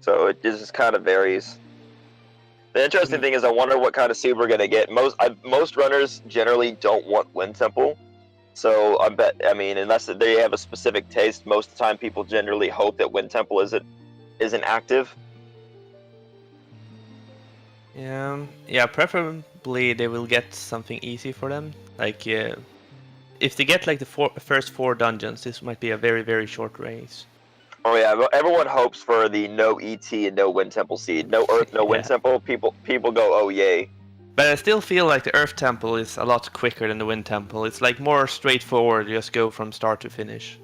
So it just kind of varies. The interesting thing is, I wonder what kind of seed we're gonna get. Most runners generally don't want Wind Temple, so I mean, unless they have a specific taste, most of the time people generally hope that Wind Temple isn't active. Yeah. Preferably they will get something easy for them. Like, if they get like the first 4 dungeons, this might be a very, very short race. Oh yeah, everyone hopes for the no ET and no Wind Temple seed, no Earth, no Wind Temple. People go, oh yay. But I still feel like the Earth Temple is a lot quicker than the Wind Temple. It's like more straightforward. You just go from start to finish.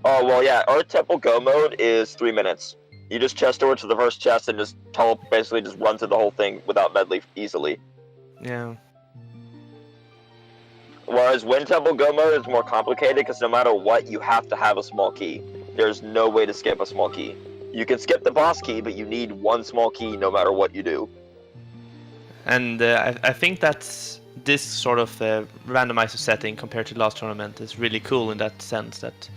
Oh well, yeah. Earth Temple Go mode is 3 minutes. You just chest over to the first chest and just basically just run through the whole thing without medley easily. Yeah. Whereas Wind Temple Go mode is more complicated because no matter what, you have to have a small key. There's no way to skip a small key. You can skip the boss key, but you need one small key no matter what you do. And I think that's this sort of randomizer setting compared to last tournament is really cool in that sense that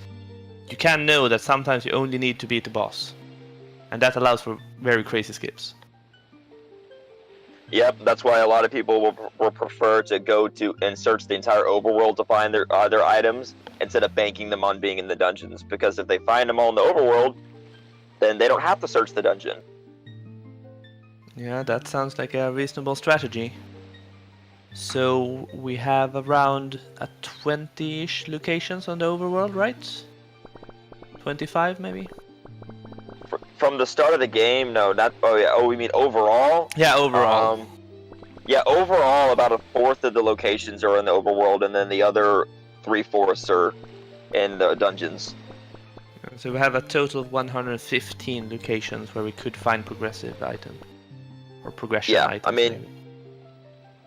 you can know that sometimes you only need to beat the boss. And that allows for very crazy skips. Yep, that's why a lot of people will prefer to go to and search the entire overworld to find their items instead of banking them on being in the dungeons. Because if they find them all in the overworld, then they don't have to search the dungeon. Yeah, that sounds like a reasonable strategy. So we have around 20-ish locations on the overworld, right? 25 maybe? From the start of the game, no, not. Oh yeah. Oh, we mean overall? Yeah, overall. Yeah, overall, about 1/4 of the locations are in the overworld, and then the other 3/4 are in the dungeons. So we have a total of 115 locations where we could find progressive item or progression items. I mean,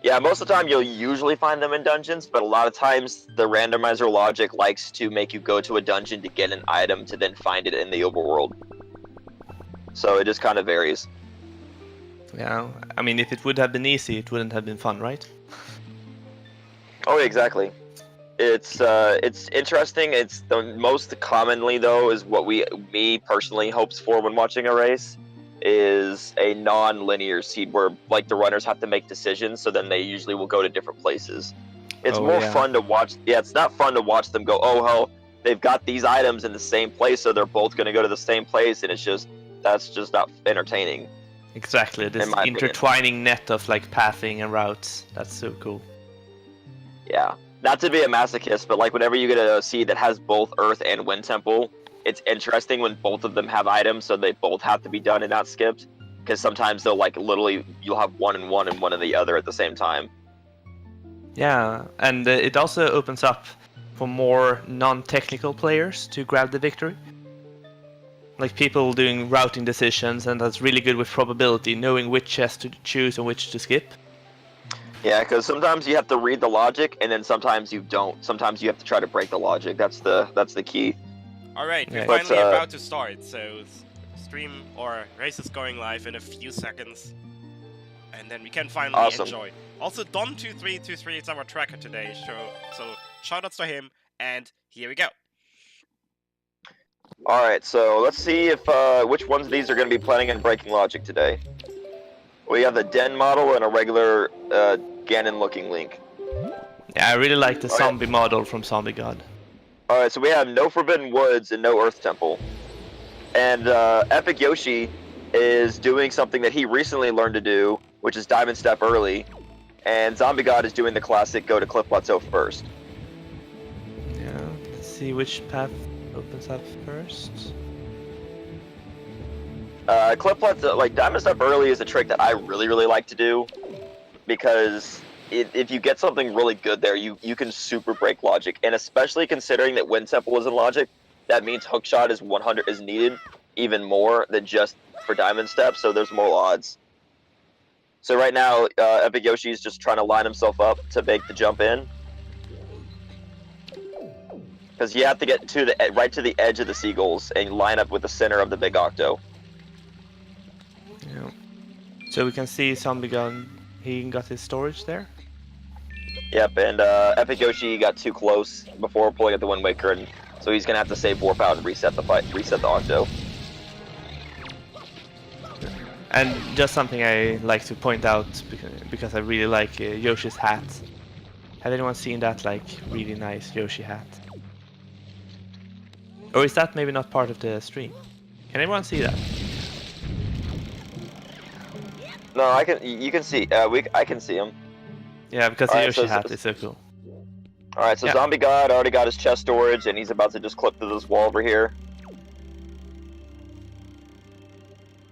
yeah, most of the time you'll usually find them in dungeons, but a lot of times the randomizer logic likes to make you go to a dungeon to get an item to then find it in the overworld. So it just kind of varies. Yeah, I mean, if it would have been easy, it wouldn't have been fun, right? Oh, exactly. It's interesting. It's the most commonly though is what me personally hopes for when watching a race is a non-linear seed where like the runners have to make decisions, so then they usually will go to different places. It's fun to watch. Yeah, it's not fun to watch them go, oh hell, they've got these items in the same place, so they're both going to go to the same place, and that's just not entertaining. Exactly, this intertwining net of like pathing and routes. That's so cool. Yeah, not to be a masochist, but like whenever you get a seed that has both Earth and Wind Temple, it's interesting when both of them have items, so they both have to be done and not skipped. Because sometimes they'll like literally you'll have one in one and one in the other at the same time. Yeah, and it also opens up for more non-technical players to grab the victory. Like people doing routing decisions, and that's really good with probability, knowing which chest to choose and which to skip. Yeah, because sometimes you have to read the logic, and then sometimes you don't. Sometimes you have to try to break the logic. That's the key. All right, we're finally about to start. So stream or race is going live in a few seconds, and then we can finally enjoy. Also, Don2323 is our tracker today, so shoutouts to him. And here we go. Alright, so let's see if which ones of these are going to be planning on breaking logic today. We have the Den model and a regular Ganon-looking Link. Yeah, I really like the zombie model from Zombie God. Alright, so we have no Forbidden Woods and no Earth Temple. And epicYoshi is doing something that he recently learned to do, which is Diamond Step early. And Zombie God is doing the classic go to Cliff Plateau first. Yeah, let's see which path opens up first. Cliff Plateau, like Diamond Step early is a trick that I really like to do, because if you get something really good there, you can super break logic, and especially considering that Wind Temple is in logic, that means Hookshot is 100 is needed even more than just for Diamond Step, so there's more odds. So right now, epicYoshi is just trying to line himself up to make the jump in. Because you have to get to right to the edge of the seagulls and line up with the center of the big octo. Yeah. So we can see Zombie God, he got his storage there. Yep, and epicYoshi got too close before pulling out the Wind Waker, and so he's gonna have to save Warp out and reset the octo. And just something I like to point out because I really like Yoshi's hat. Have anyone seen that like really nice Yoshi hat? Or is that maybe not part of the stream? Can anyone see that? No, I can. You can see. I can see him. Yeah, because the Yoshi hat is so cool. All right, so Zombie God already got his chest storage, and he's about to just clip through this wall over here.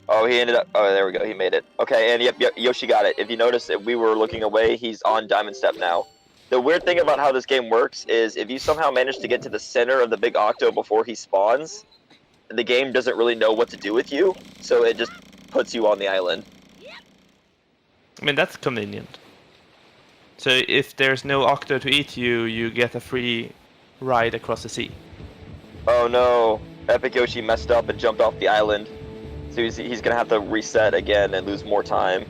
Oh, he ended up. Oh, there we go. He made it. Okay, and yep, Yoshi got it. If you notice, if we were looking away, he's on Diamond Step now. The weird thing about how this game works is if you somehow manage to get to the center of the big octo before he spawns, the game doesn't really know what to do with you, so it just puts you on the island. I mean, that's convenient. So if there's no octo to eat you, you get a free ride across the sea. Oh no, epicYoshi messed up and jumped off the island. So he's gonna have to reset again and lose more time.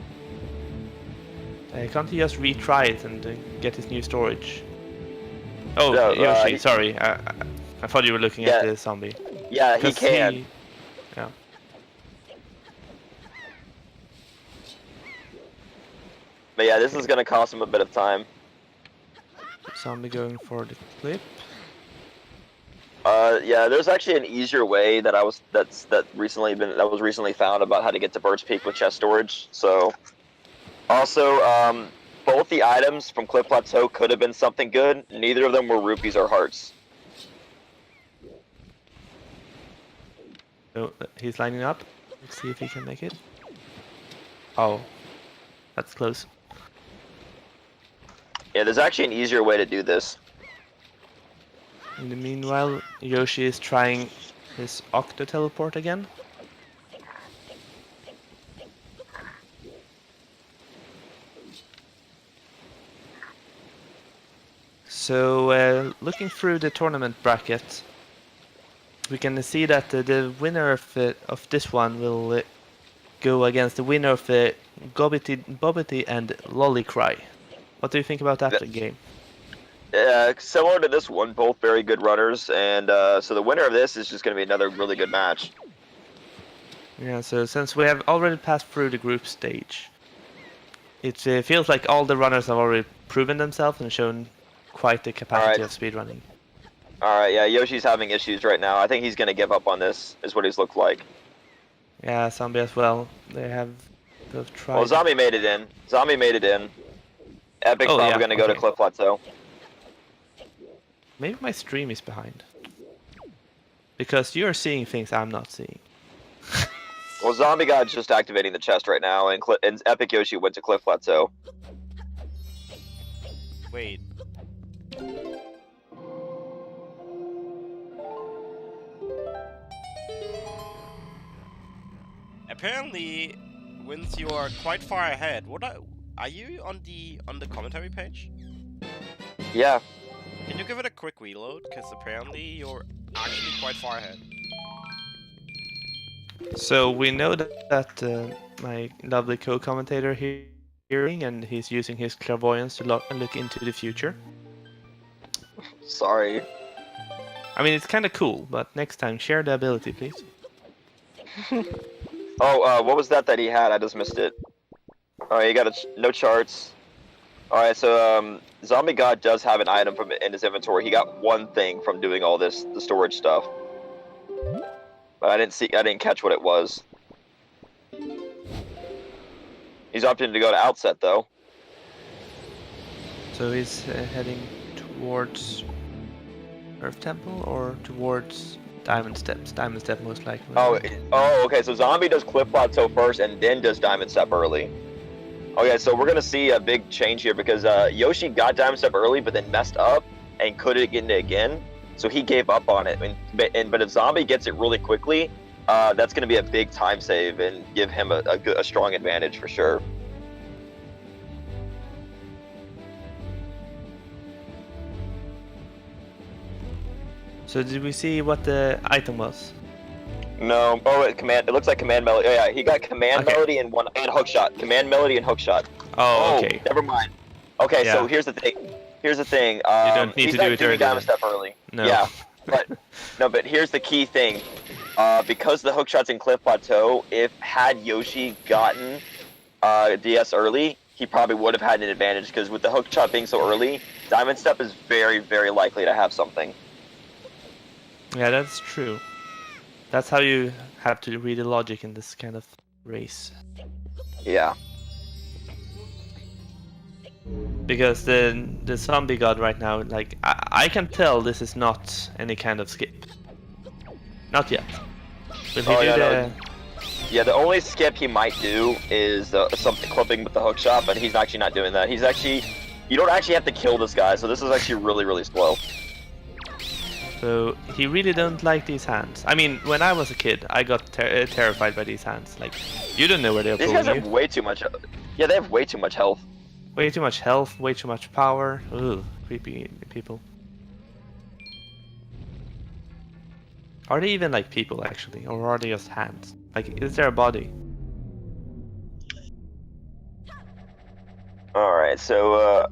Can't he just retry it and get his new storage? Oh, No, Yoshi, sorry. I thought you were looking at the zombie. Yeah, he can. Yeah. But yeah, this is gonna cost him a bit of time. Zombie going for the clip. Yeah, there's actually an easier way that was recently found about how to get to Bird's Peak with chest storage. So, also, both the items from Cliff Plateau could have been something good. Neither of them were rupees or hearts. So he's lining up. Let's see if he can make it. Oh, that's close. Yeah, there's actually an easier way to do this. In the meanwhile, Yoshi is trying his Octo Teleport again. So, looking through the tournament bracket, we can see that the winner of this one will go against the winner of the Bobbity and Lollycry. What do you think about that game? Similar to this one, both very good runners, and so the winner of this is just going to be another really good match. Yeah, so since we have already passed through the group stage, it feels like all the runners have already proven themselves and shown quite the capacity of speedrunning. Alright, yeah, Yoshi's having issues right now. I think he's going to give up on this, is what he's looked like. Yeah, Zombie as well. They have both tried. Well, Zombie made it in. Epic's probably going to go to Cliff Plateau. Maybe my stream is behind. Because you're seeing things I'm not seeing. Well, Zombie God's just activating the chest right now, and epicYoshi went to Cliff Plateau. Wait. Apparently, once you are quite far ahead, are you on the commentary page? Yeah. Can you give it a quick reload? Because apparently you're actually quite far ahead. So we know that my lovely co-commentator hearing, and he's using his clairvoyance to look into the future. Sorry. I mean, it's kind of cool, but next time share the ability, please. Oh, what was that he had? I just missed it. Alright, you got no charts. Alright, so Zombie God does have an item in his inventory. He got one thing from doing all the storage stuff. But I didn't catch what it was. He's opting to go to Outset though. So he's heading towards Earth Temple or towards Diamond Steps? Diamond Step most likely. Oh, okay. So Zombie does Cliff Plateau first and then does Diamond Step early. Okay, so we're gonna see a big change here because Yoshi got Diamond Step early, but then messed up and couldn't get it again. So he gave up on it. But if Zombie gets it really quickly, that's gonna be a big time save and give him a strong advantage for sure. So did we see what the item was? No. Oh, it looks like Command Melody. Oh, yeah, he got Command Melody and Hookshot. Command Melody and Hookshot. Oh, okay. Never mind. Okay, so here's the thing. You don't need to do it early. Diamond Step early. No. Yeah, but here's the key thing. because the hook shot's in Cliff Plateau, had Yoshi gotten DS early, he probably would have had an advantage, because with the hook shot being so early, Diamond Step is very, very likely to have something. Yeah, that's true. That's how you have to read the logic in this kind of race. Yeah. Because the zombie god right now, like, I can tell this is not any kind of skip. Not yet. But the only skip he might do is something clipping with the hook shot, but he's actually not doing that. You don't actually have to kill this guy, so this is actually really, really slow. So he really don't like these hands. I mean, when I was a kid, I got terrified by these hands. Like, you don't know where they're pulling you. These guys have way too much. Yeah, they have way too much health. Way too much health, way too much power. Ooh, creepy people. Are they even like people actually, or are they just hands? Like, is there a body? Alright, so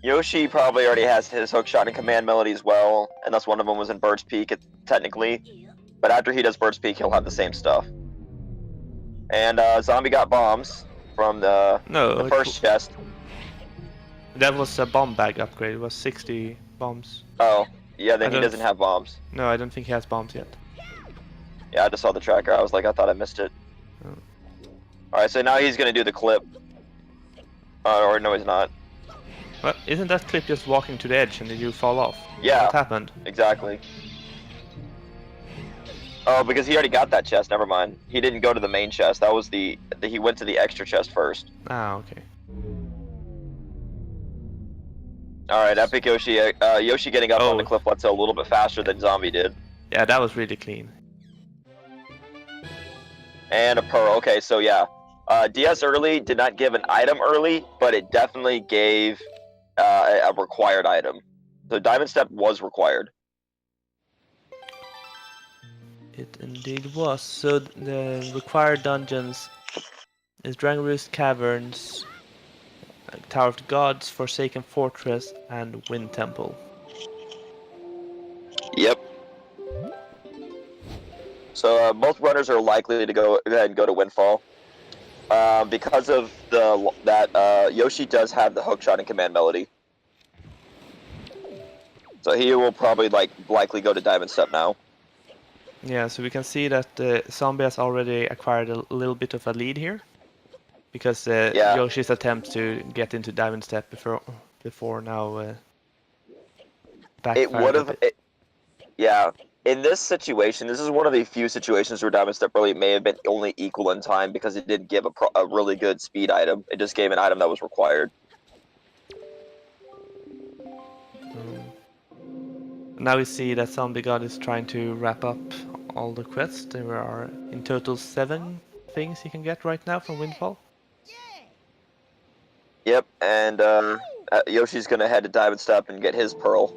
Yoshi probably already has his hook shot and command melody as well, and that's one of them was in Bird's Peak, technically. But after he does Bird's Peak, he'll have the same stuff. And Zombie got bombs from the first chest. That was a bomb bag upgrade. It was 60 bombs. Oh, yeah, then he doesn't have bombs. No, I don't think he has bombs yet. Yeah, I just saw the tracker. I was like, I thought I missed it. Oh. Alright, so now he's gonna do the clip. Or no, he's not. Well, isn't that clip just walking to the edge and then you fall off? Yeah. What happened? Exactly. Oh, because he already got that chest. Never mind. He didn't go to the main chest. That was he went to the extra chest first. Ah, okay. Alright, epicYoshi. Yoshi getting up on the Cliff Plateau a little bit faster than Zombie did. Yeah, that was really clean. And a pearl. Okay, so yeah. DS early did not give an item early, but it definitely gave a required item. So Diamond Step was required. It indeed was. So the required dungeons is Dragon Roost Caverns, Tower of the Gods, Forsaken Fortress, and Wind Temple. Yep. So most runners are likely to go ahead and go to Windfall. Because of Yoshi does have the hook shot and command melody. So he will probably likely go to Diamond Step now. Yeah, so we can see that Zombie has already acquired a little bit of a lead here. Because Yoshi's attempt to get into Diamond Step before now backfired a bit. Yeah. In this situation, this is one of the few situations where Diamond Step really may have been only equal in time because it didn't give a really good speed item. It just gave an item that was required. Now we see that Zombie God is trying to wrap up all the quests. There are in total 7 things you can get right now from Windfall. Yep, and Yoshi's gonna head to Diamond Step and get his pearl.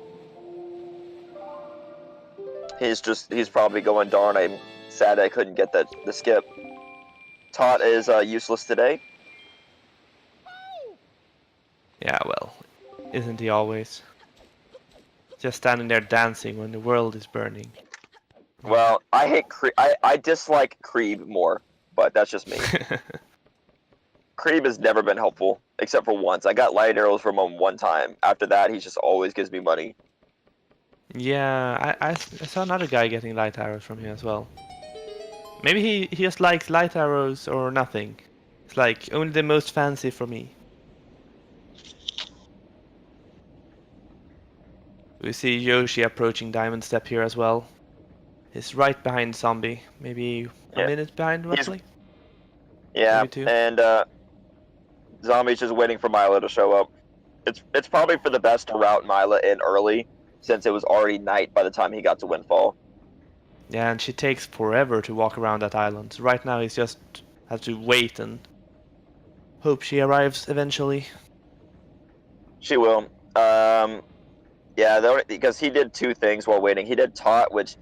He's probably going, darn, I'm sad I couldn't get the skip. Tot is useless today. Yeah, well, isn't he always? Just standing there dancing when the world is burning. Well, I hate I dislike Creeb more, but that's just me. Creeb has never been helpful, except for once. I got light arrows from him one time. After that, he just always gives me money. Yeah, I saw another guy getting light arrows from him as well. Maybe he just likes light arrows or nothing. It's like, only the most fancy for me. We see Yoshi approaching Diamond Step here as well. He's right behind Zombie, maybe a minute behind roughly. Yeah, and Zombie's just waiting for Mila to show up. It's probably for the best to route Mila in early, since it was already night by the time he got to Windfall. Yeah, and she takes forever to walk around that island. So right now he's just has to wait and hope she arrives eventually. She will. Yeah, because he did 2 things while waiting. He did taunt, which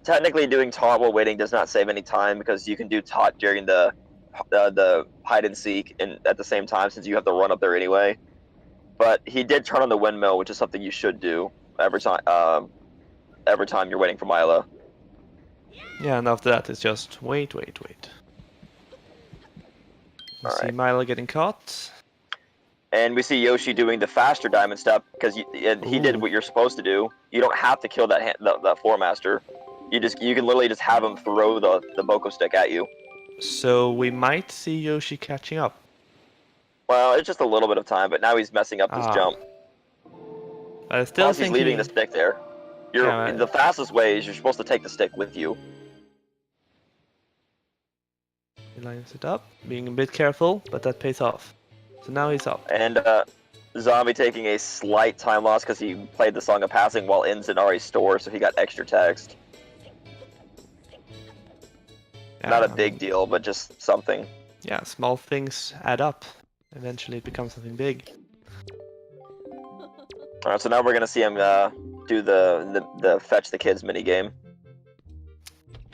technically doing taunt while waiting does not save any time because you can do taunt during the hide and seek at the same time since you have to run up there anyway. But he did turn on the windmill, which is something you should do every time you're waiting for Mila. Yeah, and after that it's just wait. You see Milo getting caught. And we see Yoshi doing the faster diamond step because he did what you're supposed to do. You don't have to kill that Four Master. You can literally just have him throw the Boko stick at you. So we might see Yoshi catching up. Well, it's just a little bit of time, but now he's messing up this jump. I still Plus, he's leaving the stick there. The fastest way is you're supposed to take the stick with you. He lines it up, being a bit careful, but that pays off. So now he's up. And Zombie taking a slight time loss because he played the Song of Passing while in Zenari's store, so he got extra text. Not a big deal, but just something. Yeah, small things add up. Eventually it becomes something big. Alright, so now we're gonna see him do the fetch the kids minigame.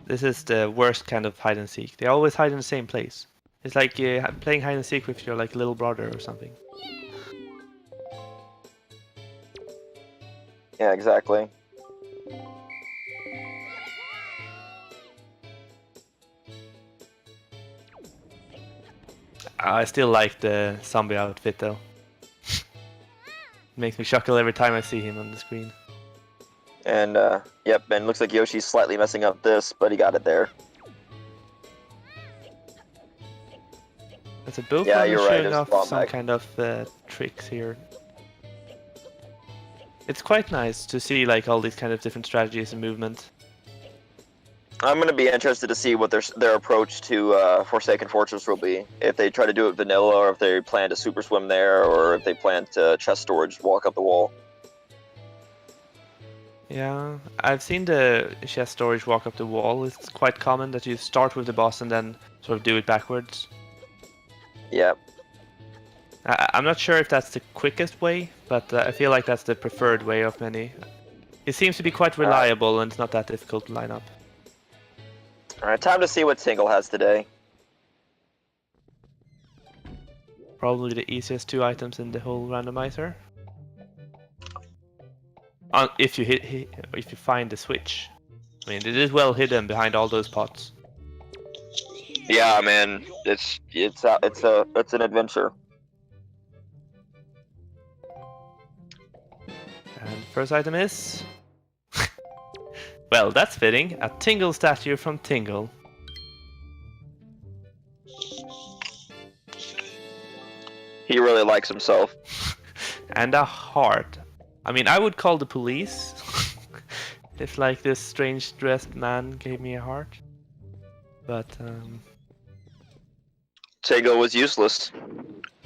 This is the worst kind of hide and seek. They always hide in the same place. It's like playing hide and seek with your like little brother or something. Yeah, exactly. I still like the zombie outfit though. Makes me chuckle every time I see him on the screen. And yep, and looks like Yoshi's slightly messing up this, but he got it there. That's a both yeah, you're right, showing off some kind of tricks here. It's quite nice to see like all these kind of different strategies and movement. I'm gonna be interested to see what their approach to Forsaken Fortress will be. If they try to do it vanilla, or if they plan to super swim there, or if they plan to chest storage walk up the wall. Yeah, I've seen the chest storage walk up the wall. It's quite common that you start with the boss and then sort of do it backwards. Yep. I'm not sure if that's the quickest way, but I feel like that's the preferred way of many. It seems to be quite reliable and it's not that difficult to line up. Alright, time to see what Tingle has today. Probably the easiest 2 items in the whole randomizer. If you find the switch. I mean, it is well hidden behind all those pots. Yeah, man, it's an adventure. And first item is... well, that's fitting. A Tingle statue from Tingle. He really likes himself. And a heart. I mean, I would call the police if like this strange dressed man gave me a heart. But Tingle was useless.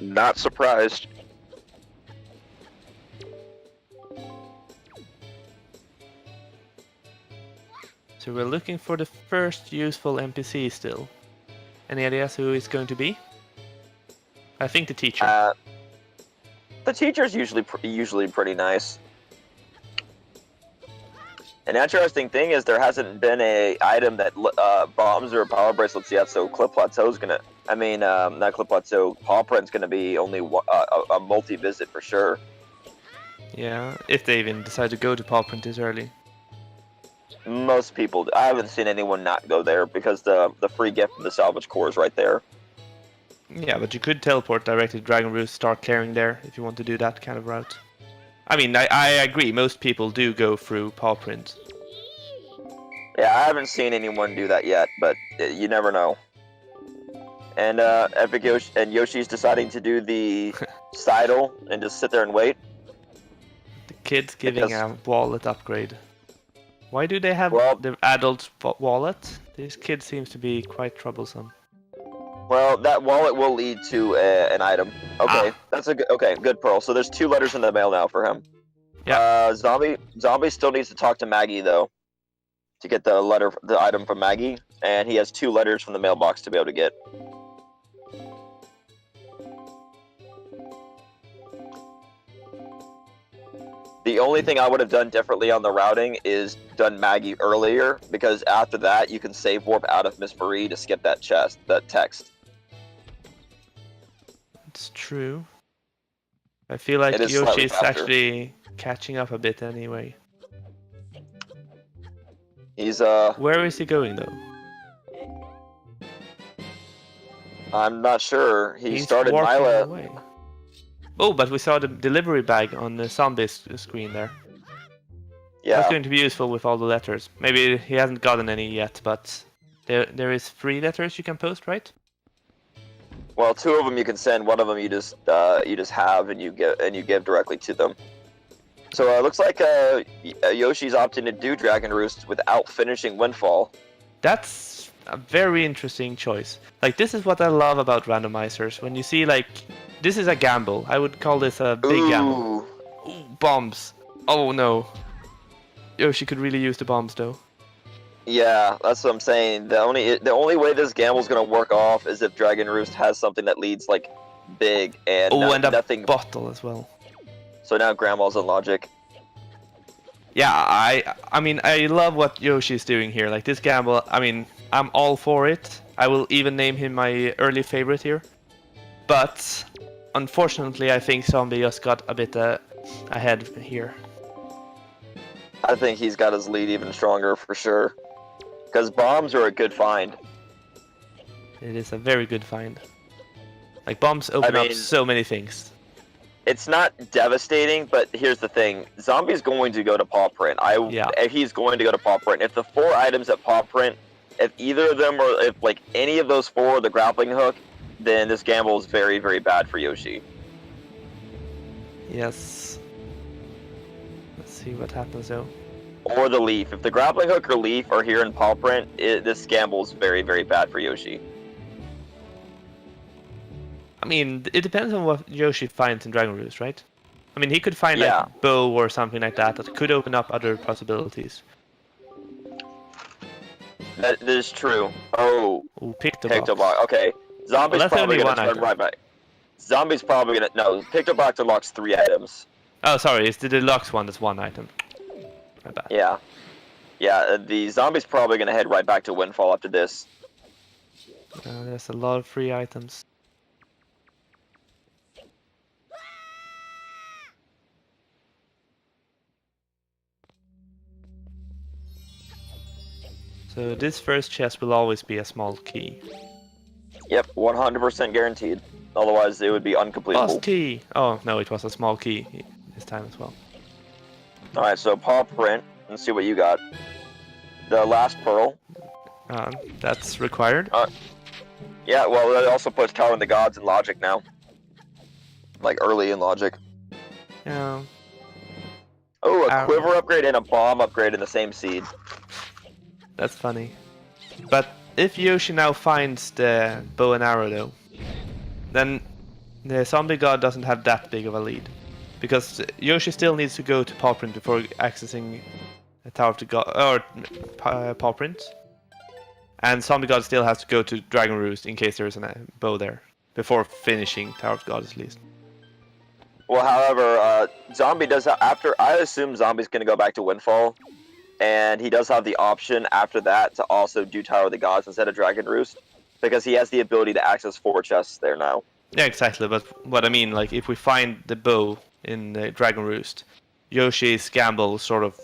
Not surprised. so we're looking for the first useful NPC still. Any ideas who it's going to be? I think the teacher. The teacher's usually pretty nice. An interesting thing is there hasn't been a item that bombs or power bracelets yet, so Clip Plateau's gonna. I mean, not Clip Plateau. Paw Print's gonna be only a multi-visit for sure. Yeah, if they even decide to go to Paw Print this early. Most people. I haven't seen anyone not go there because the free gift from the salvage core is right there. Yeah, but you could teleport directly to Dragon Roost, start clearing there if you want to do that kind of route. I mean, I agree, most people do go through Paw Print. Yeah, I haven't seen anyone do that yet, but you never know. And epicYoshi and Yoshi's deciding to do the sidle and just sit there and wait. The kid's giving a wallet upgrade. Why do they have the adult wallet? This kid seems to be quite troublesome. Well, that wallet will lead to an item. Okay, that's a good Pearl. So there's 2 letters in the mail now for him. Yeah. Zombie still needs to talk to Maggie though, to get the item from Maggie, and he has 2 letters from the mailbox to be able to get. The only thing I would have done differently on the routing is done Maggie earlier, because after that you can save warp out of Miss Marie to skip that text. It's true. I feel like Yoshi's actually catching up a bit anyway. He's Where is he going though? I'm not sure. He He's started warping Nyla. away. Oh, but we saw the delivery bag on the zombie screen there. Yeah. That's going to be useful with all the letters. Maybe he hasn't gotten any yet, but there is 3 letters you can post, right? Well, 2 of them you can send. One of them you just have and you give directly to them. So it looks like Yoshi's opting to do Dragon Roost without finishing Windfall. That's a very interesting choice. Like, this is what I love about randomizers. When you see, like, this is a gamble. I would call this a big gamble. Ooh, bombs. Oh no. Yoshi could really use the bombs though. Yeah, that's what I'm saying. The only way this gamble's gonna work off is if Dragon Roost has something that leads like big and and nothing. A bottle as well. So now Grandma's on logic. Yeah, I mean I love what Yoshi's doing here. Like this gamble, I mean I'm all for it. I will even name him my early favorite here. But unfortunately, I think Zombie just got a bit ahead here. I think he's got his lead even stronger for sure. Because bombs are a good find. It is a very good find. Like bombs open up so many things. It's not devastating, but here's the thing: Zombie's going to go to paw print. He's going to go to paw print. If the 4 items at paw print, if either of them or if like any of those 4 are the grappling hook, then this gamble is very, very bad for Yoshi. Yes. Let's see what happens though. Or the leaf. If the grappling hook or leaf are here in paw print, this gamble is very, very bad for Yoshi. I mean, it depends on what Yoshi finds in Dragon Roost, right? I mean, he could find like bow or something like that could open up other possibilities. That is true. Oh, ooh, Pictobox. Okay, Zombie's probably gonna turn right back. Zombie's probably gonna Pictobox unlocks 3 items. Oh, sorry, it's the deluxe one that's 1 item. My bad. Yeah, the Zombie's probably gonna head right back to Windfall after this. There's a lot of free items. So this first chest will always be a small key. Yep, 100% guaranteed. Otherwise, it would be uncompletable. Lost key! Oh, no, it was a small key this time as well. Alright, so paw print, and see what you got. The last pearl. That's required. Yeah, well, that also puts Tower of the Gods in logic now. Like, early in logic. Yeah. Oh, a quiver upgrade and a bomb upgrade in the same seed. That's funny. But if Yoshi now finds the bow and arrow though, then the zombie god doesn't have that big of a lead. Because Yoshi still needs to go to paw print before accessing the Tower of the God, or paw print. And zombie god still has to go to Dragon Roost in case there's a bow there, before finishing Tower of God at least. Well, however, Zombie does I assume Zombie's gonna go back to Windfall. And he does have the option after that to also do Tower of the Gods instead of Dragon Roost, because he has the ability to access 4 chests there now. Yeah, exactly. But what I mean, like, if we find the bow in the Dragon Roost, Yoshi's gamble sort of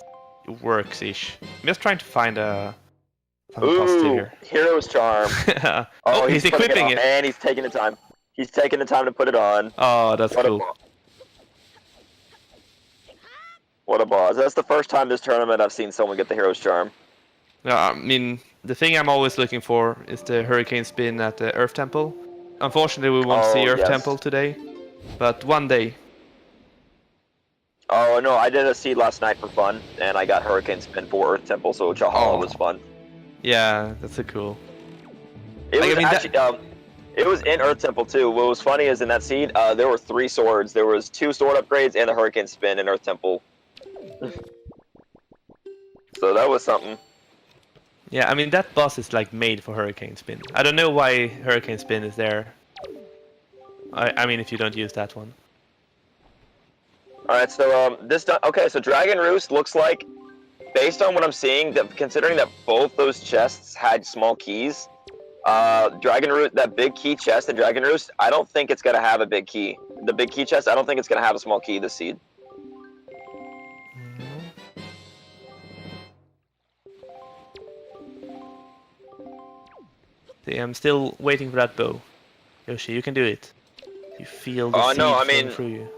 works-ish. I'm just trying to find a positive here. Hero's Charm. Oh, he's equipping it. And he's taking the time. He's taking the time to put it on. Oh, that's cool. What a boss. That's the first time this tournament I've seen someone get the Hero's Charm. Yeah, I mean, the thing I'm always looking for is the Hurricane Spin at the Earth Temple. Unfortunately, we won't see Earth Temple today, but one day. Oh, no, I did a seed last night for fun, and I got Hurricane Spin for Earth Temple, so Jahala was fun. Yeah, that's so cool. It was actually, it was in Earth Temple too. What was funny is in that seed, there were 3 swords. There was 2 sword upgrades and a Hurricane Spin in Earth Temple. So that was something. Yeah, I mean that boss is like made for Hurricane Spin. I don't know why Hurricane Spin is there. I mean if you don't use that one. Alright, so okay, so Dragon Roost looks like, based on what I'm seeing, that considering that both those chests had small keys, Dragon Roost, that big key chest in Dragon Roost, I don't think it's gonna have a big key. The big key chest, I don't think it's gonna have a small key this seed. See, I'm still waiting for that bow. Yoshi, you can do it. You feel the Oh seed no, I flowing mean, through you.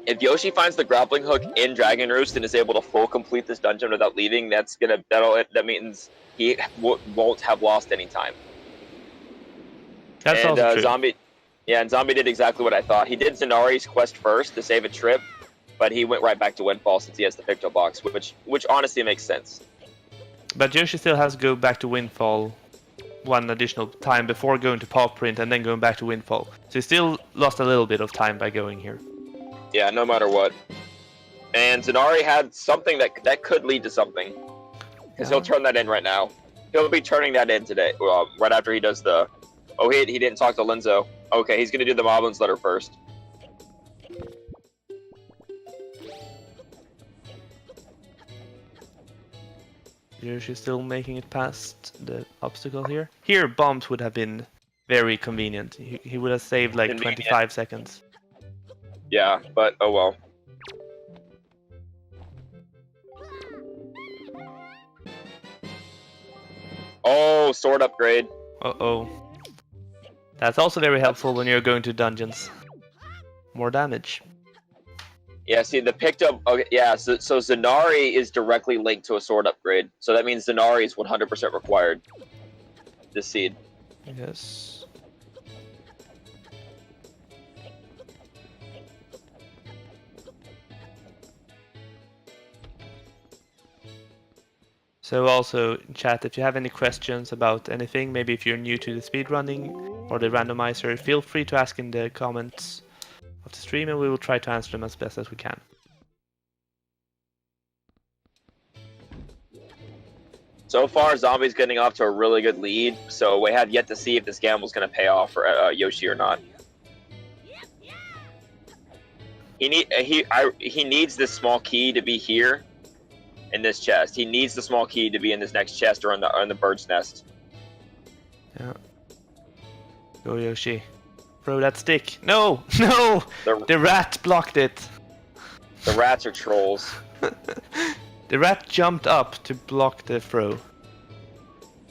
if Yoshi finds the grappling hook in Dragon Roost and is able to full complete this dungeon without leaving, that means he won't have lost any time. That's And also true. Zombie, yeah, and Zombie did exactly what I thought. He did Zenari's quest first to save a trip, but he went right back to Windfall since he has the Picto Box, which honestly makes sense. But Yoshi still has to go back to Windfall one additional time before going to Paw Print and then going back to Windfall. So he still lost a little bit of time by going here. Yeah, no matter what. And Zenari had something that could lead to something. Because he'll turn that in right now. He'll be turning that in today, right after he does the... Oh, he didn't talk to Linzo. Okay, he's going to do the Moblin's letter first. Yoshi's still making it past the obstacle here. Here, bombs would have been very convenient. He would have saved like 25 seconds. Yeah, but oh well. Oh, sword upgrade. Uh-oh. That's also very helpful when you're going to dungeons. More damage. Yeah, see, the picked up... Okay, yeah, so Zenari is directly linked to a sword upgrade. So that means Zenari is 100% required. This seed. Yes. So also, chat, if you have any questions about anything, maybe if you're new to the speedrunning or the randomizer, feel free to ask in the comments of the stream and we will try to answer them as best as we can. So far, Zombie's getting off to a really good lead, so we have yet to see if this gamble's going to pay off for Yoshi or not. He needs this small key to be here in this chest. He needs the small key to be in this next chest or on the bird's nest. Yeah. Go Yoshi. Throw that stick. No! No! The rat blocked it. The rats are trolls. The rat jumped up to block the throw.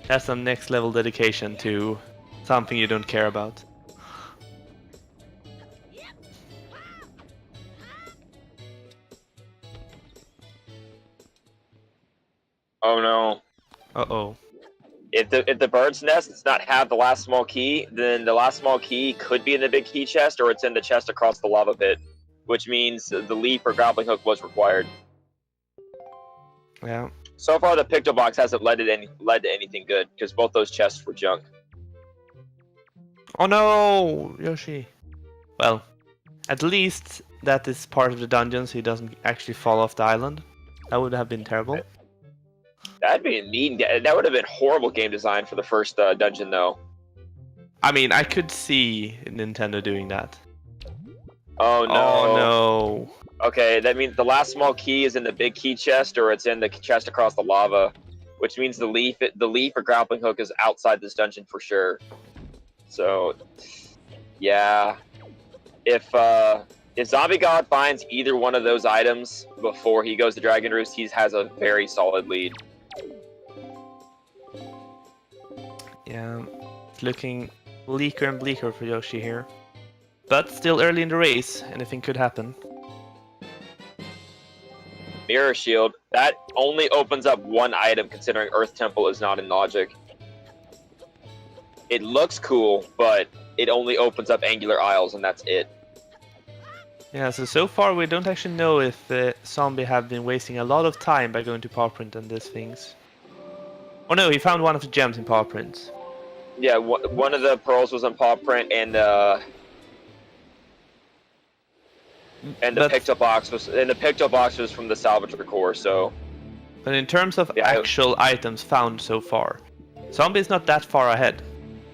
That's some next level dedication to something you don't care about. Oh no. Uh-oh. If the bird's nest does not have the last small key, then the last small key could be in the big key chest or it's in the chest across the lava pit, which means the leap or grappling hook was required. Yeah. So far, the Picto Box hasn't led to anything good because both those chests were junk. Oh no, Yoshi. Well, at least that is part of the dungeon, so he doesn't actually fall off the island. That would have been terrible. That'd be mean. That would have been horrible game design for the first dungeon, though. I mean, I could see Nintendo doing that. Oh no. Oh no. Okay, that means the last small key is in the big key chest, or it's in the chest across the lava, which means the leaf or grappling hook is outside this dungeon for sure. So, yeah, if Zombie God finds either one of those items before he goes to Dragon Roost, he has a very solid lead. Yeah, it's looking bleaker and bleaker for Yoshi here, but still early in the race. Anything could happen. Mirror Shield, that only opens up one item considering Earth Temple is not in logic. It looks cool, but it only opens up Angular Isles and that's it. Yeah, so far we don't actually know if Zombie have been wasting a lot of time by going to Paw Print and these things. Oh no, he found one of the gems in Paw Print. Yeah, one of the pearls was in Paw Print and the Picto Box was from the Salvager core, so... But in terms of actual items found so far, Zombie's not that far ahead.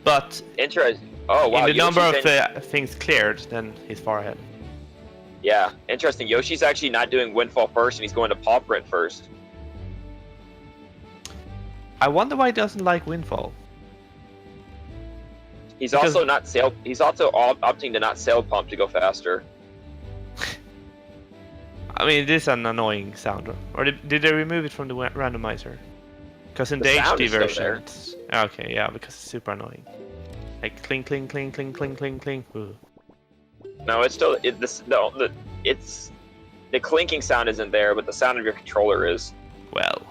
But interesting. Oh wow! In the number of things cleared, then he's far ahead. Yeah, interesting. Yoshi's actually not doing Windfall first, and he's going to Paw Print first. I wonder why he doesn't like Windfall. He's also opting to not sail pump to go faster. I mean, it is an annoying sound. Or did they remove it from the randomizer? Because in The the sound HD is still version, there. it's... Okay, yeah, because it's super annoying. Like cling, cling, cling, cling, cling, cling, cling. Ooh. No, it's still it's the clinking sound isn't there, but the sound of your controller is. Well,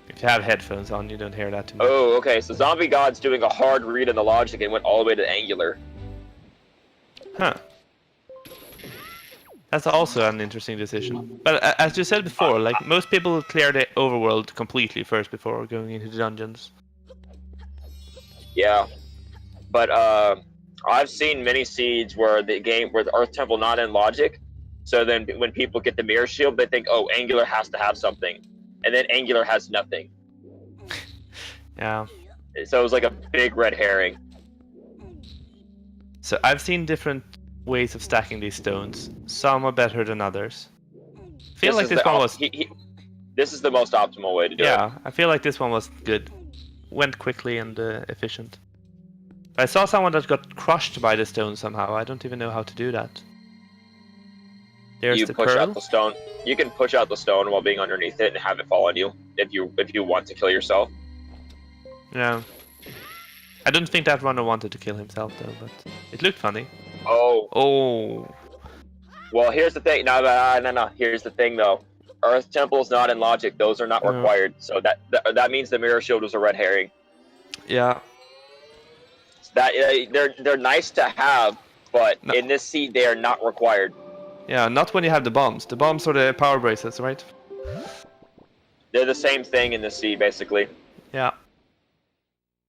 if you have headphones on, you don't hear that too much. Oh, okay. So Zombie God's doing a hard read on the logic and went all the way to Angular. Huh. That's also an interesting decision. But as you said before, like most people clear the overworld completely first before going into the dungeons. Yeah, but I've seen many seeds where the Earth Temple not in logic. So then when people get the mirror shield, they think, oh, Angular has to have something, and then Angular has nothing. Yeah. So it was like a big red herring. So I've seen different ways of stacking these stones. Some are better than others. I feel like this one was... This is the most optimal way to do it. Yeah, I feel like this one was good. Went quickly and efficient. I saw someone that got crushed by the stone somehow. I don't even know how to do that. There's You the push pearl. out the stone. You can push out the stone while being underneath it and have it fall on you if you want to kill yourself. Yeah. I don't think that runner wanted to kill himself though, but it looked funny. Oh. Oh. Well, here's the thing. No. Here's the thing though. Earth Temple's not in logic. Those are not required. So that means the mirror shield was a red herring. Yeah. That they're nice to have, but in this seed they are not required. Yeah, not when you have the bombs. The bombs are the power bracelets, right? They're the same thing in this seed, basically. Yeah.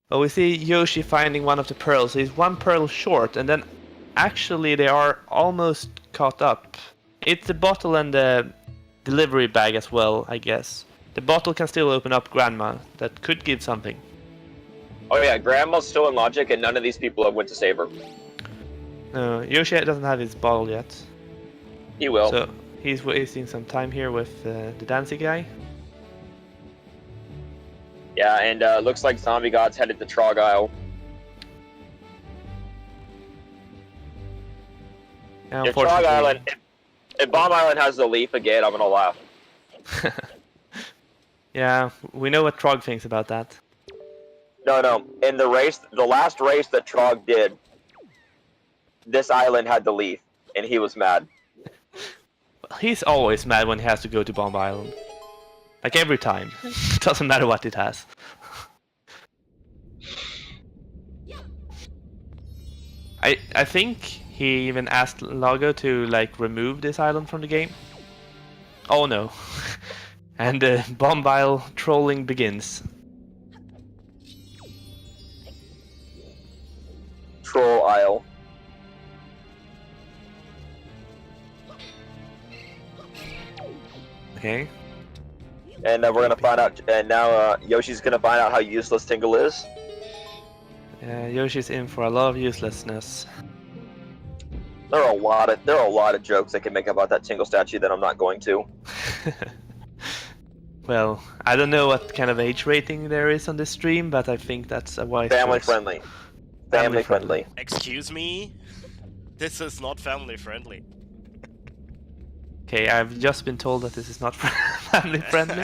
Well, we see Yoshi finding one of the pearls. He's one pearl short, and then actually they are almost caught up. It's the bottle and the delivery bag as well, I guess. The bottle can still open up Grandma. That could give something. Oh yeah, Grandma's still in logic, and none of these people have went to save her. Yoshi doesn't have his bottle yet. He will. So he's wasting some time here with the dancing guy. Yeah, and looks like Zombie God's headed to Trog Isle. Yeah, if Trog Island, if Bomb Island has the leaf again, I'm gonna laugh. Yeah, we know what Trog thinks about that. No. In the last race that Trog did, this island had the leaf, and he was mad. He's always mad when he has to go to Bomb Island. Like every time. Doesn't matter what it has. I think he even asked Lago to like remove this island from the game. Oh no. And the Bomb Isle trolling begins. Troll Isle. Okay. And we're gonna find out. And now Yoshi's gonna find out how useless Tingle is. Yoshi's in for a lot of uselessness. There are a lot of jokes I can make about that Tingle statue that I'm not going to. Well, I don't know what kind of age rating there is on this stream, but I think that's a wise family choice. friendly. Family friendly. Excuse me? This is not family friendly. Okay, I've just been told that this is not family friendly.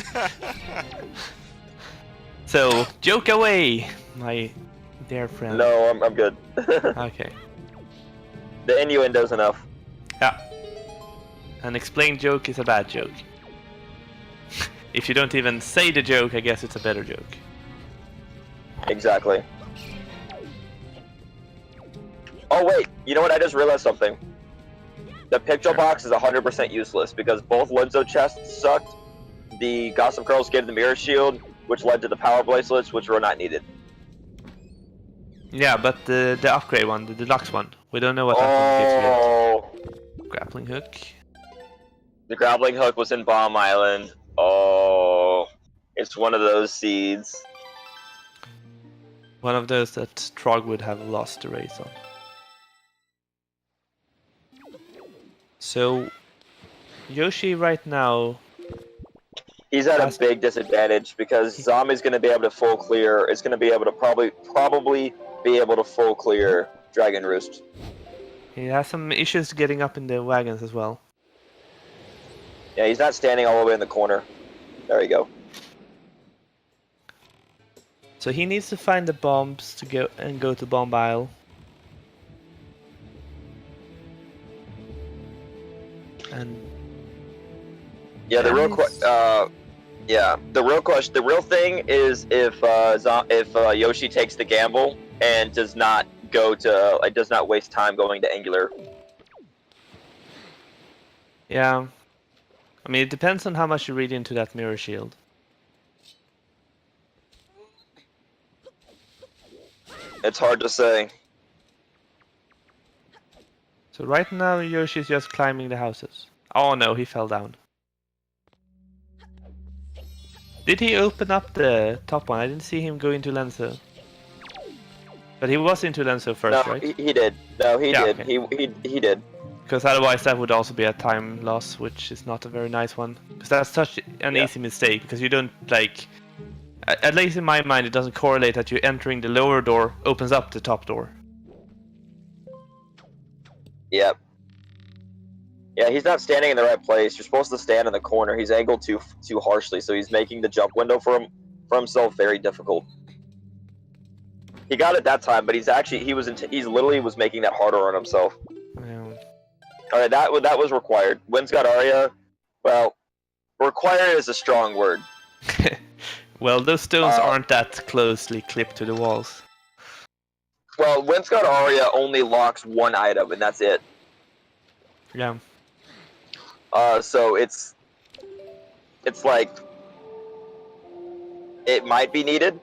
So, joke away, my dear friend. No, I'm good. Okay. The innuendo's enough. Yeah. An explained joke is a bad joke. If you don't even say the joke, I guess it's a better joke. Exactly. Oh wait, you know what? I just realized something. The picture box is 100% useless because both Lenzo chests sucked. The Gossip Girls gave the mirror shield, which led to the power bracelets, which were not needed. Yeah, but the upgrade one, the deluxe one, we don't know what that one gives yet. Grappling hook. The grappling hook was in Bomb Island. Oh, it's one of those seeds. One of those that Trog would have lost the race on. So, Yoshi right now... He's at a big disadvantage because Zombie's going to be able to full clear. It's going to be able to probably be able to full clear Dragon Roost. He has some issues getting up in the wagons as well. Yeah, he's not standing all the way in the corner. There you go. So he needs to find the bombs to go to bomb aisle. And yeah, the real question, the real thing is if Yoshi takes the gamble and does not waste time going to angular. Yeah, I mean it depends on how much you read into that mirror shield. It's hard to say. So right now Yoshi's just climbing the houses. Oh no, he fell down. Did he open up the top one? I didn't see him go into Lenzo. But he was into Lenzo first, No, right? he did. No, he did. Okay. He did. Because otherwise that would also be a time loss, which is not a very nice one. Because that's such an easy mistake, because you don't, like... At least in my mind, it doesn't correlate that you entering the lower door opens up the top door. Yep. Yeah, he's not standing in the right place. You're supposed to stand in the corner. He's angled too harshly, so he's making the jump window for himself very difficult. He got it that time, but he's literally was making that harder on himself. Yeah. All right, that was required. Wynn's got Arya. Well, required is a strong word. Well, those stones aren't that closely clipped to the walls. Well, Wynn's got Arya only locks one item, and that's it. Yeah. So it's like it might be needed.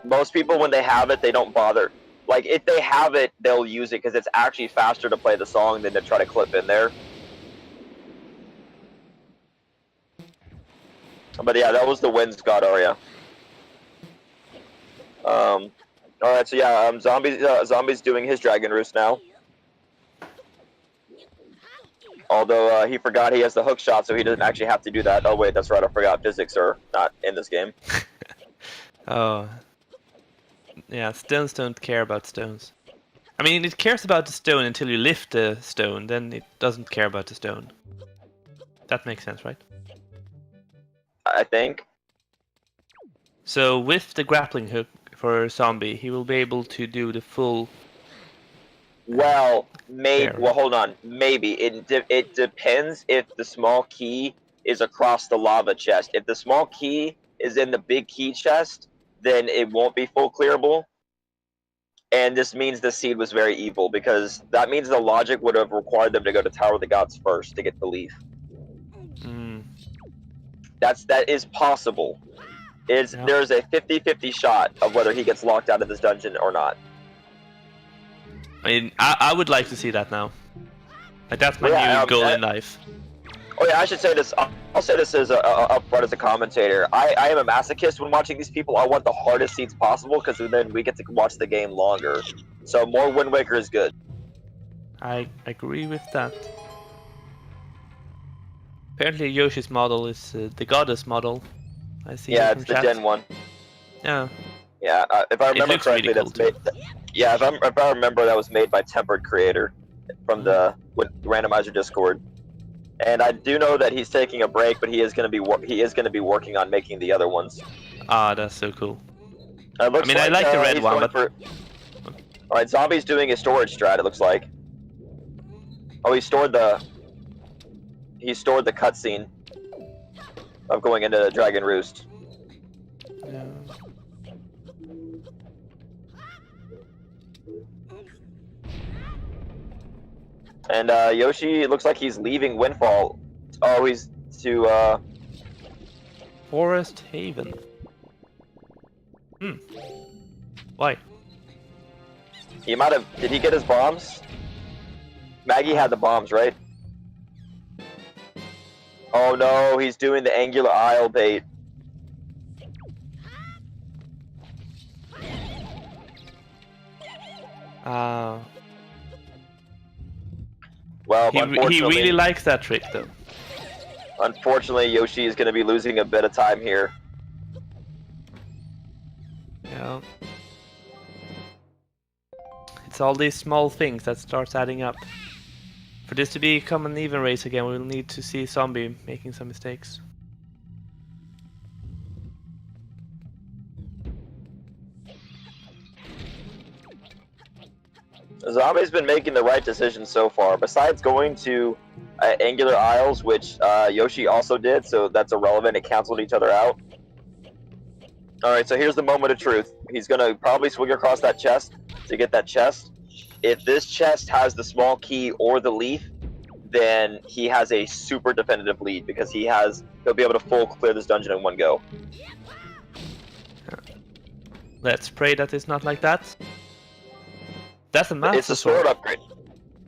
Most people, when they have it, they don't bother. Like, if they have it, they'll use it because it's actually faster to play the song than to try to clip in there. But yeah, that was the Wynn's God Aria. Alright, so yeah, Zombie's doing his Dragon Roost now. Although he forgot he has the hook shot, so he doesn't actually have to do that. Oh wait, that's right, I forgot physics are not in this game. Oh. Yeah, stones don't care about stones. I mean, it cares about the stone until you lift the stone, then it doesn't care about the stone. That makes sense, right? I think. So with the grappling hook for Zombie, he will be able to do the full... Well, maybe. Well, hold on. Maybe it depends if the small key is across the lava chest. If the small key is in the big key chest, then it won't be full clearable. And this means the seed was very evil, because that means the logic would have required them to go to Tower of the Gods first to get the leaf. Mm. That is possible. There's a 50-50 shot of whether he gets locked out of this dungeon or not. I mean, I would like to see that now. Like, that's my new goal in life. Oh yeah, I should say this. I'll say this as up front as a commentator. I am a masochist when watching these people. I want the hardest seeds possible, because then we get to watch the game longer. So more Wind Waker is good. I agree with that. Apparently Yoshi's model is the goddess model. I see. Yeah, it's the Gen 1. Yeah. Yeah, if I remember correctly, really cool that's made. Yeah, if I remember, that was made by Tempered Creator from the Randomizer Discord. And I do know that he's taking a break, but he is going to be working on making the other ones. Ah, that's so cool. I mean, I like the red one, but... Alright, Zombie's doing his storage strat, it looks like. Oh, he stored the cutscene of going into the Dragon Roost. Yeah. And Yoshi, it looks like he's leaving Windfall. Oh, he's to Forest Haven. Why? He might have. Did he get his bombs? Maggie had the bombs, right? Oh no, he's doing the angular aisle bait. Well, he really likes that trick, though. Unfortunately, Yoshi is going to be losing a bit of time here. Yeah. It's all these small things that starts adding up. For this to become an even race again, we'll need to see Zombie making some mistakes. Zombie's been making the right decision so far. Besides going to Angular Isles, which Yoshi also did, so that's irrelevant. It canceled each other out. Alright, so here's the moment of truth. He's going to probably swing across that chest to get that chest. If this chest has the small key or the leaf, then he has a super definitive lead because he'll be able to full clear this dungeon in one go. Let's pray that it's not like that. That's a master It's a sword upgrade.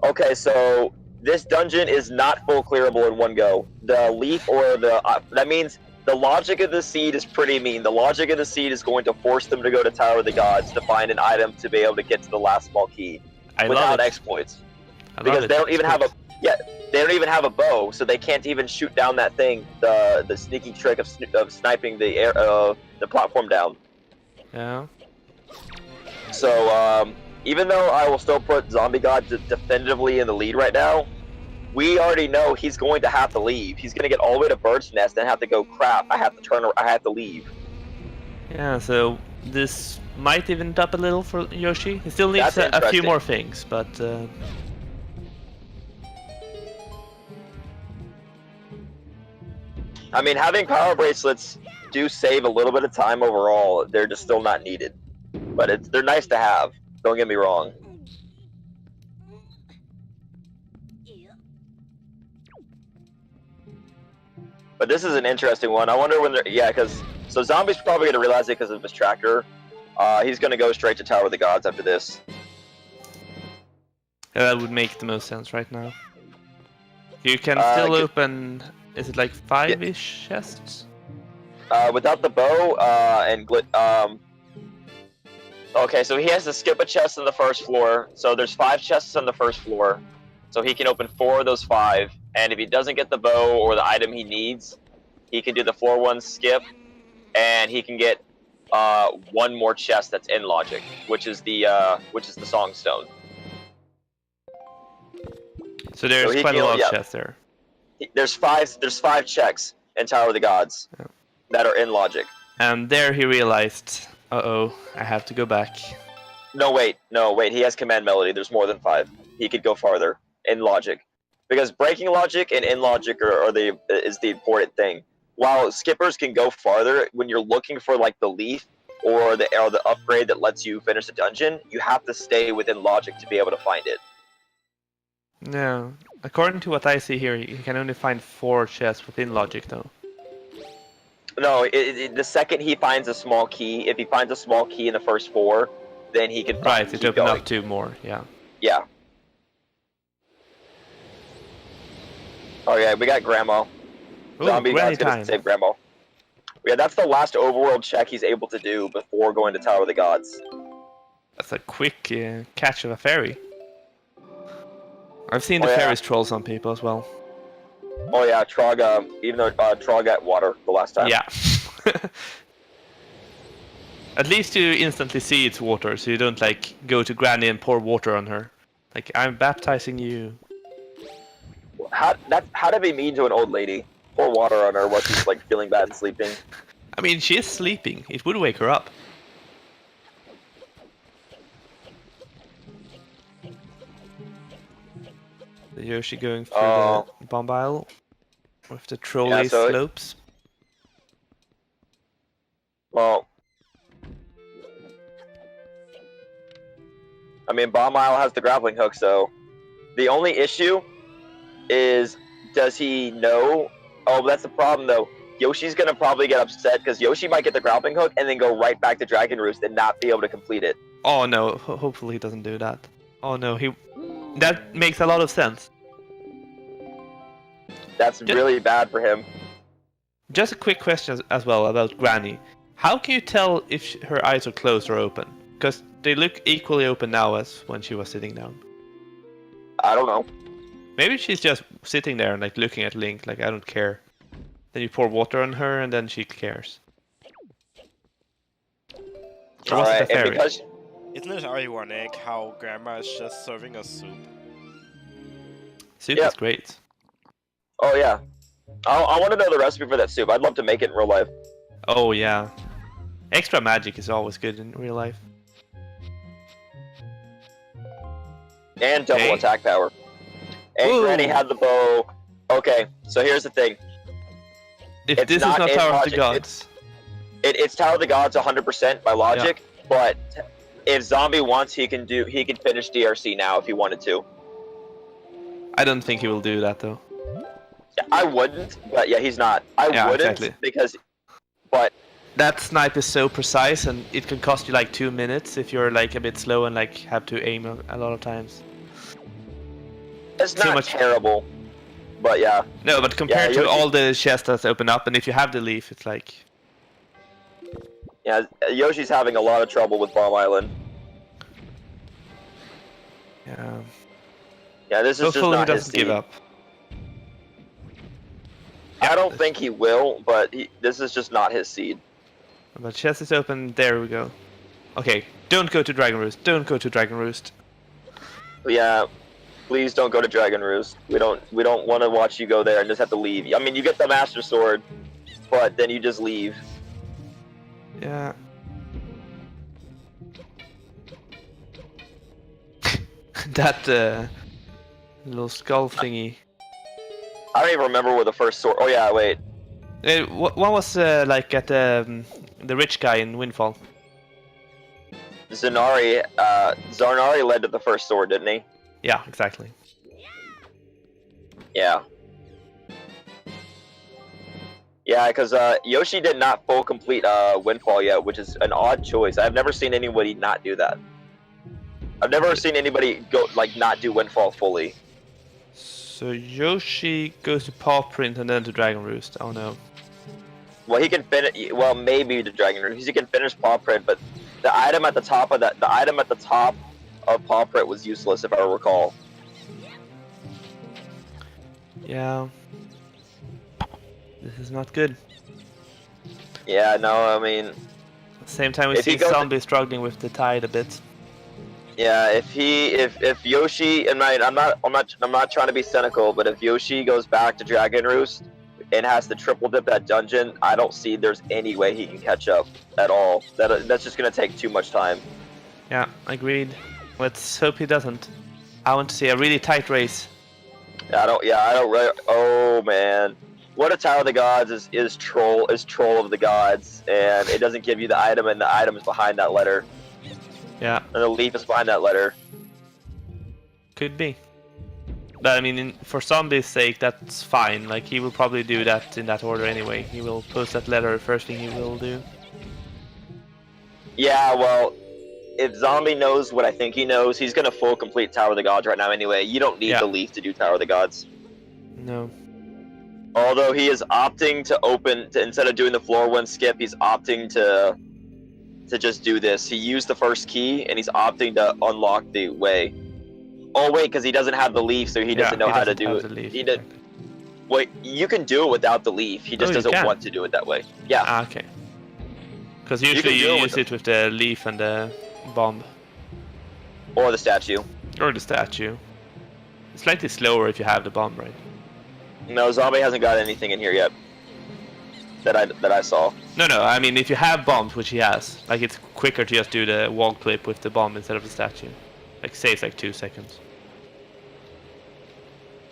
Okay, so this dungeon is not full clearable in one go. The leaf or the that means the logic of the seed is pretty mean. The logic of the seed is going to force them to go to Tower of the Gods to find an item to be able to get to the last small key without exploits. Because they don't even have they don't even have a bow, so they can't even shoot down that thing. The sneaky trick of sniping the platform down. Yeah. So even though I will still put Zombie God definitively in the lead right now, we already know he's going to have to leave. He's going to get all the way to Bird's Nest and have to go, crap, I have to leave. Yeah, so this might even up a little for Yoshi. He still needs a few more things, but... I mean, having power bracelets do save a little bit of time overall. They're just still not needed. But they're nice to have. Don't get me wrong. But this is an interesting one. I wonder when they're... Yeah, because... So Zombie's probably going to realize it because of his tractor. He's going to go straight to Tower of the Gods after this. Yeah, that would make the most sense right now. You can still open... Is it like 5-ish chests? Without the bow, okay, so he has to skip a chest on the first floor. So there's 5 chests on the first floor. So he can open 4 of those 5. And if he doesn't get the bow or the item he needs, he can do the floor 1 skip. And he can get 1 more chest that's in logic, which is the Song Stone. So there's quite a lot of chests there. There's 5 checks in Tower of the Gods that are in logic. And there he realized, uh-oh, I have to go back. No, wait, he has command melody. There's more than 5. He could go farther in logic. Because breaking logic and in logic is the important thing. While skippers can go farther, when you're looking for like the leaf or the upgrade that lets you finish the dungeon, you have to stay within logic to be able to find it. No. According to what I see here, you can only find 4 chests within logic, though. No, the second he finds a small key, if he finds a small key in the first 4, then he can it opens up 2 more, yeah. Yeah. Oh yeah, we got Grandma. Ooh, Zombie God's gonna save Grandma. Yeah, that's the last overworld check he's able to do before going to Tower of the Gods. That's a quick catch of a fairy. I've seen the fairies troll some people as well. Oh yeah, Trog, even though Trog got water the last time. Yeah. At least you instantly see it's water, so you don't like go to Granny and pour water on her. Like, I'm baptizing you. How to be mean to an old lady? Pour water on her while she's like feeling bad and sleeping. I mean, she is sleeping. It would wake her up. The Yoshi going through the bomb aisle with the trolley slopes. Well, I mean, bomb aisle has the grappling hook, so the only issue is, does he know? Oh, that's the problem though. Yoshi's gonna probably get upset because Yoshi might get the grappling hook and then go right back to Dragon Roost and not be able to complete it. Oh no! Hopefully he doesn't do that. Oh no, that makes a lot of sense. That's really bad for him. Just a quick question as well about Granny. How can you tell if her eyes are closed or open? Because they look equally open now as when she was sitting down. I don't know. Maybe she's just sitting there and like looking at Link like, I don't care. Then you pour water on her and then she cares. Or was it a fairy? Isn't it ironic how Grandma is just serving us soup? Soup is great. Oh yeah. I want to know the recipe for that soup. I'd love to make it in real life. Oh yeah. Extra magic is always good in real life. And double attack power. And Ooh. Granny had the bow. Okay, so here's the thing. If this is not Tower of the Gods. It's Tower of the Gods 100% by logic, but if Zombie wants, he can finish DRC now if he wanted to. I don't think he will do that though. I wouldn't, but yeah, he's not. I wouldn't because, but that snipe is so precise, and it can cost you like 2 minutes if you're like a bit slow and like have to aim a lot of times. It's not terrible, but yeah. No, but compared to all the chests that's open up, and if you have the leaf, it's like. Yeah, Yoshi's having a lot of trouble with Bomb Island. Yeah. Yeah, this is just not his seed. Give up. I don't think he will, but this is just not his seed. But chest is open. There we go. Okay, don't go to Dragon Roost. Don't go to Dragon Roost. Yeah, please don't go to Dragon Roost. We don't want to watch you go there and just have to leave. I mean, you get the Master Sword, but then you just leave. Yeah. That little skull thingy. I don't even remember where the first sword. Oh yeah, wait. What was like at the rich guy in Windfall? Zarnari led to the first sword, didn't he? Yeah, exactly. Yeah. Yeah, because Yoshi did not full complete Windfall yet, which is an odd choice. I've never seen anybody not do that. I've never seen anybody go not do Windfall fully. So Yoshi goes to Paw Print and then to Dragon Roost. Oh no. Well, he can finish. Well, maybe to Dragon Roost. He can finish Paw Print, but the item at the top of Paw Print was useless, if I recall. Yeah. This is not good. Yeah, no, I mean. At the same time, we see Zombie struggling with the tide a bit. Yeah, if Yoshi, and I'm not trying to be cynical, but if Yoshi goes back to Dragon Roost and has to triple dip that dungeon, I don't see there's any way he can catch up at all. That's just gonna take too much time. Yeah, agreed. Let's hope he doesn't. I want to see a really tight race. I don't. Oh man, what a Tower of the Gods is troll of the gods, and it doesn't give you the item, and the item is behind that letter. Yeah. And the leaf is behind that letter. Could be. But I mean, for Zombie's sake, that's fine. Like, he will probably do that in that order anyway. He will post that letter first thing he will do. Yeah, well, if Zombie knows what I think he knows, he's gonna full complete Tower of the Gods right now anyway. You don't need the leaf to do Tower of the Gods. No. Although he is opting to instead of doing the floor one skip, he's opting to just do this. He used the first key, and he's opting to unlock the way. Oh wait, because he doesn't have the leaf, so he doesn't know how to do it. He did. Wait, you can do it without the leaf. He just doesn't want to do it that way. Yeah. Ah, okay. Because usually you use it with the leaf and the bomb. Or the statue. Or the statue. It's slightly slower if you have the bomb, right? No, Zombie hasn't got anything in here yet. That I saw. No, I mean, if you have bombs, which he has, like, it's quicker to just do the wall clip with the bomb instead of the statue. Like, saves like 2 seconds.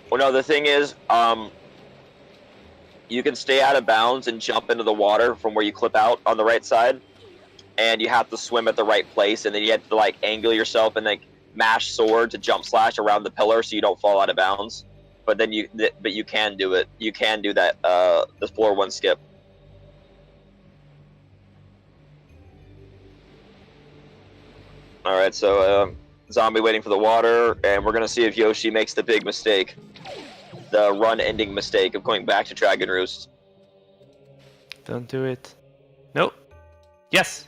Well, no, the thing is, you can stay out of bounds and jump into the water from where you clip out on the right side, and you have to swim at the right place, and then you have to, like, angle yourself and, like, mash sword to jump slash around the pillar so you don't fall out of bounds. But then you can do it. You can do that, the floor one skip. Alright, so Zombie waiting for the water, and we're gonna see if Yoshi makes the big mistake. The run-ending mistake of going back to Dragon Roost. Don't do it. No. Yes!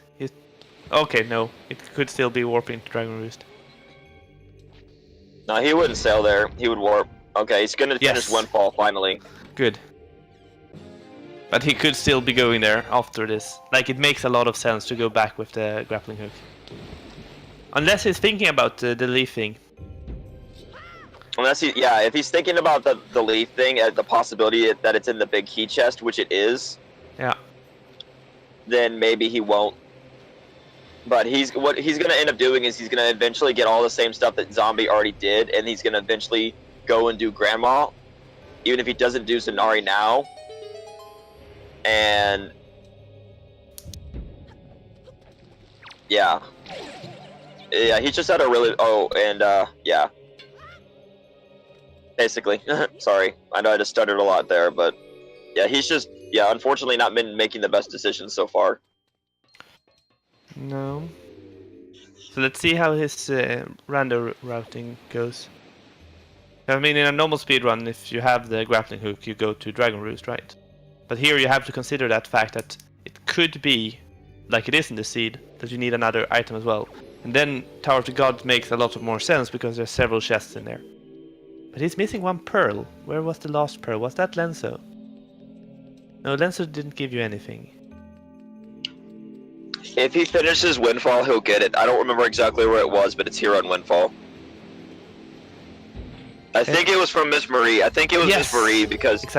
Okay, no. It could still be warping to Dragon Roost. No, he wouldn't sail there. He would warp. Okay, he's gonna finish Windfall finally. Good. But he could still be going there after this. Like, it makes a lot of sense to go back with the grappling hook. Unless he's thinking about the leaf thing. Unless if he's thinking about the leaf thing, the possibility that it's in the big key chest, which it is. Yeah. Then maybe he won't. But what he's gonna end up doing is he's gonna eventually get all the same stuff that Zombie already did, and he's gonna eventually go and do Grandma, even if he doesn't do Zanari now. And yeah, he just had a really yeah. Basically, sorry, I know I just stuttered a lot there, but yeah, he's just unfortunately not been making the best decisions so far. No. So let's see how his rando routing goes. I mean, in a normal speedrun, if you have the grappling hook, you go to Dragon Roost, right? But here you have to consider that fact that it could be, like it is in the seed, that you need another item as well. And then Tower of the Gods makes a lot more sense because there's several chests in there. But he's missing one pearl. Where was the last pearl? Was that Lenso? No, Lenso didn't give you anything. If he finishes Windfall, he'll get it. I don't remember exactly where it was, but it's here on Windfall. I think it was from Miss Marie. I think it was Miss Marie because the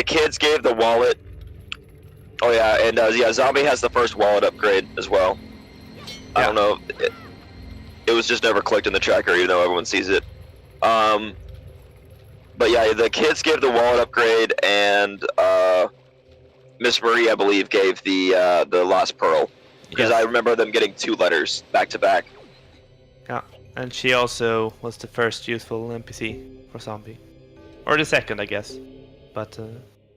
kids gave the wallet. Oh yeah, and Zombie has the first wallet upgrade as well. I don't know. It was just never clicked in the tracker, even though everyone sees it. But yeah, the kids gave the wallet upgrade, and Miss Marie, I believe, gave the last pearl, because I remember them getting 2 letters back to back. Yeah, and she also was the first useful NPC for Zombie, or the second, I guess, but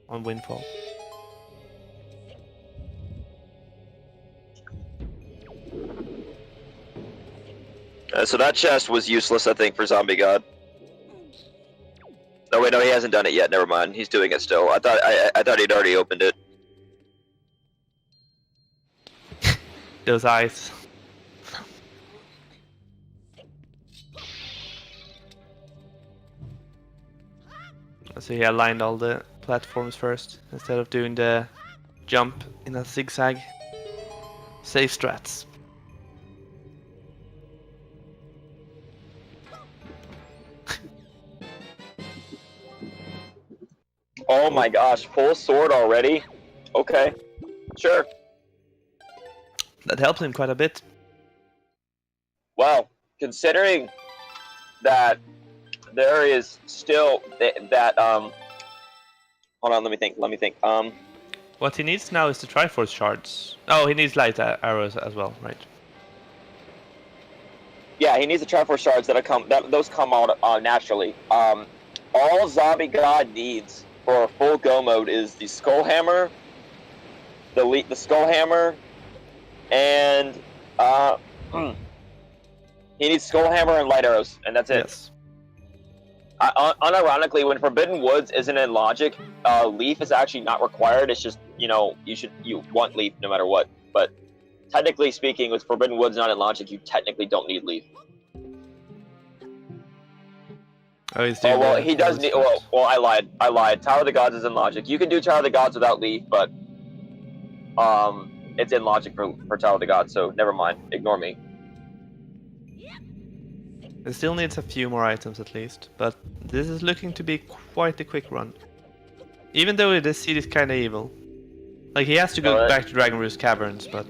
on Windfall. So that chest was useless, I think, for Zombie God. Oh wait, no, he hasn't done it yet. Never mind, he's doing it still. I thought he'd already opened it. Those eyes. So he aligned all the platforms first instead of doing the jump in a zigzag. Safe strats. Oh my gosh, full sword already? Okay, sure. That helped him quite a bit. Well, considering that there is still hold on, let me think. What he needs now is the Triforce shards. Oh, he needs light arrows as well, right? Yeah, he needs the Triforce shards those come out naturally. All Zombie God needs for a full go mode is the Skull Hammer, the Skull Hammer, and he needs Skull Hammer and light arrows, and that's it. Yes. Unironically, when Forbidden Woods isn't in logic, Leaf is actually not required. It's just, you want Leaf no matter what. But technically speaking, with Forbidden Woods not in logic, you technically don't need Leaf. Oh, he's doing well, he does need. Well, I lied. Tower of the Gods is in logic. You can do Tower of the Gods without Leaf, but it's in logic for Tower of the Gods. So never mind. Ignore me. It still needs a few more items at least, but this is looking to be quite a quick run. Even though this seed is kinda evil. Like, he has to go back to Dragon Roost Caverns, but...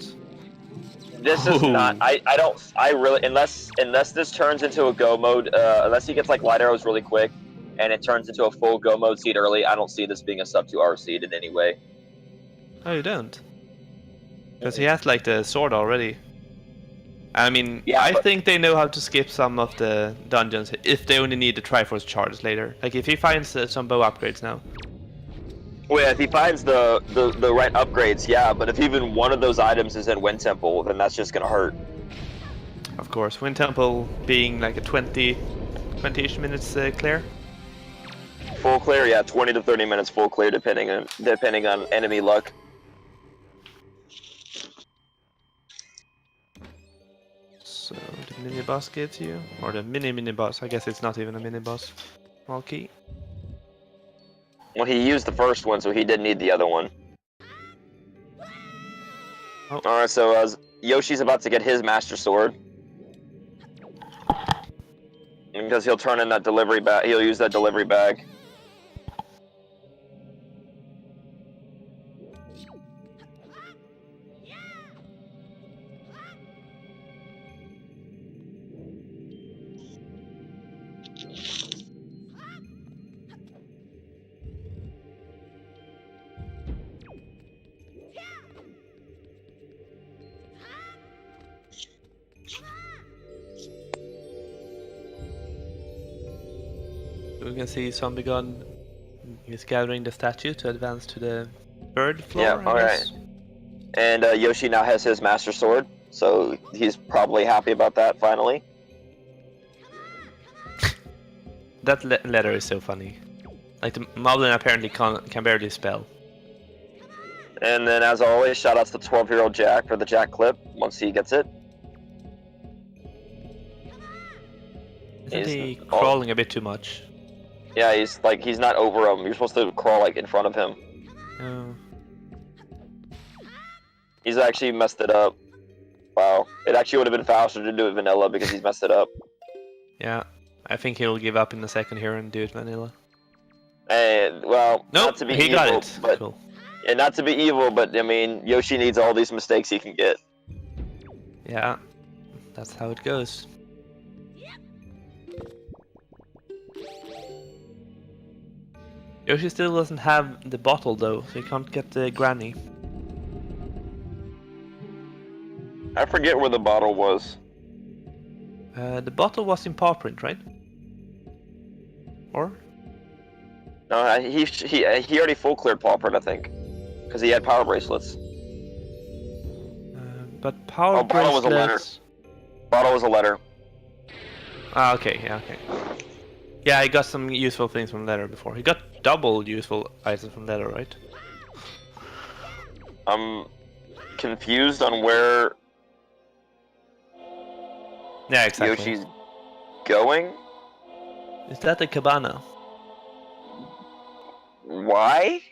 This is not... I really... Unless this turns into a go mode, unless he gets, like, light arrows really quick, and it turns into a full go mode seed early, I don't see this being a sub 2-hour seed in any way. Oh, you don't? Because he has, like, the sword already. I mean, yeah, I think they know how to skip some of the dungeons if they only need the Triforce shards later. Like, if he finds some bow upgrades now. Well, if he finds the right upgrades, yeah, but if even one of those items is in Wind Temple, then that's just gonna hurt. Of course, Wind Temple being like a 20-ish minutes clear. Full clear, yeah, 20 to 30 minutes full clear, depending on enemy luck. So the mini boss gets you, or the mini boss. I guess it's not even a mini boss. Small key. Well, he used the first one, so he didn't need the other one. Oh. All right, so Yoshi's about to get his Master Sword, because he'll turn in that delivery bag. He'll use that delivery bag. We can see Zombie God is gathering the statue to advance to the third floor. Yeah, I guess. And Yoshi now has his Master Sword, so he's probably happy about that finally. That letter is so funny. Like the Moblin apparently can barely spell. And then, as always, shoutouts to 12-year-old Jack for the Jack clip once he gets it. Isn't he crawling a bit too much? Yeah, he's not over him. You're supposed to crawl like in front of him. Oh. He's actually messed it up. Wow. It actually would have been faster to do it vanilla because he's messed it up. Yeah, I think he'll give up in a second here and do it vanilla. And, well, nope, not to be he evil, got it. But, cool. And not to be evil, but I mean, Yoshi needs all these mistakes he can get. Yeah, that's how it goes. Yoshi still doesn't have the bottle though, so he can't get the granny. I forget where the bottle was. The bottle was in paw print, right? Or? No, he already full cleared paw print, I think, because he had power bracelets. But power bracelets. Bottle was a letter. Bottle was a letter. Ah, okay, yeah, okay. Yeah, I got some useful things from letter before. He got double useful items from letter, right? I'm confused on where. Yeah, exactly. Yoshi's going. Is that the cabana? Why?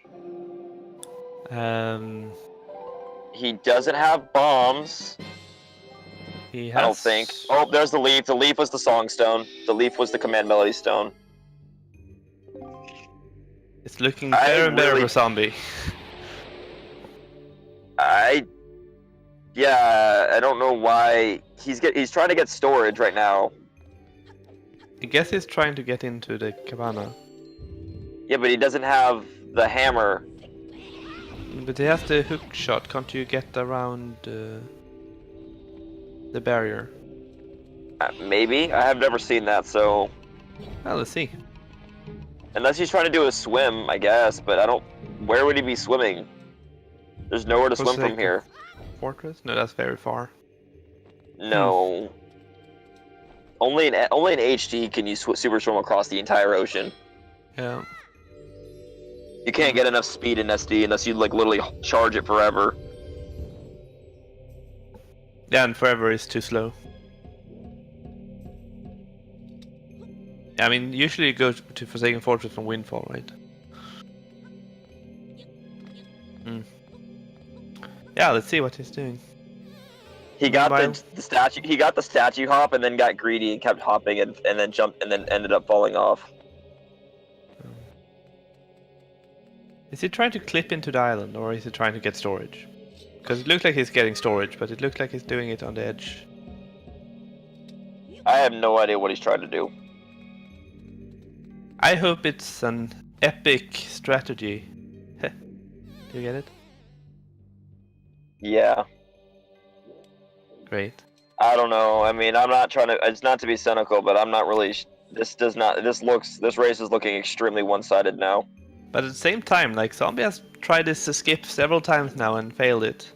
He doesn't have bombs. He has... I don't think. Oh, there's the leaf. The leaf was the song stone. The leaf was the command melody stone. It's looking better and better for Zombie. Yeah, I don't know why he's trying to get storage right now. I guess he's trying to get into the cabana. Yeah, but he doesn't have the hammer. But he has the hook shot. Can't you get around the barrier? Maybe. I have never seen that, so... Well, let's see. Unless he's trying to do a swim, I guess, but I don't... Where would he be swimming? There's nowhere to swim from here. Fortress? No, that's very far. No. Only in HD can you super swim across the entire ocean. Yeah. You can't get enough speed in SD unless you like literally charge it forever. Yeah, and forever is too slow. Yeah, I mean, usually you go to Forsaken Fortress from Windfall, right? Yeah, let's see what he's doing. He got the statue. He got the statue hop, and then got greedy and kept hopping, and then jumped, and then ended up falling off. Is he trying to clip into the island, or is he trying to get storage? Because it looks like he's getting storage, but it looks like he's doing it on the edge. I have no idea what he's trying to do. I hope it's an epic strategy. Do you get it? Yeah. Great. I don't know. I mean, I'm not trying to. It's not to be cynical, but I'm not really. This race is looking extremely one-sided now. But at the same time, like, Zombie has tried this skip several times now and failed it.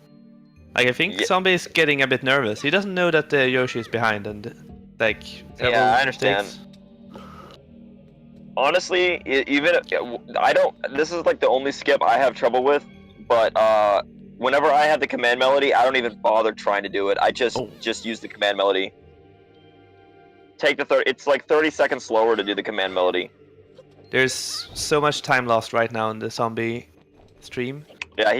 Like, I think Zombie is getting a bit nervous. He doesn't know that Yoshi is behind, and like. Yeah, I understand. Mistakes. Honestly, even I don't. This is like the only skip I have trouble with, but whenever I have the command melody, I don't even bother trying to do it. I just use the command melody. Take the It's like 30 seconds slower to do the command melody. There's so much time lost right now in the Zombie stream. Yeah,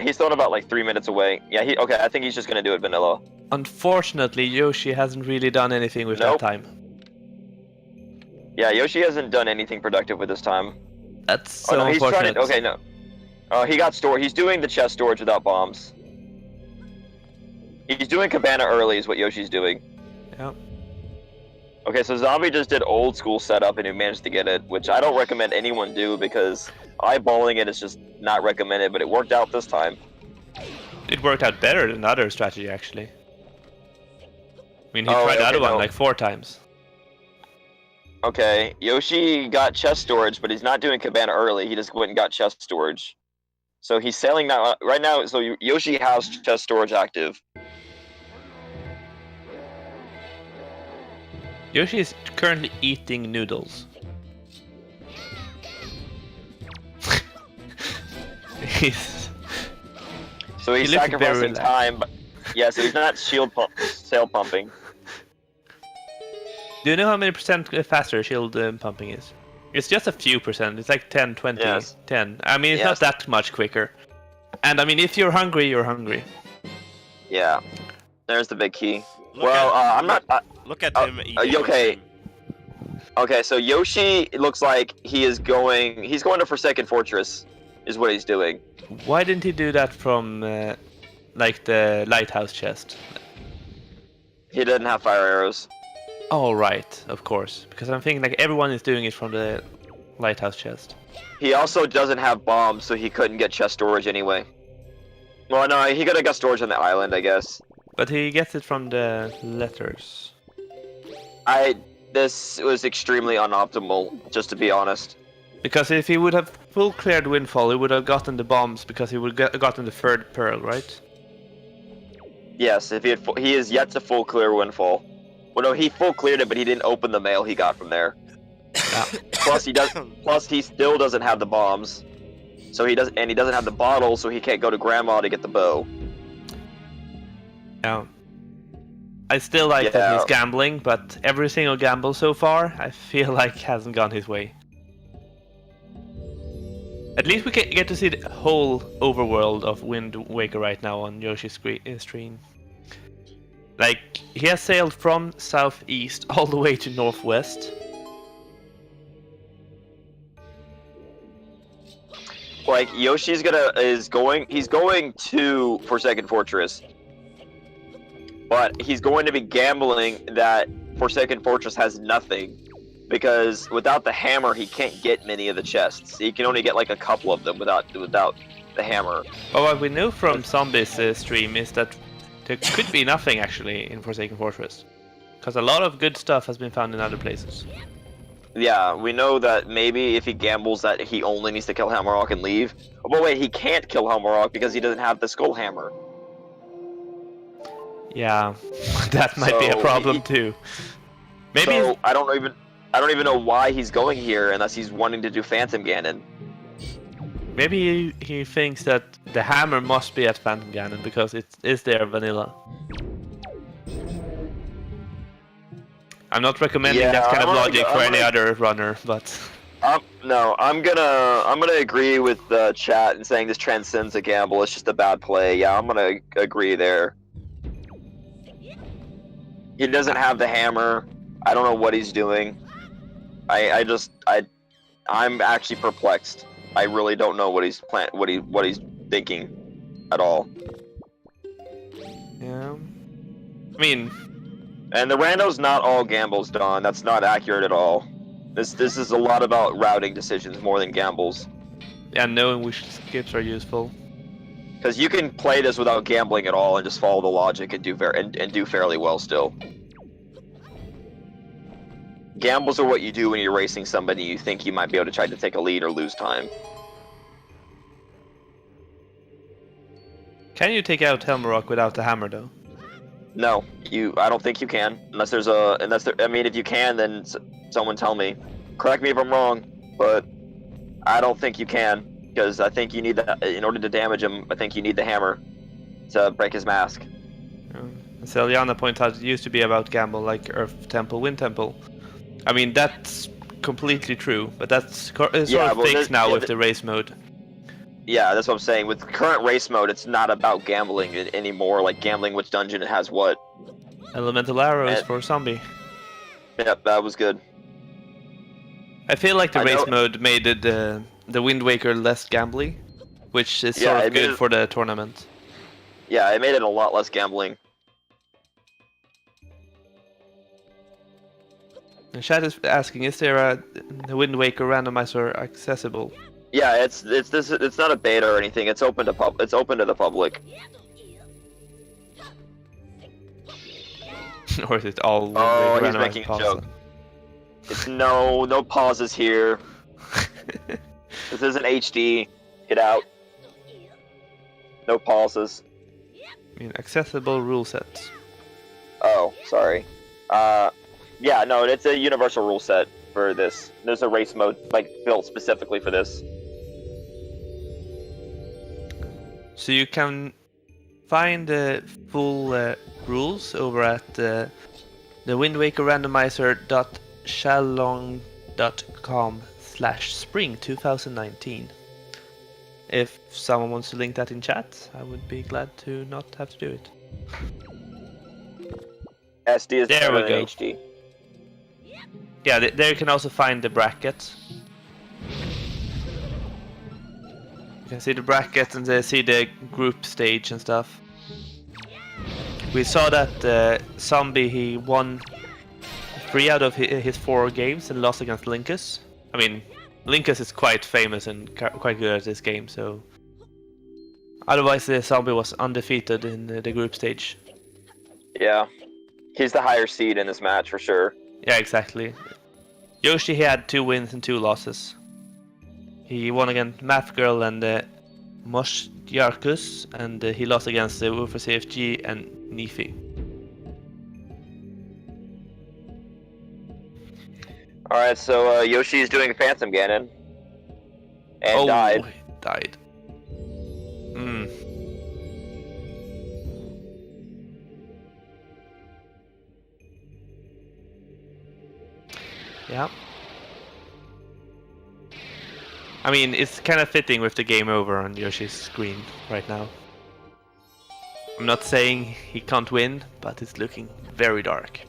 he's thrown about like 3 minutes away. Yeah, okay. I think he's just gonna do it vanilla. Unfortunately, Yoshi hasn't really done anything with that time. Yeah, Yoshi hasn't done anything productive with his time. That's so unfortunate. Okay, no. He got storage. He's doing the chest storage without bombs. He's doing Cabana early is what Yoshi's doing. Yeah. Okay, so Zombie just did old school setup and he managed to get it, which I don't recommend anyone do because eyeballing it is just not recommended, but it worked out this time. It worked out better than the other strategy, actually. I mean, he tried the other one like 4 times. Okay, Yoshi got chest storage, but he's not doing cabana early. He just went and got chest storage. So he's sailing now right now. So Yoshi has chest storage active. Yoshi is currently eating noodles. So he's sacrificing time. But, yeah, so he's not sail pumping. Do you know how many percent faster shield pumping is? It's just a few percent. It's like 10, 20, yes. 10. I mean, it's not that much quicker. And I mean, if you're hungry, you're hungry. Yeah. There's the big key. I'm not... Look at him eating. Okay. Okay, so Yoshi looks like he's going to Forsaken Fortress, is what he's doing. Why didn't he do that from, like, the lighthouse chest? He didn't have fire arrows. Oh, right, of course. Because I'm thinking, like, everyone is doing it from the lighthouse chest. He also doesn't have bombs, so he couldn't get chest storage anyway. Well, no, he could have got storage on the island, I guess. But he gets it from the letters. This was extremely unoptimal, just to be honest. Because if he would have full cleared Windfall, he would have gotten the bombs because he would have gotten the third pearl, right? Yes, if he is yet to full clear Windfall. Well, no, he full cleared it, but he didn't open the mail he got from there. Yeah. Plus, he still doesn't have the bombs, so he doesn't have the bottle, so he can't go to Grandma to get the bow. Yeah. I still like that he's gambling, but every single gamble so far, I feel like hasn't gone his way. At least we get to see the whole overworld of Wind Waker right now on Yoshi's screen. Like, he has sailed from southeast all the way to northwest. Like, Yoshi's he's going to Forsaken Fortress. But he's going to be gambling that Forsaken Fortress has nothing. Because without the hammer, he can't get many of the chests. He can only get like a couple of them without the hammer. But what we know from Zombie's stream is that there could be nothing actually in Forsaken Fortress. Because a lot of good stuff has been found in other places. Yeah, we know that maybe if he gambles that he only needs to kill Hammerrock and leave. Oh, but wait, he can't kill Hammerrock because he doesn't have the Skull Hammer. Yeah, that might be a problem too. Maybe so I don't even know why he's going here unless he's wanting to do Phantom Ganon. Maybe he thinks that the hammer must be at Phantom Ganon because it is there vanilla. I'm not recommending that kind of logic for any other runner, but no, I'm gonna agree with the chat and saying this transcends a gamble. It's just a bad play. Yeah, I'm gonna agree there. He doesn't have the hammer. I don't know what he's doing. I'm actually perplexed. I really don't know what he's thinking at all. Yeah. I mean, and the rando's not all gambles, Don. That's not accurate at all. This is a lot about routing decisions more than gambles. Yeah, knowing which skips are useful. Because you can play this without gambling at all and just follow the logic and do fairly well still. Gambles are what you do when you're racing somebody you think you might be able to try to take a lead or lose time. Can you take out Helmarock without the hammer though? No, I don't think you can. I mean, if you can, then someone tell me. Correct me if I'm wrong, but I don't think you can. Because I think you need that, in order to damage him, I think you need the hammer to break his mask. Celiana points out it used to be about gamble like Earth Temple, Wind Temple. I mean, that's completely true, but that's sort of fixed now with the race mode. Yeah, that's what I'm saying. With current race mode, it's not about gambling anymore, like gambling which dungeon it has what. Elemental arrows for zombie. Yep, that was good. I feel like the race mode made the Wind Waker less gambly, which is sort of good for the tournament. Yeah, it made it a lot less gambling. And Chad is asking, is there the Wind Waker randomizer accessible? Yeah, it's not a beta or anything. It's open to the public. Or is it all he's making a joke. It's no pauses here. This isn't HD. Get out. No pauses. I mean, accessible rule sets. Oh, sorry. Yeah, no, it's a universal rule set for this. There's a race mode like built specifically for this. So you can find the full rules over at the Wind Waker Randomizer.shalong.com/spring 2019. If someone wants to link that in chat, I would be glad to not have to do it. SD is there better we than go. HD. Yeah, there you can also find the bracket. You can see the bracket and see the group stage and stuff. We saw that Zombie, he won 3 out of his 4 games and lost against Linkus. I mean, Linkus is quite famous and quite good at this game, so... Otherwise, Zombie was undefeated in the group stage. Yeah. He's the higher seed in this match, for sure. Yeah, exactly. Yoshi, he had 2 wins and 2 losses. He won against Math Girl and Mosh Yarkus, and he lost against Woofer CFG and Nifi. Alright, so Yoshi's doing Phantom Ganon. And died. He died. Hmm. Yeah. I mean, it's kind of fitting with the game over on Yoshi's screen right now. I'm not saying he can't win, but it's looking very dark.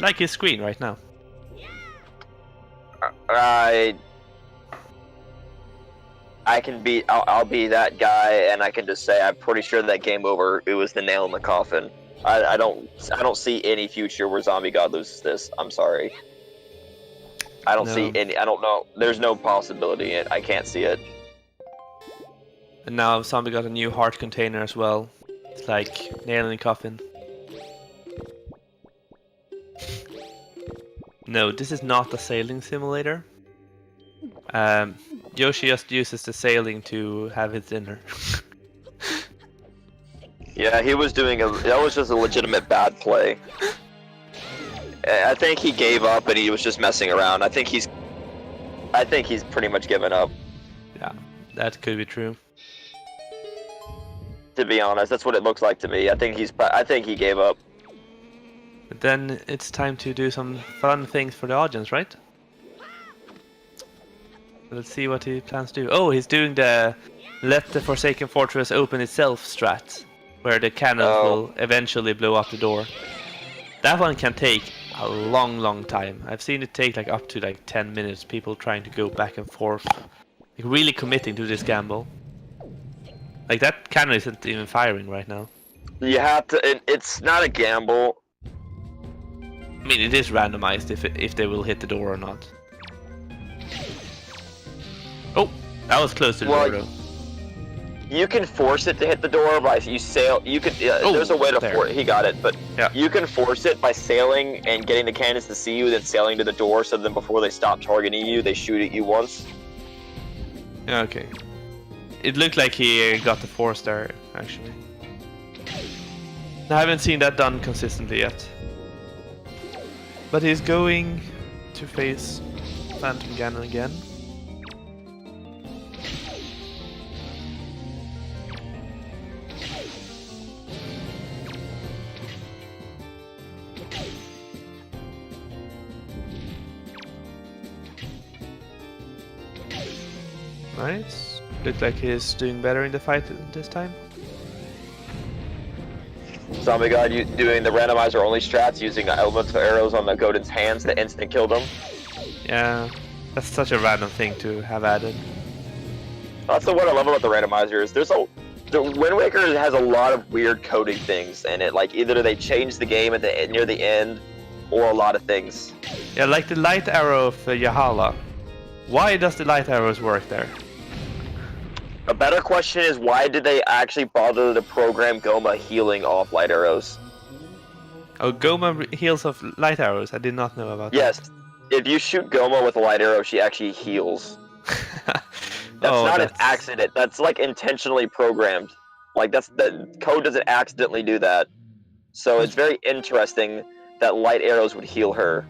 Like his screen right now. I'll be that guy, and I can just say I'm pretty sure that game over. It was the nail in the coffin. I don't see any future where Zombie God loses this. I'm sorry. I don't see any. I don't know. There's no possibility in it. I can't see it. And now Zombie got a new heart container as well. It's like nail in the coffin. No, this is not a sailing simulator. Yoshi just uses the sailing to have his dinner. Yeah, he was doing that was just a legitimate bad play. I think he gave up and he was just messing around. I think he's pretty much given up. Yeah, that could be true. To be honest, that's what it looks like to me. I think he gave up. But then it's time to do some fun things for the audience, right? Let's see what he plans to do. Oh, he's doing the let the Forsaken Fortress open itself strat, where the cannons will eventually blow up the door. That one can take a long time. I've seen it take like up to like 10 minutes, people trying to go back and forth, like really committing to this gamble. Like that cannon isn't even firing right now. You have to, it's not a gamble. I mean, it is randomized if they will hit the door or not. Oh, that was close to the door though. You can force it to hit the door by you sail. You could. There's a way to force. He got it, but yeah. You can force it by sailing and getting the cannons to see you, then sailing to the door. So then, before they stop targeting you, they shoot at you once. Yeah, okay. It looked like he got the force there, actually. I haven't seen that done consistently yet. But he's going to face Phantom Ganon again. Nice. Looks like he's doing better in the fight this time. Zombie God, you doing the randomizer only strats using elemental arrows on the Godin's hands that instant killed him. Yeah, that's such a random thing to have added. That's what I love about the randomizer is the Wind Waker has a lot of weird coding things in it. Like either they change the game near the end, or a lot of things. Yeah, like the light arrow of Yahala. Why does the light arrows work there? A better question is why did they actually bother to program Goma healing off light arrows? Oh, Goma heals of light arrows. I did not know about Yes, if you shoot Goma with a light arrow, she actually heals. that. That's not an accident. That's like intentionally programmed. Like the code doesn't accidentally do that. So it's very interesting that light arrows would heal her.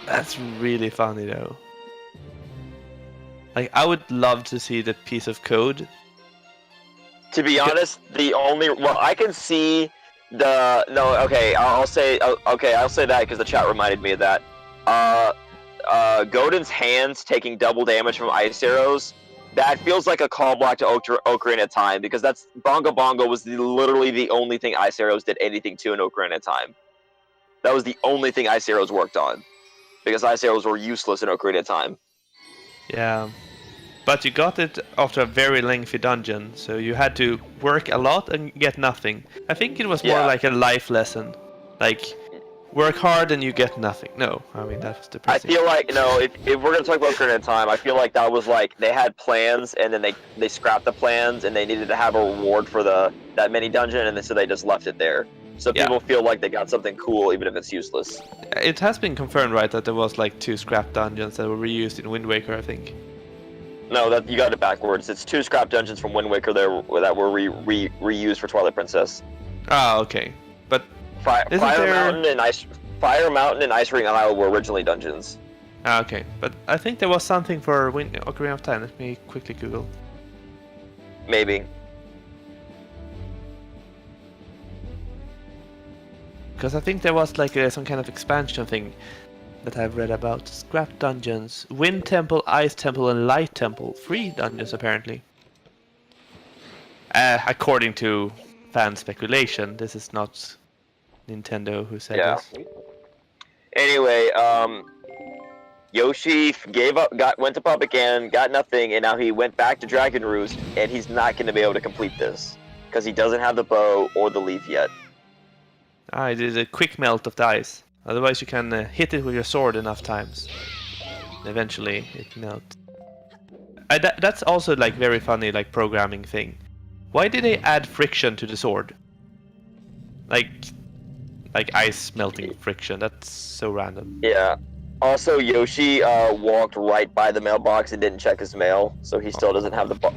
That's really funny though. Like I would love to see that piece of code. To be honest, I can see I'll say that because the chat reminded me of that. Godin's hands taking double damage from ice arrows. That feels like a callback to Ocarina of Time because that's Bongo Bongo was literally the only thing ice arrows did anything to in Ocarina of Time. That was the only thing ice arrows worked on because ice arrows were useless in Ocarina of Time. Yeah, but you got it after a very lengthy dungeon, so you had to work a lot and get nothing. I think it was more like a life lesson, like work hard and you get nothing. No, I mean that was depressing. I feel like if we're gonna talk about Ocarina of Time, I feel like that was like they had plans and then they scrapped the plans and they needed to have a reward for that mini dungeon and so they just left it there. So people feel like they got something cool even if it's useless. It has been confirmed, right, that there was like 2 scrap dungeons that were reused in Wind Waker, I think. No, that you got it backwards. It's 2 scrap dungeons from Wind Waker that were reused for Twilight Princess. Ah, okay. But Fire Mountain and Ice Ring Isle were originally dungeons. Ah, okay. But I think there was something for Ocarina of Time. Let me quickly Google. Maybe. Because I think there was like some kind of expansion thing that I've read about. Scrap dungeons, Wind Temple, Ice Temple, and Light Temple. 3 dungeons apparently. According to fan speculation, this is not Nintendo who said this. Anyway, Yoshi gave up, went to Puppet Can, got nothing, and now he went back to Dragon Roost, and he's not going to be able to complete this because he doesn't have the bow or the leaf yet. Ah, it is a quick melt of the ice. Otherwise, you can hit it with your sword enough times. Eventually, it melts. That's also like very funny, like programming thing. Why did they add friction to the sword? Like ice melting friction. That's so random. Yeah. Also, Yoshi walked right by the mailbox and didn't check his mail, so he still doesn't have the.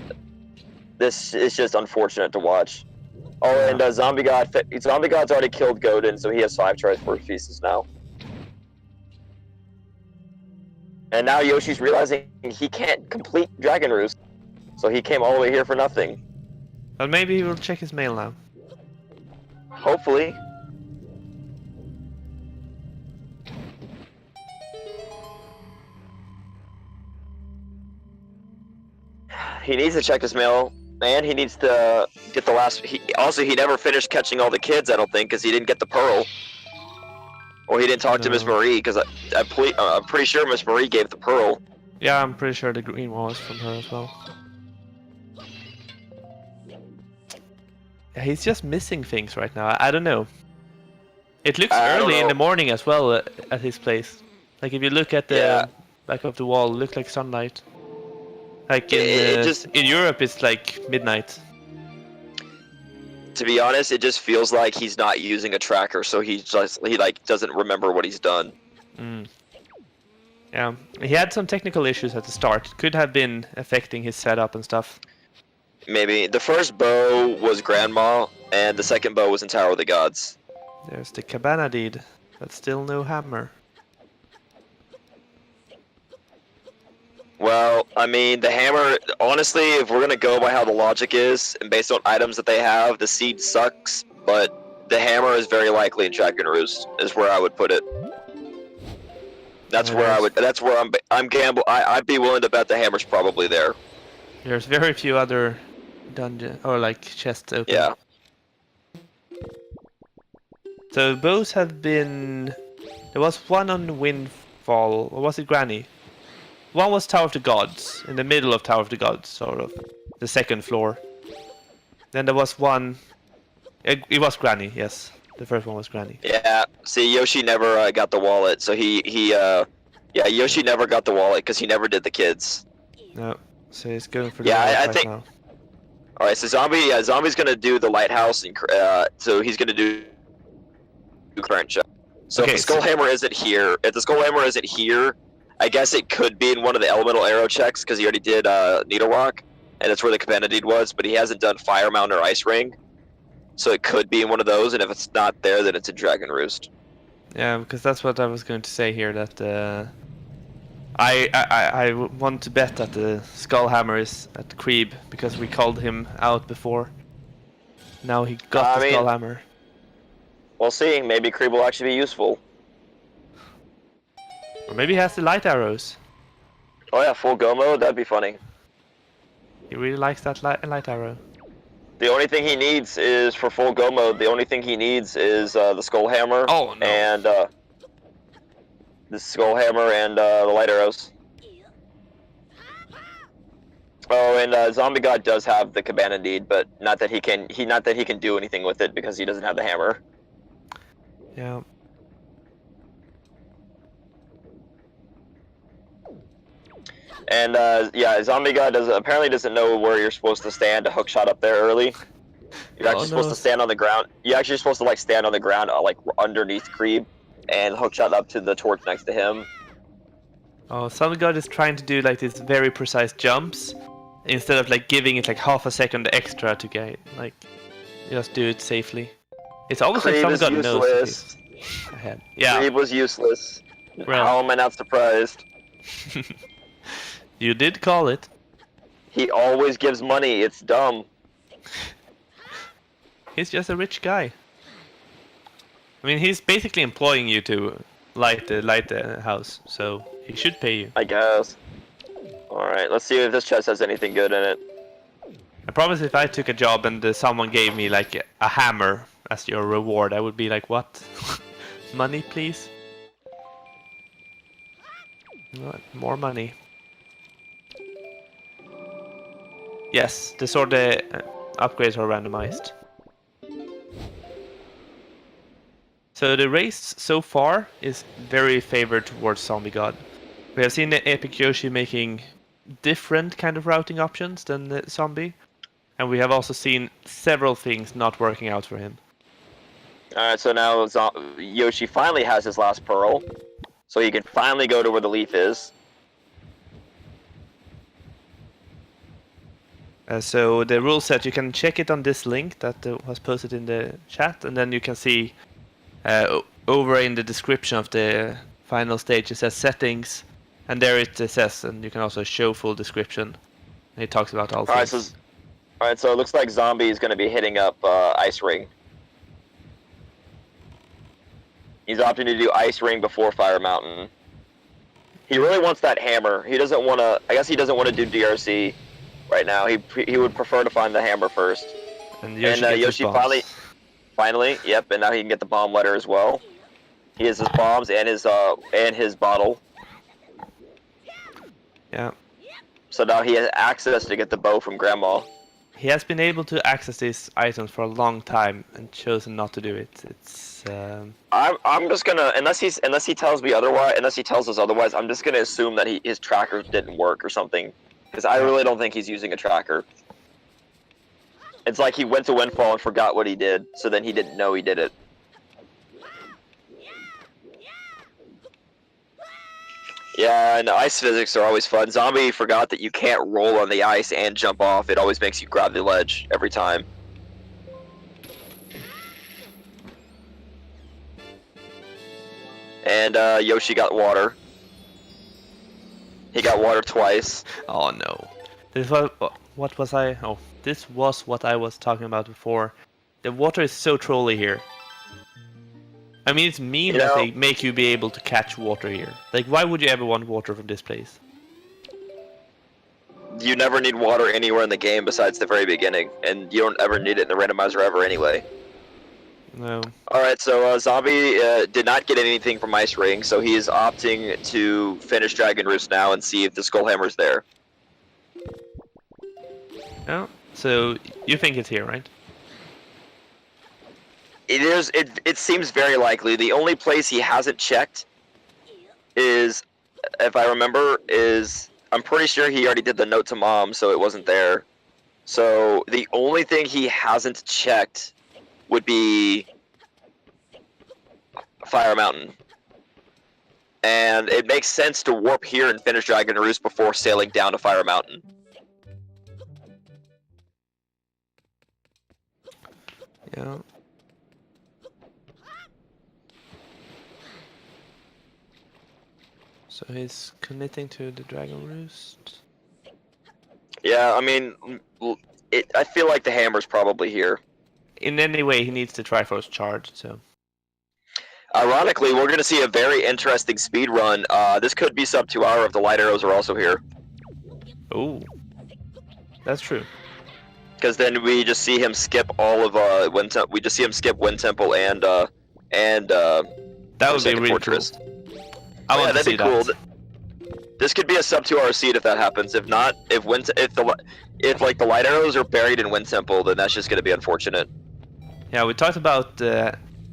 This is just unfortunate to watch. Oh, and Zombie God's already killed Godin, so he has 5 tries for his pieces now. And now Yoshi's realizing he can't complete Dragon Roost, so he came all the way here for nothing. But maybe he will check his mail now. Hopefully. He needs to check his mail, and he needs to get the last. He never finished catching all the kids, I don't think, because he didn't get the pearl. Or he didn't talk to Miss Marie, because I'm pretty sure Miss Marie gave the pearl. Yeah, I'm pretty sure the green one was from her as well. Yeah, he's just missing things right now. I don't know. It looks early in the morning as well at his place. Like if you look at the back of the wall, it looks like sunlight. Like in Europe, it's like midnight. To be honest, it just feels like he's not using a tracker, so he doesn't remember what he's done. Yeah, he had some technical issues at the start. It could have been affecting his setup and stuff. Maybe the first bow was Grandma, and the second bow was in Tower of the Gods. There's the Cabana deed, but still no hammer. Well, I mean, the hammer, honestly, if we're going to go by how the logic is, and based on items that they have, the seed sucks, but the hammer is very likely in Dragon Roost, is where I would put it. That's where I'm gamble. I'd be willing to bet the hammer's probably there. There's very few other dungeon, or like chests open. Yeah. So both have been, there was one on Windfall, or was it Granny? One was Tower of the Gods, in the middle of Tower of the Gods, sort of. The second floor. Then there was one... It was Granny, yes. The first one was Granny. Yeah, see, Yoshi never got the wallet, so Yoshi never got the wallet, because he never did the kids. No, so he's going for the wallet right now. Alright, so Zombie's gonna do the lighthouse, and so he's gonna do current checks. So Okay, if the Skull Hammer isn't here, I guess it could be in one of the elemental arrow checks because he already did Needle Rock, and it's where the Cabana Deed was, but he hasn't done Fire Mountain or Ice Ring. So it could be in one of those, and if it's not there, then it's a Dragon Roost. Yeah, because that's what I was going to say here. That I want to bet that the Skullhammer is at Creeb because we called him out before. Now he got the Skullhammer. We'll see. Maybe Creeb will actually be useful. Or maybe he has the light arrows. Oh yeah, full go mode. That'd be funny. He really likes that light arrow. The only thing he needs is for full go mode. The only thing he needs is the Skull Hammer. Oh no! And the Skull Hammer and the light arrows. Oh, and Zombie God does have the Cabana Deed, but not that he can do anything with it because he doesn't have the hammer. Yeah. And yeah, Zombie God apparently doesn't know where you're supposed to stand to hook shot up there early. You're actually supposed to stand on the ground. You're actually supposed to like stand on the ground, like underneath Creeb, and hook shot up to the torch next to him. Oh, Zombie God is trying to do like these very precise jumps instead of like giving it like half a second extra to get like just do it safely. It's almost like Zombie God knows ahead. Yeah. Creeb was useless. Well. How am I not surprised? You did call it. He always gives money. It's dumb. He's just a rich guy. I mean, he's basically employing you to light the house, so he should pay you. I guess. All right, let's see if this chest has anything good in it. I promise if I took a job and someone gave me like a hammer as your reward, I would be like, what? Money, please? More money. Yes, the sword upgrades are randomized. So the race so far is very favored towards Zombie God. We have seen the epicYoshi making different kind of routing options than the Zombie, and we have also seen several things not working out for him. Alright, so now Yoshi finally has his last pearl, so he can finally go to where the leaf is. So the rule set, you can check it on this link that was posted in the chat, and then you can see over in the description of the final stage it says settings, and there it says, and you can also show full description. And it talks about all things. Alright, so it looks like Zombie is going to be hitting up Ice Ring. He's opting to do Ice Ring before Fire Mountain. He really wants that hammer. He doesn't want to. I guess he doesn't want to do DRC right now. He would prefer to find the hammer first. And Yoshi finally, yep. And now he can get the bomb letter as well. He has his bombs and his bottle. Yeah. So now he has access to get the bow from Grandma. He has been able to access these items for a long time and chosen not to do it. It's. I'm just gonna unless he tells me otherwise, unless he tells us otherwise, I'm just gonna assume that his tracker didn't work or something, because I really don't think he's using a tracker. It's like he went to Windfall and forgot what he did, so then he didn't know he did it. Yeah, and ice physics are always fun. Zombie forgot that you can't roll on the ice and jump off. It always makes you grab the ledge every time. And Yoshi got water. He got water twice. Oh no. This was what was I? Oh, this was what I was talking about before. The water is so trolly here. I mean, it's mean that they make you be able to catch water here. Like, why would you ever want water from this place? You never need water anywhere in the game besides the very beginning, and you don't ever need it in the randomizer ever anyway. No. Alright, so Zombie did not get anything from Ice Ring, so he is opting to finish Dragon Roost now and see if the Skullhammer's there. Oh, so you think it's here, right? It is. It seems very likely. The only place he hasn't checked is, if I remember, I'm pretty sure he already did the note to Mom, so it wasn't there. So the only thing he hasn't checked would be Fire Mountain. And it makes sense to warp here and finish Dragon Roost before sailing down to Fire Mountain. Yeah. So he's committing to the Dragon Roost. Yeah, I mean, I feel like the hammer's probably here. In any way, he needs the Triforce charged, so... Ironically, we're going to see a very interesting speed run. This could be sub 2 hour if the light arrows are also here. Oh, that's true. Because then we just see him skip all of we just see him skip Wind Temple and that would be really Fortress. Cool. I want to see that'd be that. cool. This could be a sub 2 hour seed if that happens. If not, if like the light arrows are buried in Wind Temple, then that's just going to be unfortunate. Yeah, we talked about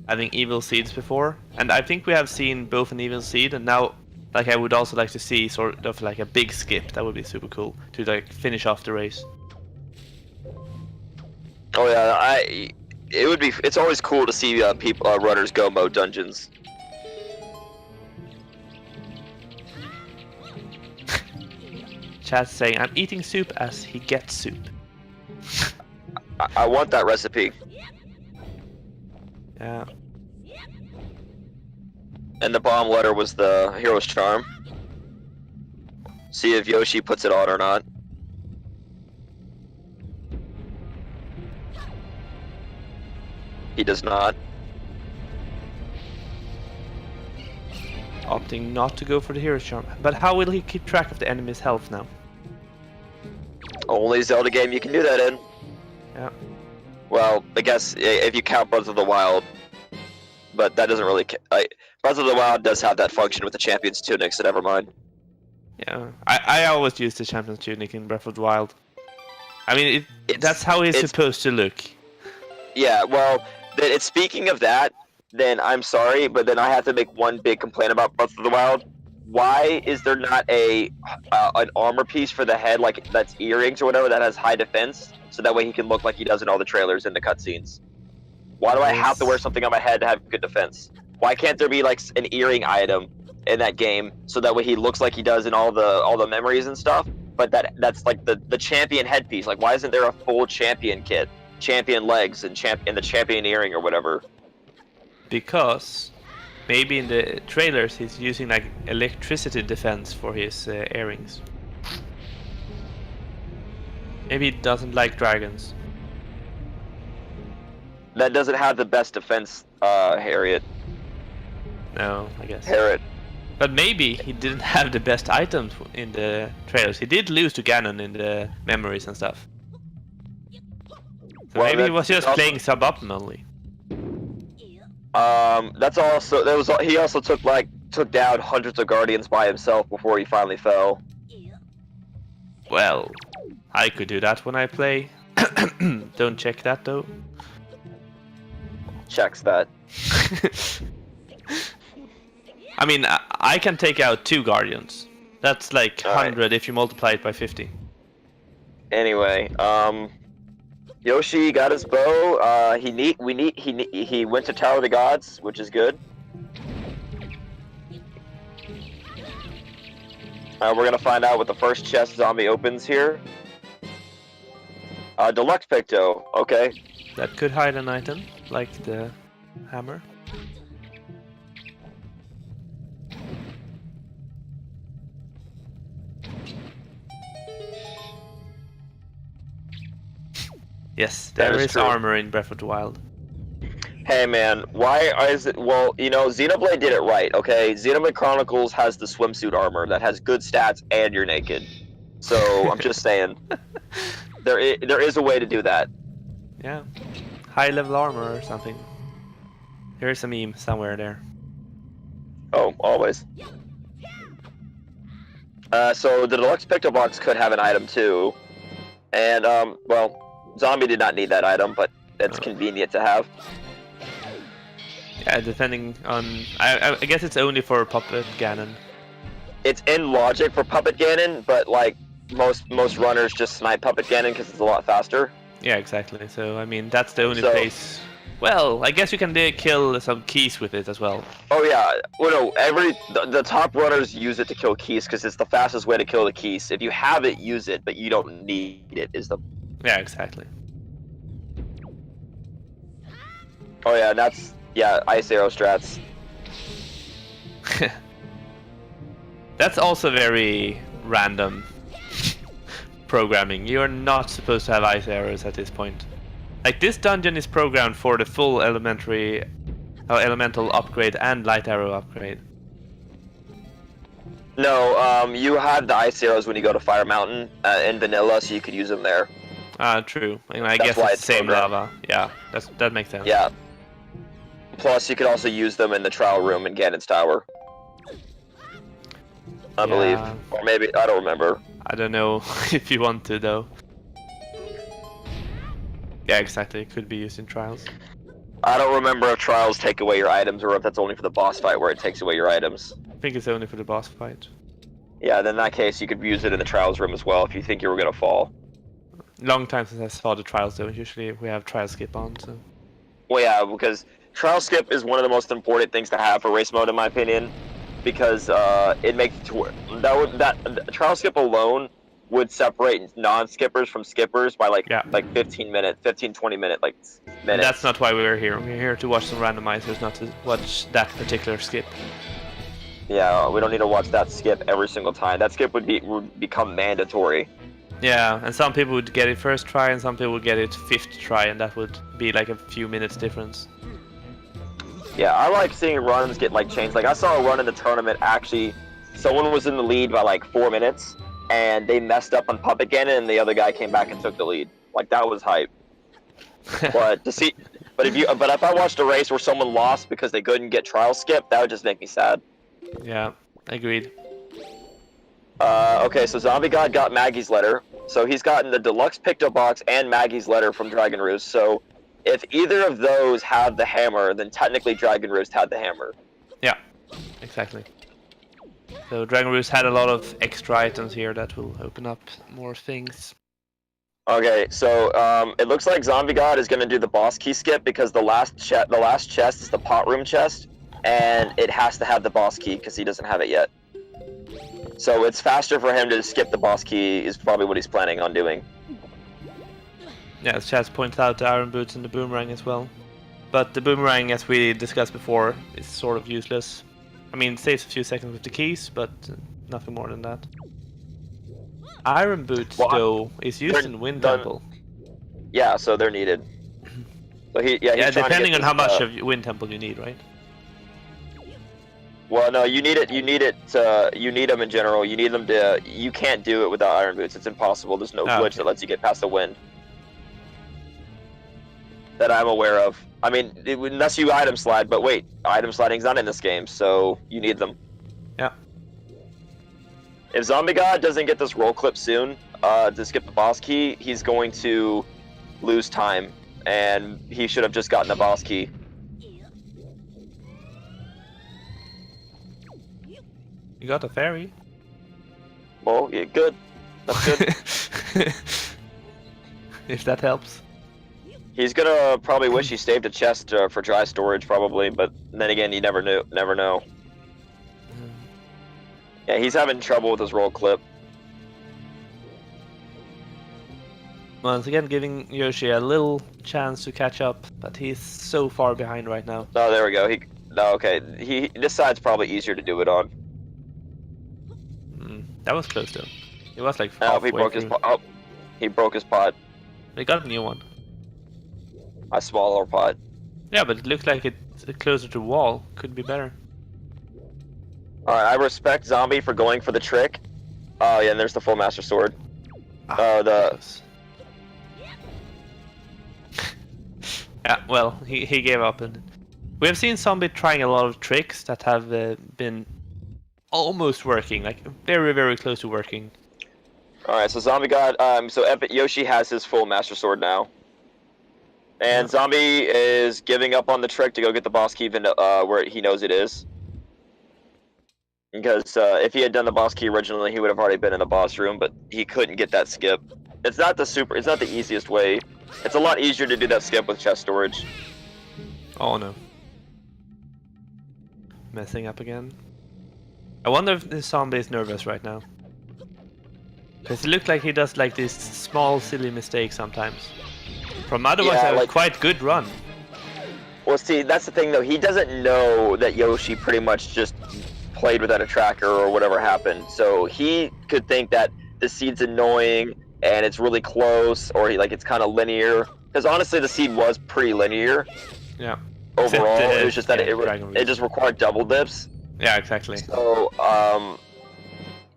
having evil seeds before, and I think we have seen both an evil seed, and now, like, I would also like to see sort of like a big skip. That would be super cool to like finish off the race. Oh yeah, it would be. It's always cool to see runners go mode dungeons. Chat's saying, "I'm eating soup as he gets soup." I want that recipe. Yeah. And the bomb letter was the hero's charm. See if Yoshi puts it on or not. He does not. Opting not to go for the hero's charm. But how will he keep track of the enemy's health now? Only Zelda game you can do that in. Yeah. Well, I guess if you count Breath of the Wild, but that doesn't really. Breath of the Wild does have that function with the Champion's Tunic, so never mind. Yeah, I always use the Champion's Tunic in Breath of the Wild. I mean, that's how it's supposed to look. Yeah, well, speaking of that, then I'm sorry, but then I have to make one big complaint about Breath of the Wild. Why is there not an armor piece for the head, like that's earrings or whatever, that has high defense, so that way he can look like he does in all the trailers and the cutscenes? Why do I have to wear something on my head to have good defense? Why can't there be like an earring item in that game, so that way he looks like he does in all the memories and stuff? But that's like the champion headpiece. Like, why isn't there a full champion kit, champion legs, and the champion earring or whatever? Because maybe in the trailers he's using like electricity defense for his earrings. Maybe he doesn't like dragons. That doesn't have the best defense, Harriet. No, I guess. Harriet. But maybe he didn't have the best items in the trailers. He did lose to Ganon in the memories and stuff. So maybe he was just playing suboptimally. That's also he also took down hundreds of guardians by himself before he finally fell. Well, I could do that when I play. Don't check that though. Checks that. I mean, I can take out 2 guardians. That's like 100 if you multiply it by 50. Anyway, Yoshi got his bow. He went to Tower of the Gods, which is good. We're gonna find out what the first chest zombie opens here. Deluxe Picto. Okay. That could hide an item, like the hammer. Yes, there is armor in Breath of the Wild. Hey man, why is it? Well, you know, Xenoblade did it right, okay? Xenoblade Chronicles has the swimsuit armor that has good stats and you're naked. So I'm just saying, there is a way to do that. Yeah, high level armor or something. There's a meme somewhere there. Oh, always. So the Deluxe Picto Box could have an item too, and well. Zombie did not need that item, but it's convenient to have. Yeah, depending on... I guess it's only for Puppet Ganon. It's in logic for Puppet Ganon, but like most runners just snipe Puppet Ganon because it's a lot faster. Yeah, exactly. So I mean, that's the only place Well, I guess you can kill some keys with it as well. Oh yeah, well no, the top runners use it to kill keys because it's the fastest way to kill the keys. If you have it, use it, but you don't need it. Is the Yeah, exactly. Oh yeah, ice arrow strats. That's also very random programming. You're not supposed to have ice arrows at this point. Like, this dungeon is programmed for the full elemental upgrade and light arrow upgrade. No, you had the ice arrows when you go to Fire Mountain in vanilla, so you could use them there. True. I guess it's the same lava. Yeah, that makes sense. Yeah. Plus, you could also use them in the trial room in Ganon's Tower. I believe. Or maybe, I don't remember. I don't know if you want to, though. Yeah, exactly. It could be used in trials. I don't remember if trials take away your items or if that's only for the boss fight where it takes away your items. I think it's only for the boss fight. Yeah, then in that case, you could use it in the trials room as well if you think you were going to fall. Long time since I saw the trials, though. Usually we have trial skip on, so... Well, yeah, because trial skip is one of the most important things to have for race mode, in my opinion. Because it makes it to where... trial skip alone would separate non-skippers from skippers by like 15 minutes, 20 minutes. That's not why we're here. We're here to watch some randomizers, not to watch that particular skip. Yeah, we don't need to watch that skip every single time. That skip would become mandatory. Yeah, and some people would get it first try, and some people would get it fifth try, and that would be like a few minutes difference. Yeah, I like seeing runs get like changed. Like I saw a run in the tournament. Actually, someone was in the lead by like 4 minutes, and they messed up on Puppet Ganon, and the other guy came back and took the lead. Like that was hype. But if I watched a race where someone lost because they couldn't get trial skip, that would just make me sad. Yeah, agreed. Okay, so Zombie God got Maggie's letter. So he's gotten the deluxe picto box and Maggie's letter from Dragon Roost. So if either of those have the hammer, then technically Dragon Roost had the hammer. Yeah, exactly. So Dragon Roost had a lot of extra items here that will open up more things. Okay, so it looks like Zombie God is going to do the boss key skip because the last chest is the pot room chest, and it has to have the boss key because he doesn't have it yet. So it's faster for him to skip the boss key is probably what he's planning on doing. Yeah, as Chaz pointed out, the iron boots and the boomerang as well. But the boomerang, as we discussed before, is sort of useless. I mean, it saves a few seconds with the keys, but nothing more than that. Iron boots, though, is used in Wind Temple. Yeah, so they're needed. So depending on how much of Wind Temple you need, right? Well, no, you need it. You need them in general. You need them to. You can't do it without iron boots. It's impossible. There's no glitch that lets you get past the wind. That I'm aware of. I mean, unless you item slide. But wait, item sliding's not in this game, so you need them. Yeah. If Zombie God doesn't get this roll clip soon to skip the boss key, he's going to lose time, and he should have just gotten the boss key. You got a fairy. Well, yeah, good. That's good. If that helps. He's gonna probably wish he saved a chest for dry storage, probably, but then again, you never know. Yeah, he's having trouble with his roll clip. Once again, giving Yoshi a little chance to catch up, but he's so far behind right now. Oh, there we go. This side's probably easier to do it on. That was close though. It was like halfway through. He broke his pot. They got a new one. A smaller pot. Yeah, but it looks like it's closer to wall. Could be better. Alright, I respect Zombie for going for the trick. Oh yeah, and there's the full Master Sword. Yeah, well, he gave up, and we have seen Zombie trying a lot of tricks that have been almost working, like very, very close to working. Alright, so Zombie got, so epicYoshi has his full Master Sword now. And Zombie is giving up on the trick to go get the boss key where he knows it is. Because if he had done the boss key originally, he would have already been in the boss room, but he couldn't get that skip. It's not the easiest way. It's a lot easier to do that skip with chest storage. Oh no. Messing up again. I wonder if the zombie is nervous right now. Because it looked like he does like these small silly mistakes sometimes. From otherwise a quite good run. Well, see, that's the thing though. He doesn't know that Yoshi pretty much just played without a tracker or whatever happened. So he could think that the seed's annoying and it's really close, or it's kind of linear. Because honestly, the seed was pretty linear. Yeah. Overall, it was just that it just required double dips. Yeah, exactly. So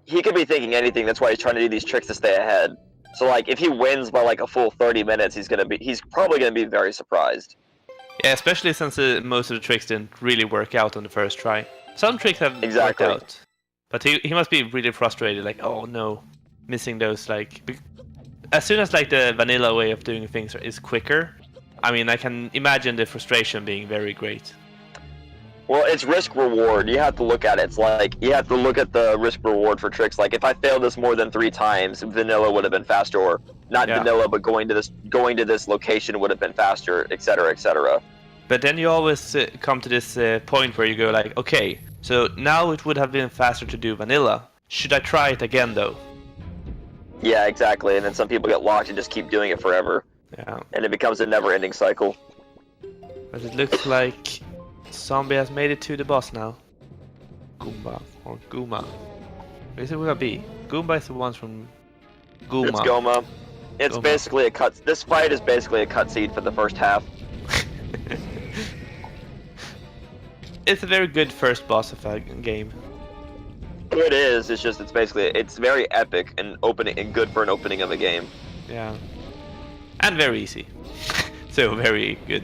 he could be thinking anything. That's why he's trying to do these tricks to stay ahead. So if he wins by a full 30 minutes, he's probably gonna be very surprised. Yeah, especially since most of the tricks didn't really work out on the first try. Some tricks have worked out, but he must be really frustrated. Like, oh no, missing those. As soon as the vanilla way of doing things is quicker, I mean, I can imagine the frustration being very great. Well, it's risk reward. You have to look at it. It's you have to look at the risk reward for tricks. If I failed this more than 3 times, vanilla would have been faster, or not vanilla, but going to this location would have been faster, etc., etc. But then you always come to this point where you go okay, so now it would have been faster to do vanilla. Should I try it again though? Yeah, exactly. And then some people get locked and just keep doing it forever. Yeah. And it becomes a never-ending cycle. But it looks like Zombie has made it to the boss now. Goomba or Gooma. What is it gonna be? Goomba is the ones from Gooma. It's Goma. It's basically a cut. This fight is basically a cutscene for the first half. It's a very good first boss of a game. It is. It's just it's very epic and good for an opening of a game. Yeah. And very easy. So very good.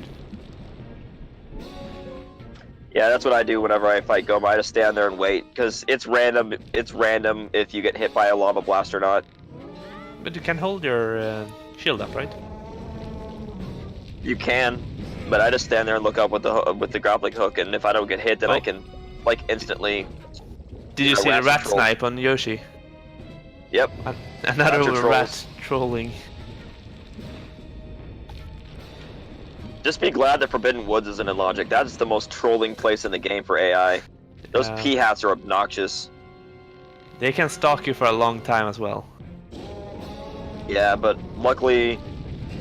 Yeah, that's what I do whenever I fight Goma. I just stand there and wait, because it's random. It's random if you get hit by a lava blast or not. But you can hold your shield up, right? You can, but I just stand there and look up with the grappling hook, and if I don't get hit, then I can instantly. Did you see the rat snipe on Yoshi? Yep. Another rat trolling. Just be glad that Forbidden Woods isn't in Logic. That's the most trolling place in the game for AI. Those P-hats are obnoxious. They can stalk you for a long time as well. Yeah, but luckily,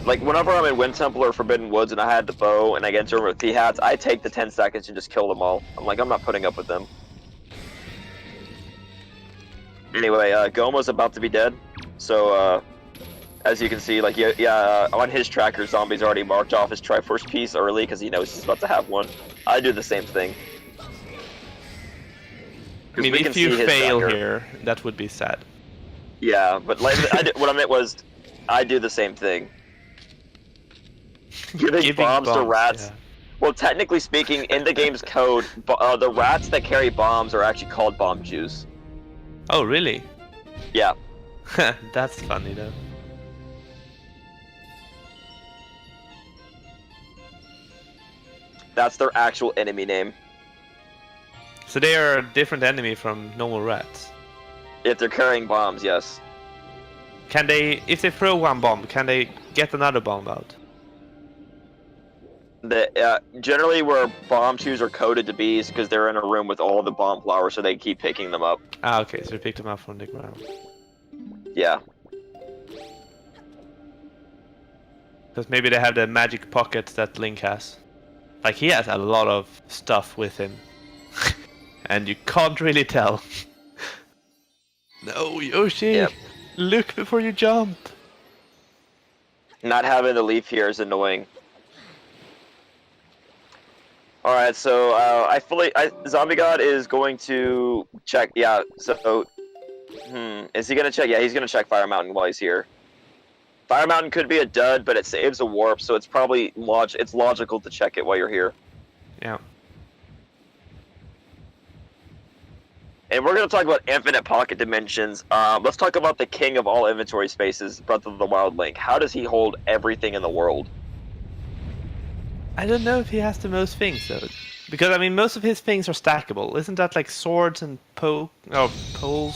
whenever I'm in Wind Temple or Forbidden Woods and I had the bow and I get into them with P-hats, I take the 10 seconds and just kill them all. I'm not putting up with them. Anyway, Goma's about to be dead, so as you can see, on his tracker, Zombie's already marked off his Triforce piece early because he knows he's about to have one. I do the same thing. I mean, if you fail here, that would be sad. Yeah, but what I meant was, I do the same thing. Giving bombs to rats. Yeah. Well, technically speaking, in the game's code, the rats that carry bombs are actually called bomb Jews. Oh, really? Yeah. That's funny, though. That's their actual enemy name. So they are a different enemy from normal rats? If they're carrying bombs, yes. Can they, if they throw one bomb, can they get another bomb out? Generally where bomb shoes are coded to be is because they're in a room with all the bomb flowers, so they keep picking them up. Ah, okay, so they pick them up from the ground. Yeah. Because maybe they have the magic pockets that Link has. He has a lot of stuff with him. And you can't really tell. No, Yoshi! Yep. Look before you jump! Not having the leaf here is annoying. Alright, so Zombie God is going to check, yeah, so, is he going to check? Yeah, he's going to check Fire Mountain while he's here. Fire Mountain could be a dud, but it saves a warp, so it's probably it's logical to check it while you're here. Yeah. And we're going to talk about infinite pocket dimensions. Let's talk about the king of all inventory spaces, Breath of the Wild Link. How does he hold everything in the world? I don't know if he has the most things, though. Because, I mean, most of his things are stackable. Isn't that swords and poles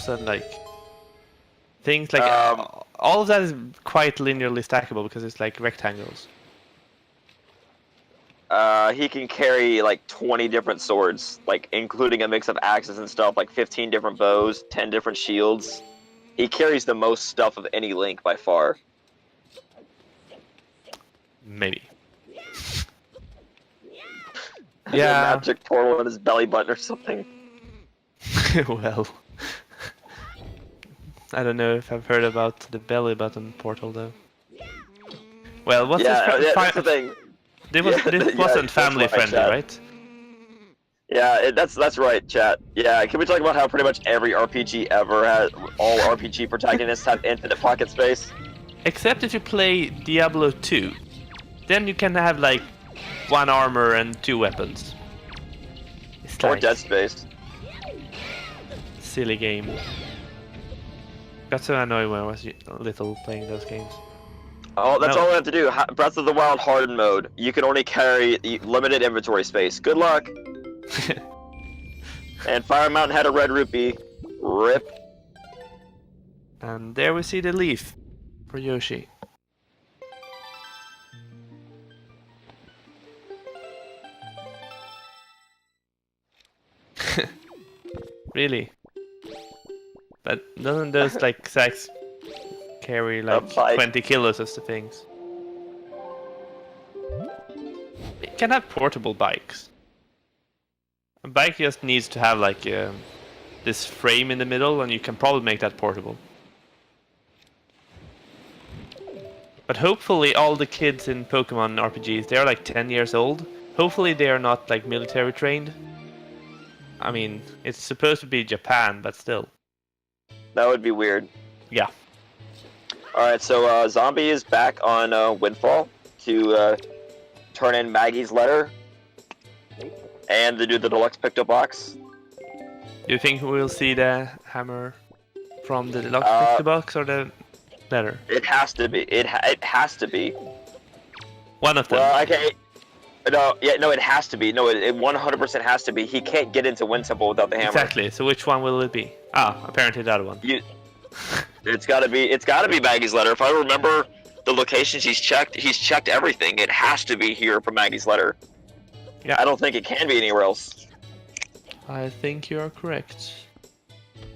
and things all of that is quite linearly stackable because it's rectangles. He can carry like 20 different swords, like including a mix of axes and stuff, like 15 different bows, 10 different shields. He carries the most stuff of any Link by far. Maybe. Yeah. A magic portal in his belly button or something. Well, I don't know if I've heard about the belly button portal though. Well, what's that's the thing. This wasn't family friendly, right? Yeah, that's right, chat. Yeah, can we talk about how pretty much every RPG ever has, all RPG protagonists have infinite pocket space? Except if you play Diablo 2, then you can have like 1 armor and 2 weapons. It's or like Dead Space. Silly game. Got so annoyed when I was little playing those games. Oh, that's all we have to do. Breath of the Wild Hardened mode. You can only carry limited inventory space. Good luck. And Fire Mountain had a red rupee. Rip. And there we see the leaf for Yoshi. Really? But doesn't those like sacks carry like 20 kilos of the things? It can have portable bikes. A bike just needs to have like this frame in the middle, and you can probably make that portable. But hopefully all the kids in Pokemon RPGs, they're like 10 years old. Hopefully they are not like military trained. I mean, it's supposed to be Japan, but still. That would be weird. Yeah. Alright, so Zombie is back on Windfall to turn in Maggie's letter and to do the deluxe picto box. Do you think we'll see the hammer from the deluxe picto box or the letter? It has to be. It has to be. One of them. Well, okay. No, it has to be. No, it 100% has to be. He can't get into Wind Temple without the hammer. Exactly. So which one will it be? Ah, apparently the other one. It's gotta be Maggie's letter. If I remember the locations he's checked everything. It has to be here for Maggie's letter. Yeah. I don't think it can be anywhere else. I think you're correct.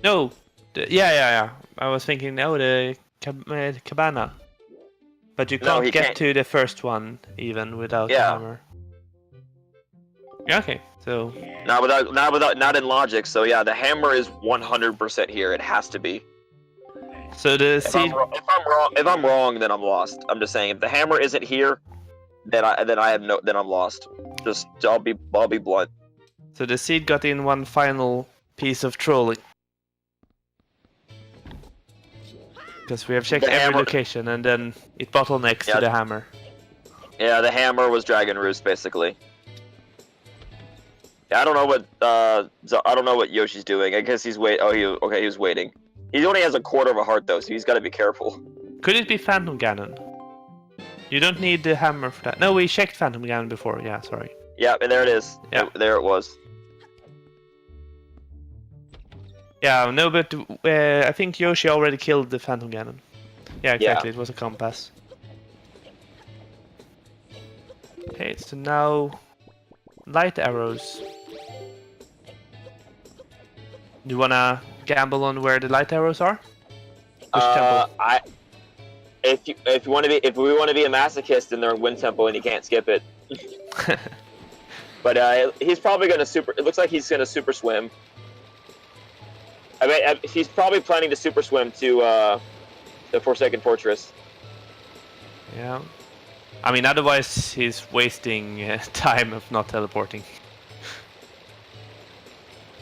No. Yeah. I was thinking, no, the cabana. But you can't get to the first one even without the hammer. Yeah, okay. So not in logic. So yeah, the hammer is 100% here. It has to be. So the seed. If I'm wrong, then I'm lost. I'm just saying, if the hammer isn't here, then I'm lost. I'll be blunt. So the seed got in one final piece of trolling. Because we have checked every location, and then it bottlenecks to the hammer. Yeah, the hammer was Dragon Roost, basically. Yeah, I don't know what Yoshi's doing. I guess he's he was waiting. He only has a quarter of a heart though, so he's got to be careful. Could it be Phantom Ganon? You don't need the hammer for that. No, we checked Phantom Ganon before. Yeah, sorry. Yeah, and there it is. Yeah, there it was. Yeah, no, but I think Yoshi already killed the Phantom Ganon. Yeah, exactly. Yeah. It was a compass. Okay, so now light arrows. Do you wanna gamble on where the light arrows are? If we want to be a masochist, then they're in Wind Temple and you can't skip it. But he's probably gonna it looks like he's gonna super swim. I mean, he's probably planning to super swim to the Forsaken Fortress. Yeah. I mean, otherwise he's wasting time of not teleporting.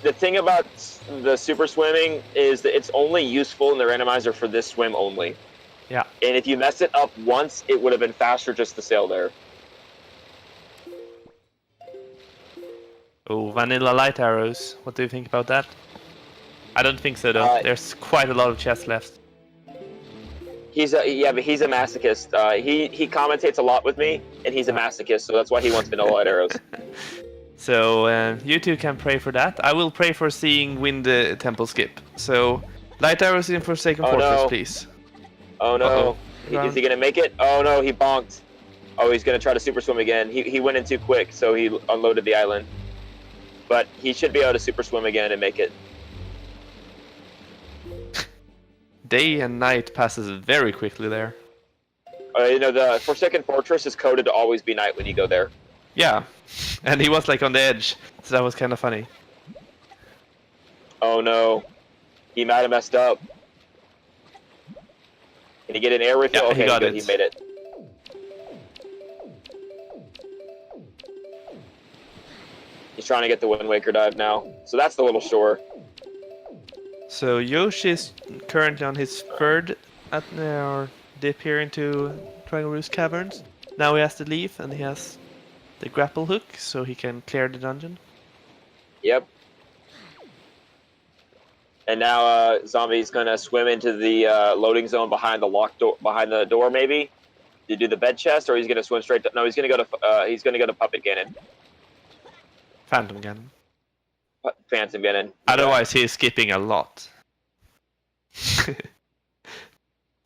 The thing about the super swimming is that it's only useful in the randomizer for this swim only. Yeah. And if you mess it up once, it would have been faster just to sail there. Oh, vanilla light arrows. What do you think about that? I don't think so though. There's quite a lot of chests left. But he's a masochist. He commentates a lot with me, and he's a masochist, so that's why he wants vanilla light arrows. So you two can pray for that. I will pray for seeing Wind Temple skip. So light arrows in Forsaken Fortress, please. Oh no! Is he gonna make it? Oh no! He bonked. Oh, he's gonna try to super swim again. He went in too quick, so he unloaded the island. But he should be able to super swim again and make it. Day and night passes very quickly there. You know, the Forsaken Fortress is coded to always be night when you go there. Yeah, and he was like on the edge, so that was kind of funny. Oh no, he might have messed up. Can he get an air refill? Yeah, okay, he got good. it. He made it. He's trying to get the Wind Waker dive now. So that's the little shore. So Yoshi's currently on his third dip here into Dragon Roost Caverns. Now he has to leave, and he has the grapple hook, so he can clear the dungeon. Yep. And now Zombie's gonna swim into the loading zone behind the locked door, behind the door, maybe to do the bed chest, or he's gonna swim straight to. No, he's gonna go to Puppet Ganon. Phantom Ganon. Phantom Ganon. Otherwise, he's skipping a lot.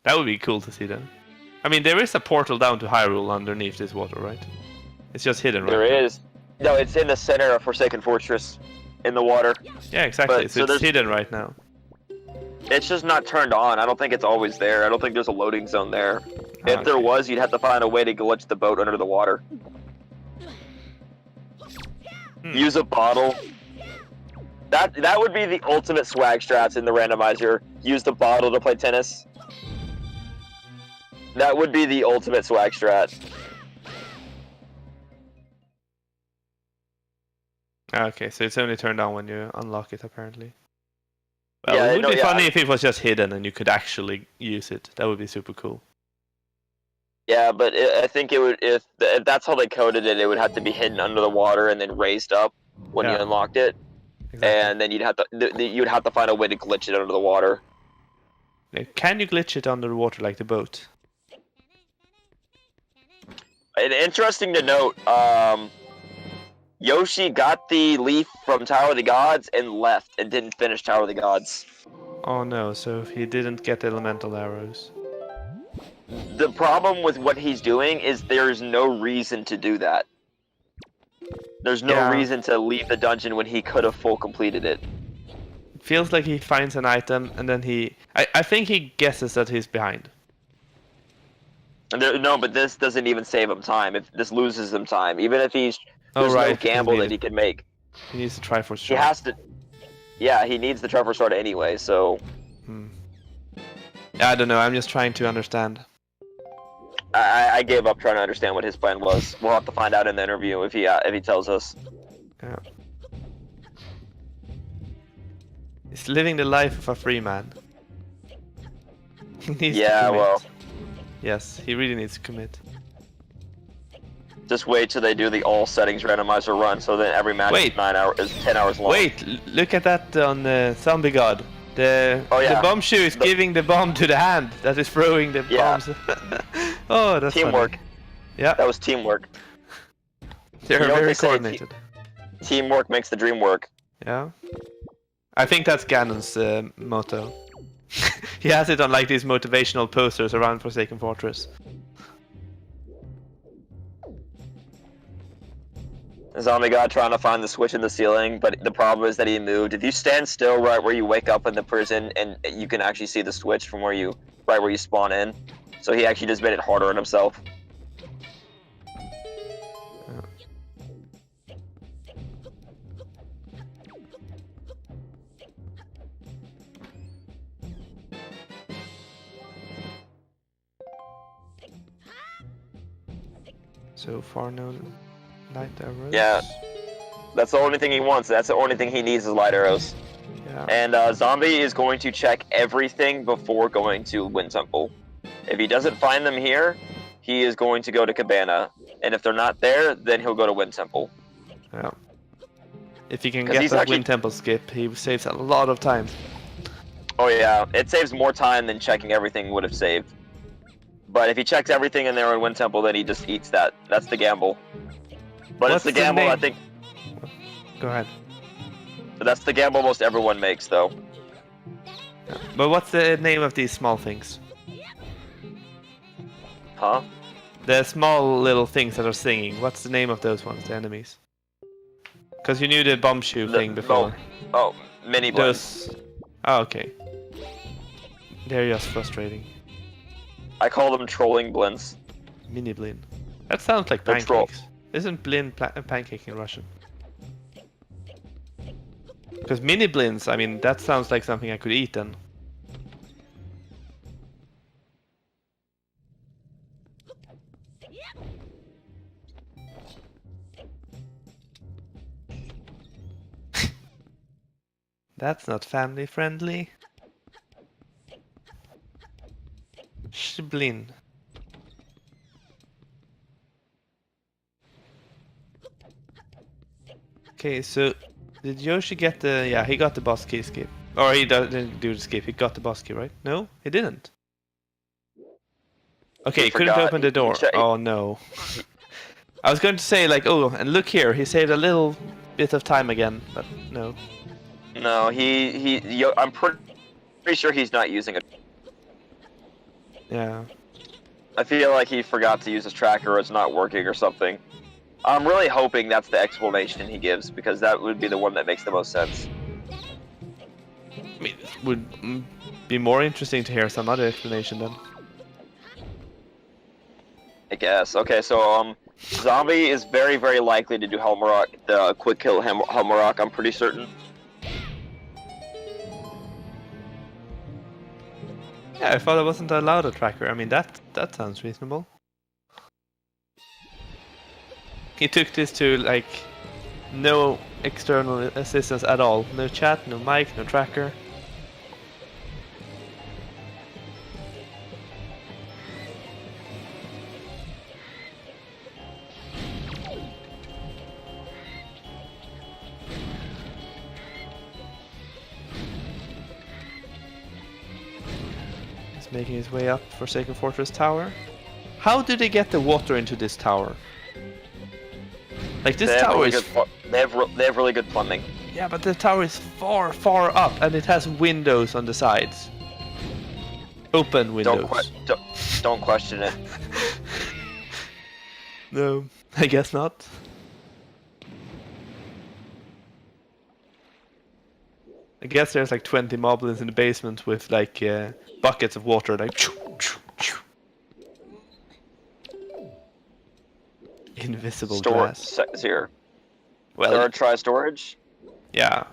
That would be cool to see, then. I mean, there is a portal down to Hyrule underneath this water, right? It's just hidden, right? There is. No, it's in the center of Forsaken Fortress, in the water. Yeah, exactly. But, so it's hidden right now. It's just not turned on. I don't think it's always there. I don't think there's a loading zone there. If Okay. there was, you'd have to find a way to glitch the boat under the water. Use a bottle. That would be the ultimate swag strats in the randomizer. Use the bottle to play tennis. That would be the ultimate swag strat. Okay, so it's only turned on when you unlock it, apparently. Well, Yeah, it would no, be yeah, funny if it was just hidden and you could actually use it. That would be super cool. Yeah, but I think it would if that's how they coded it. It would have to be hidden under the water and then raised up when you Yeah. unlocked it, Exactly. and then you'd have to find a way to glitch it under the water. Can you glitch it under the water like the boat? And interesting to note, Yoshi got the leaf from Tower of the Gods and left and didn't finish Tower of the Gods. Oh no, so he didn't get elemental arrows. The problem with what he's doing is there's no reason to do that. There's no reason to leave the dungeon when he could have full completed it. It feels like he finds an item and then I think he guesses that he's behind. And no, but this doesn't even save him time. If this loses him time, even if there's no gamble that he can make. He needs to try for He sure. has to. Yeah, he needs the Trevor Sword anyway. So. Yeah, I don't know. I'm just trying to understand. I gave up trying to understand what his plan was. We'll have to find out in the interview if he tells us. Yeah. He's living the life of a free man. He needs to commit. Well. Yes, he really needs to commit. Just wait till they do the all settings randomizer run, so then every match is 10 hours long. Wait, look at that on Zombie God. The bomb shoe is giving the bomb to the hand that is throwing the bombs. Oh, that's teamwork. Funny. Yeah, that was teamwork. They're very coordinated. Teamwork makes the dream work. Yeah, I think that's Ganon's motto. He has it on like these motivational posters around Forsaken Fortress. Zombie God trying to find the switch in the ceiling, but the problem is that he moved. If you stand still right where you wake up in the prison, and you can actually see the switch from where you spawn in, so he actually just made it harder on himself. So far, no light arrows. Yeah, that's the only thing he wants. That's the only thing he needs is light arrows. Yeah. And Zombie is going to check everything before going to Wind Temple. If he doesn't find them here, he is going to go to Cabana. And if they're not there, then he'll go to Wind Temple. Yeah. If he can get that Wind Temple skip, he saves a lot of time. Oh yeah, it saves more time than checking everything would have saved. But if he checks everything in there in Wind Temple, then he just eats that. That's the gamble. But it's the gamble, I think. Go ahead. That's the gamble most everyone makes, though. Yeah. But what's the name of these small things? Huh? The small little things that are singing. What's the name of those ones? The enemies. Because you knew the bomb shoe thing before. Oh, mini blends. Those. Oh, okay. They're just frustrating. I call them trolling blends. Mini blin. That sounds like They're pancakes. Isn't blin pancake in Russian? Because mini blins, I mean, that sounds like something I could eat then. That's not family friendly. Shblin. Okay, so did Yoshi get the... Yeah, he got the boss key skip. Or he didn't do the skip, he got the boss key, right? No, he didn't. Okay, he couldn't open the door. Oh no. I was going to say like, oh, and look here, he saved a little bit of time again, but no. No, I'm pretty sure he's not using it. Yeah. I feel like he forgot to use his tracker or it's not working or something. I'm really hoping that's the explanation he gives, because that would be the one that makes the most sense. I mean, it would be more interesting to hear some other explanation then. I guess. Okay, so Zombie is very, very likely to do Helmarock, the quick kill Helmarock, I'm pretty certain. Yeah, I thought I wasn't allowed a tracker. I mean, that sounds reasonable. He took this to, like, no external assistance at all. No chat, no mic, no tracker. He's making his way up Forsaken Fortress Tower. How did they get the water into this tower? Like this tower is... They have really good plumbing. Yeah, but the tower is far, far up, and it has windows on the sides. Open windows. Don't question it. No, I guess not. I guess there's like 20 moblins in the basement with like buckets of water, like... Invisible glass. Here. Well, Third try storage. Yeah.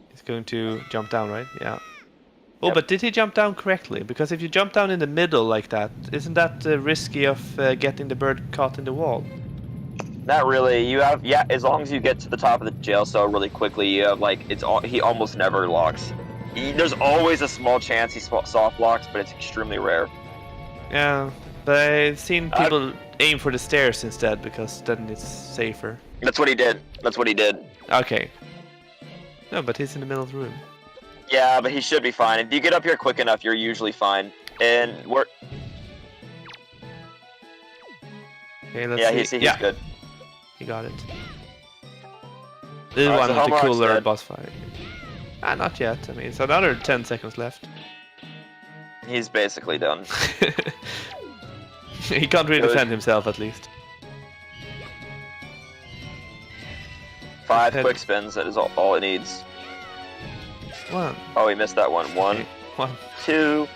He's going to jump down, right? Yeah. Oh, Yep. But did he jump down correctly? Because if you jump down in the middle like that, isn't that risky of getting the bird caught in the wall? Not really. You have as long as you get to the top of the jail cell really quickly, you have like he almost never locks. There's always a small chance he soft locks, but it's extremely rare. Yeah, but I've seen people aim for the stairs instead because then it's safer. That's what he did. Okay. No, but he's in the middle of the room. Yeah, but he should be fine. If you get up here quick enough, you're usually fine. And we're... Okay, let's see. He's good. He got it. This is one of the cooler boss fight. Ah, not yet. I mean, it's another 10 seconds left. He's basically done. He can't really defend himself, at least. 5 quick spins, that is all it needs. 1. Oh, he missed that one. 1, Okay. 1, 2,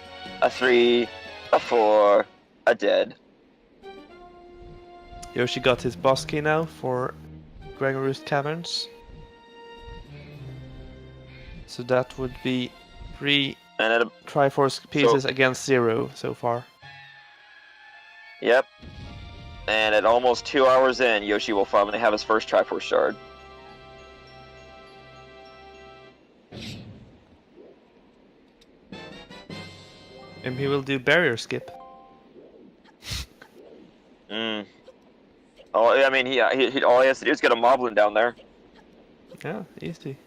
a 3, a 4, a dead. Yoshi got his boss key now for Gregor's Caverns. So that would be 3 Triforce pieces against 0 so far. Yep. And at almost 2 hours in, Yoshi will finally have his first Triforce shard. And he will do barrier skip. Oh, I mean, all he has to do is get a Moblin down there. Yeah, easy.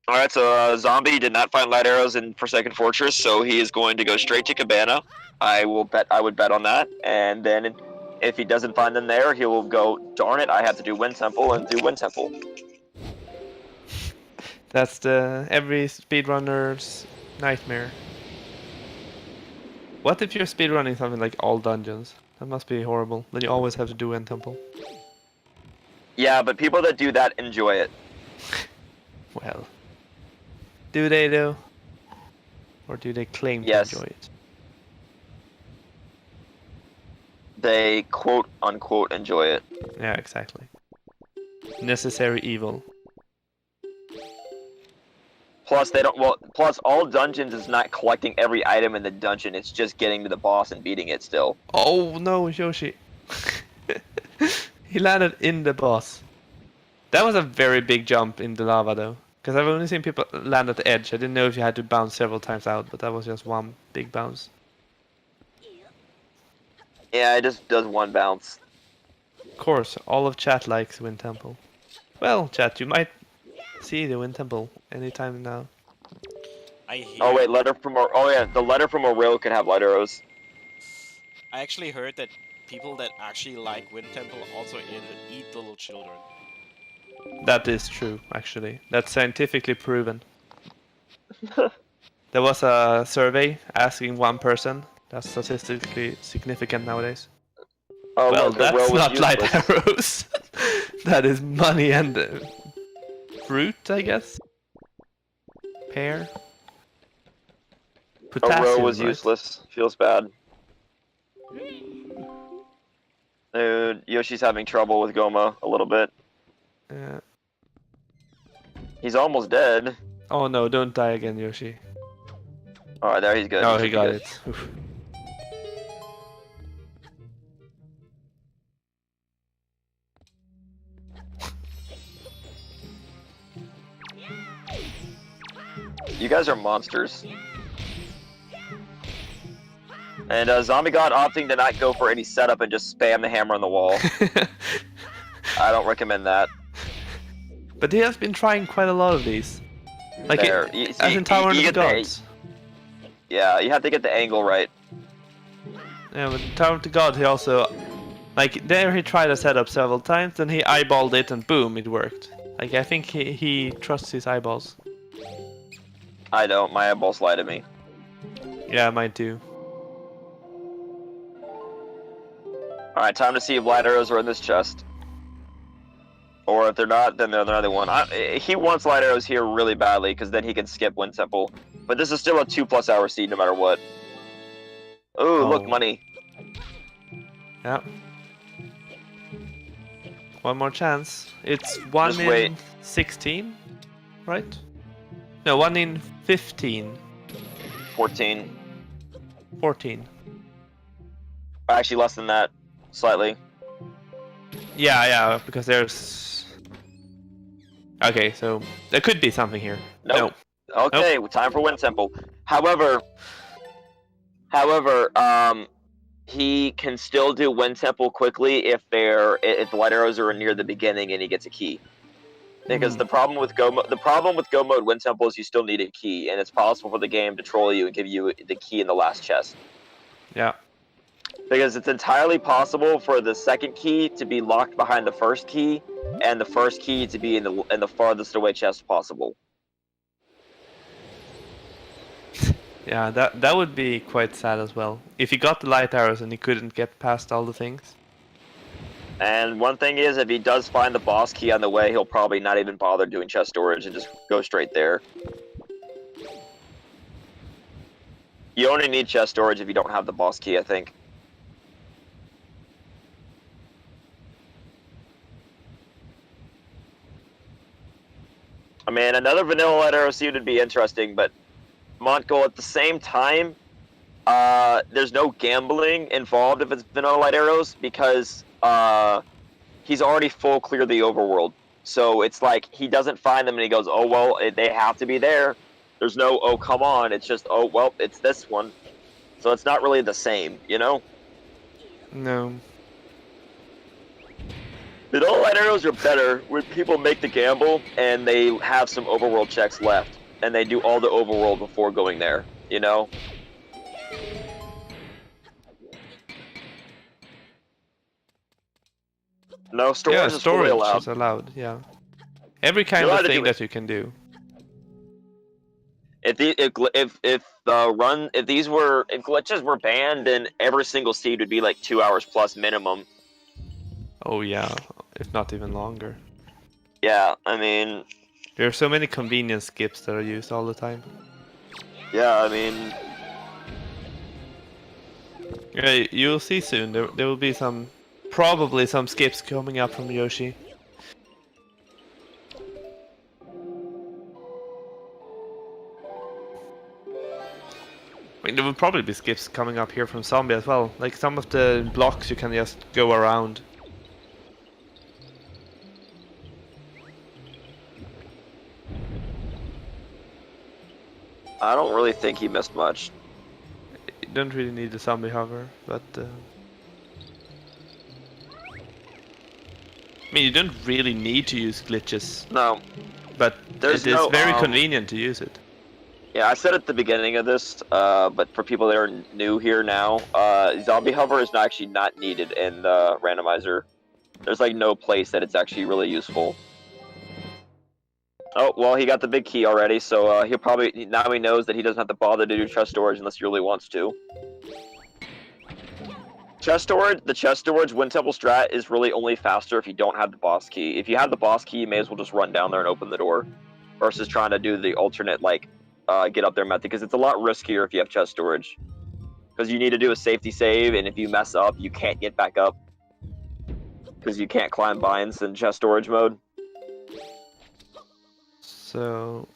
Alright, so Zombie did not find light arrows in Forsaken Fortress, so he is going to go straight to Cabana. I would bet on that. And then if he doesn't find them there, he will go, darn it, I have to do Wind Temple and do Wind Temple. That's every speedrunner's nightmare. What if you're speedrunning something like all dungeons? That must be horrible. Then you always have to do End Temple. Yeah, but people that do that enjoy it. Well, do they though? Or do they claim to enjoy it? They quote unquote enjoy it. Yeah, exactly. Necessary evil. Plus, they don't. Well, plus all dungeons is not collecting every item in the dungeon. It's just getting to the boss and beating it still. Oh no, Yoshi! He landed in the boss. That was a very big jump in the lava, though. Because I've only seen people land at the edge. I didn't know if you had to bounce several times out, but that was just one big bounce. Yeah, it just does one bounce. Of course, all of chat likes Wind Temple. Well, chat, you might see the Wind Temple anytime now. Oh wait, letter from the letter from Oriel can have light arrows. I actually heard that people that actually like Wind Temple also eat little children. That is true, actually. That's scientifically proven. There was a survey asking one person. That's statistically significant nowadays. Oh, well, look, that's not useless. light arrows. That is money and fruit, I guess. Pear. Potassium, Oro was right? useless. Feels bad. Dude, Yoshi's having trouble with Goma a little bit. Yeah. He's almost dead. Oh no, don't die again, Yoshi. Alright, there he's good. Oh, he got it. Oof. You guys are monsters. And Zombie God opting to not go for any setup and just spam the hammer on the wall. I don't recommend that. But he has been trying quite a lot of these. Like as in Tower of the Gods. Yeah, you have to get the angle right. Yeah, but Tower of the God, he also... Like, there he tried a setup several times, then he eyeballed it and boom, it worked. Like, I think he trusts his eyeballs. I don't, my eyeballs lie to me. Yeah, mine too. Alright, time to see if light arrows are in this chest. Or if they're not, then they're another one. He wants light arrows here really badly, because then he can skip Wind Temple. But this is still a 2+ hour seed no matter what. Ooh, Oh. look, money. Yeah. One more chance. It's 1 Just in wait. 16, right? No, 1 in 15. 14. 14. Actually, less than that. Slightly. Yeah, because there's... Okay, so there could be something here. Nope. No. Okay, Nope. time for Wind Temple. However, he can still do Wind Temple quickly if the light arrows are near the beginning and he gets a key. Because the problem with Go Mode Wind Temple is you still need a key, and it's possible for the game to troll you and give you the key in the last chest. Yeah. Because it's entirely possible for the second key to be locked behind the first key, and the first key to be in the farthest away chest possible. Yeah, that would be quite sad as well. If he got the light arrows and he couldn't get past all the things. And one thing is, if he does find the boss key on the way, he'll probably not even bother doing chest storage and just go straight there. You only need chest storage if you don't have the boss key, I think. I mean, another vanilla light arrow seemed to be interesting, but Montgoal at the same time, there's no gambling involved if it's vanilla light arrows because he's already full clear the overworld. So it's like he doesn't find them and he goes, oh, well, they have to be there. There's no, oh, come on. It's just, oh, well, it's this one. So it's not really the same, you know? No. Vanilla light arrows are better when people make the gamble and they have some overworld checks left. And they do all the overworld before going there, you know? No, storage is fully allowed. Is allowed, yeah. Every kind of thing that you can do. if glitches were banned, then every single seed would be like 2 hours plus minimum. Oh yeah, if not even longer. Yeah, I mean, there are so many convenience skips that are used all the time. Yeah, I mean, yeah, you'll see soon. There will be probably some skips coming up from Yoshi. I mean, there will probably be skips coming up here from Zombie as well. Like some of the blocks you can just go around. I don't really think he missed much. You don't really need the zombie hover, but I mean, you don't really need to use glitches. No, but it is very convenient to use it. Yeah, I said at the beginning of this, but for people that are new here now, zombie hover is actually not needed in the randomizer. There's like no place that it's actually really useful. Oh, well, he got the big key already, so he'll probably, now he knows that he doesn't have to bother to do chest storage unless he really wants to. The chest storage Wind Temple strat is really only faster if you don't have the boss key. If you have the boss key, you may as well just run down there and open the door, versus trying to do the alternate, like, get up there method, because it's a lot riskier if you have chest storage. Because you need to do a safety save, and if you mess up, you can't get back up. Because you can't climb vines in chest storage mode. So,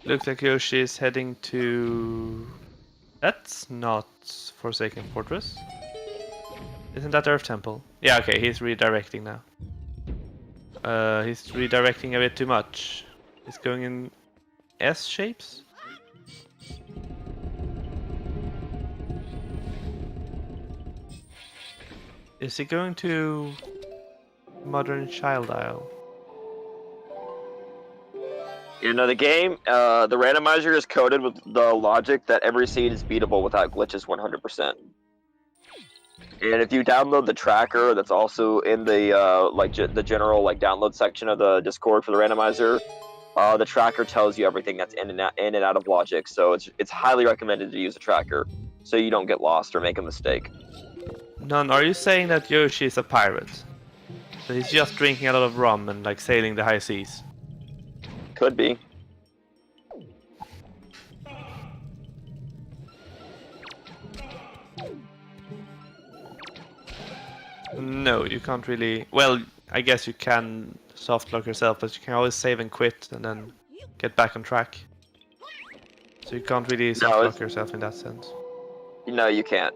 looks like Yoshi is heading to... That's not Forsaken Fortress. Isn't that Earth Temple? Yeah, okay, he's redirecting now. He's redirecting a bit too much. He's going in S shapes? Is he going to Modern Child Isle? You know, the game, the randomizer is coded with the logic that every seed is beatable without glitches 100%. And if you download the tracker that's also in the the general download section of the Discord for the randomizer, the tracker tells you everything that's in and out of logic. So it's highly recommended to use a tracker so you don't get lost or make a mistake. None, are you saying that Yoshi is a pirate? So he's just drinking a lot of rum and like sailing the high seas? Could be. No, you can't really... Well, I guess you can soft lock yourself, but you can always save and quit and then get back on track. So you can't really soft lock yourself in that sense. No, you can't.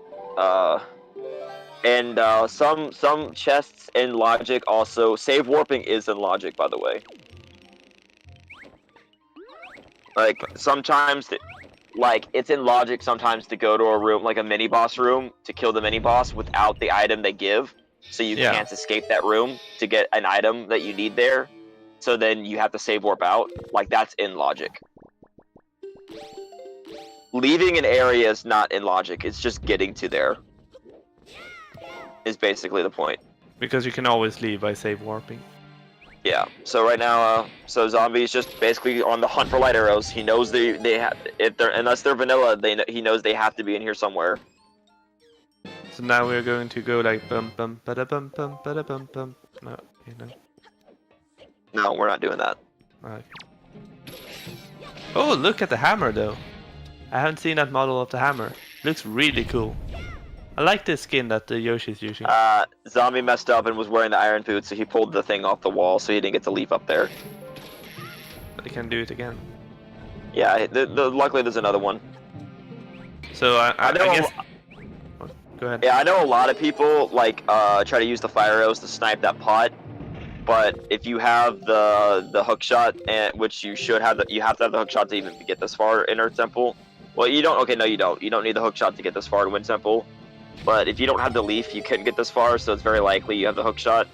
And some chests in logic also... Save warping is in logic, by the way. Like, sometimes... it's in logic sometimes to go to a room, like a mini-boss room, to kill the mini-boss without the item they give. So you can't escape that room to get an item that you need there. So then you have to save warp out. Like, that's in logic. Leaving an area is not in logic. It's just getting to there. Is basically the point. Because you can always leave by save warping. Yeah. So right now, so Zombie's just basically on the hunt for light arrows. He knows they have, unless they're vanilla, he knows they have to be in here somewhere. So now we're going to go like bum bum bada bum bum bada bum bum. No, you know. No, we're not doing that. Okay. Oh, look at the hammer though. I haven't seen that model of the hammer. Looks really cool. I like this skin that the Yoshi's using. Zombie messed up and was wearing the iron boots, so he pulled the thing off the wall, so he didn't get to leap up there. But he can do it again. Yeah, luckily there's another one. So I guess... Go ahead. Yeah, I know a lot of people try to use the fire arrows to snipe that pot, but if you have the hook shot, which you should have, you have to have the hook shot to even get this far in Earth Temple. Well, you don't. Okay, no, you don't. You don't need the hook shot to get this far to Wind Temple. But if you don't have the leaf, you couldn't get this far, so it's very likely you have the hook shot.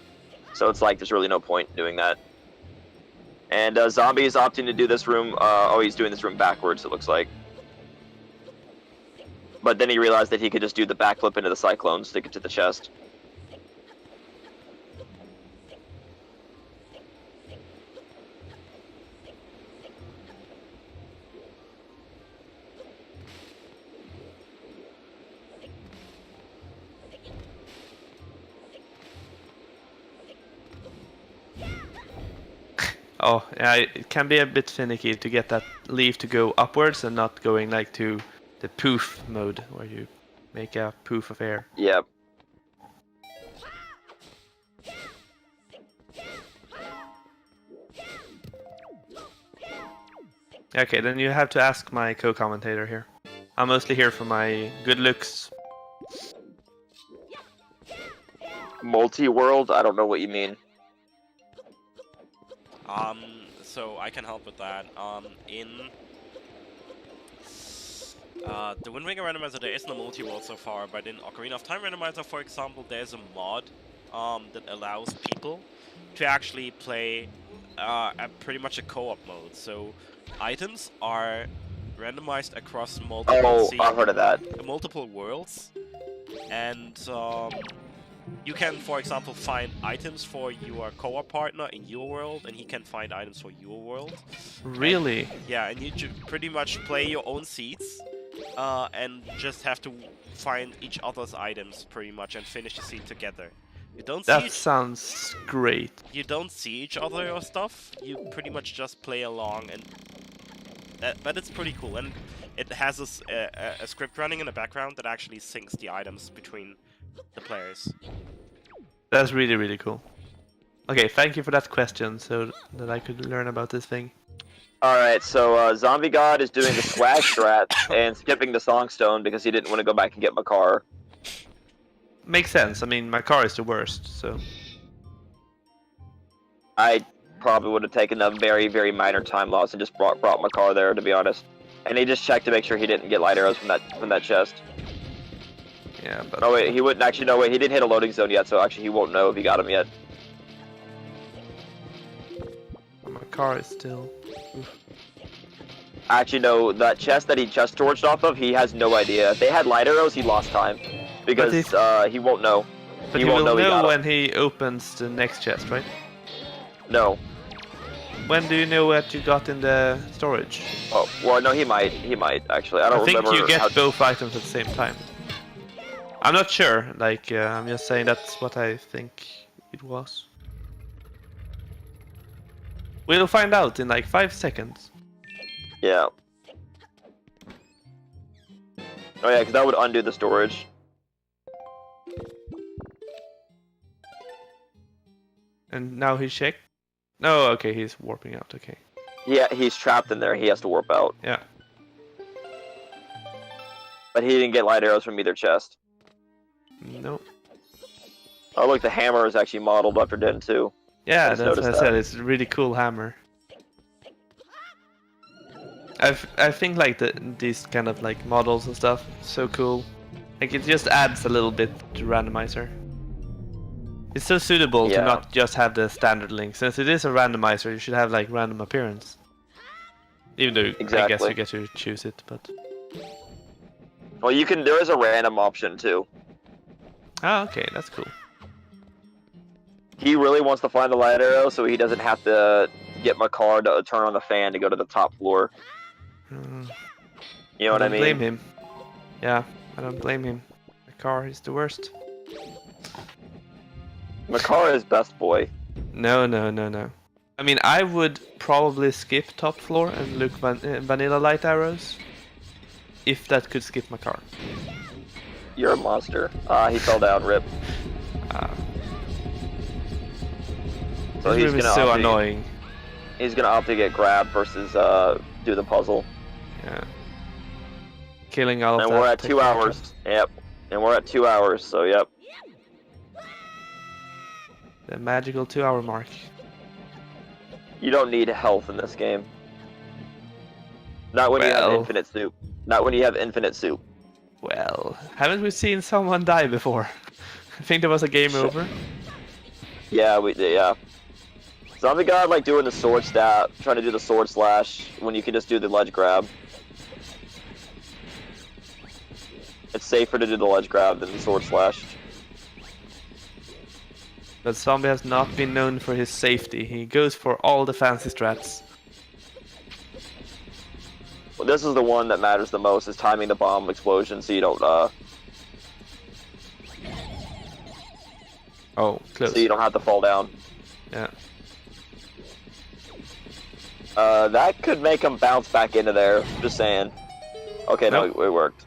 So it's like there's really no point in doing that. And Zombie is opting to do this room. He's doing this room backwards, it looks like. But then he realized that he could just do the backflip into the cyclones to get to the chest. Oh, yeah, it can be a bit finicky to get that leaf to go upwards and not going like to the poof mode where you make a poof of air. Yep. Okay, then you have to ask my co-commentator here. I'm mostly here for my good looks. Multi-world? I don't know what you mean. So I can help with that. In the Wind Waker Randomizer, there isn't a multi-world so far, but in Ocarina of Time Randomizer, for example, there's a mod that allows people to actually play pretty much a co-op mode. So items are randomized across multiple I've heard of that. multiple worlds, and you can, for example, find items for your co-op partner in your world, and he can find items for your world. Really? And you pretty much play your own seeds, and just have to find each other's items pretty much and finish the seed together. You don't that sounds great. You don't see each other or stuff. You pretty much just play along, and but it's pretty cool. And it has a script running in the background that actually syncs the items between the players. That's really, really cool. Okay, thank you for that question, so that I could learn about this thing. Alright, so Zombie God is doing the swag strat and skipping the Songstone because he didn't want to go back and get Makar. Makes sense. I mean, my car is the worst, so... I probably would have taken a very, very minor time loss and just brought Makar there, to be honest. And he just checked to make sure he didn't get light arrows from that chest. Yeah, but... Oh wait, he wouldn't actually know. Wait, he didn't hit a loading zone yet, so actually he won't know if he got him yet. My car is still... Oof. Actually, no, that chest that he just torched off of, he has no idea. If they had light arrows, he lost time. Because he won't know. But he won't know when he opens the next chest, right? No. When do you know what you got in the storage? Oh, well, no, he might. He might, actually. I don't remember. I think you get both items at the same time. I'm not sure. Like, I'm just saying that's what I think it was. We'll find out in like 5 seconds. Yeah. Oh yeah, because that would undo the storage. And now he's checked? No, okay, he's warping out, okay. Yeah, he's trapped in there, he has to warp out. Yeah. But he didn't get light arrows from either chest. No. Oh look, the hammer is actually modeled after Den too. Yeah, that's what I said, it's a really cool hammer. I think like these kind of like models and stuff, so cool. Like it just adds a little bit to Randomizer. It's so suitable to not just have the standard link. Since it is a randomizer, you should have like random appearance. Even though I guess you get to choose it, but... Well, you can. There is a random option too. Ah, okay, that's cool. He really wants to find the light arrow, so he doesn't have to get Makar to turn on the fan to go to the top floor. You know what I mean? I don't blame him. Yeah, I don't blame him. Makar is the worst. Makar is best boy. No. I mean, I would probably skip top floor and look vanilla light arrows. If that could skip Makar. You're a monster. He fell down, rip. So he's gonna so annoying. He's gonna opt to get grabbed versus do the puzzle. Yeah. Killing all of that. And we're at 2 hours. Yep. And we're at 2 hours, so yep. The magical 2 hour mark. You don't need health in this game. Not when you have infinite soup. Not when you have infinite soup. Well, haven't we seen someone die before? I think there was a game over. Yeah, we did, yeah. Zombie God like doing the sword stab, trying to do the sword slash when you can just do the ledge grab. It's safer to do the ledge grab than the sword slash. But Zombie has not been known for his safety. He goes for all the fancy strats. Well, this is the one that matters the most, is timing the bomb explosion so you don't, Oh, close. so you don't have to fall down. Yeah. That could make him bounce back into there. Just saying. Okay, Nope. no, it worked.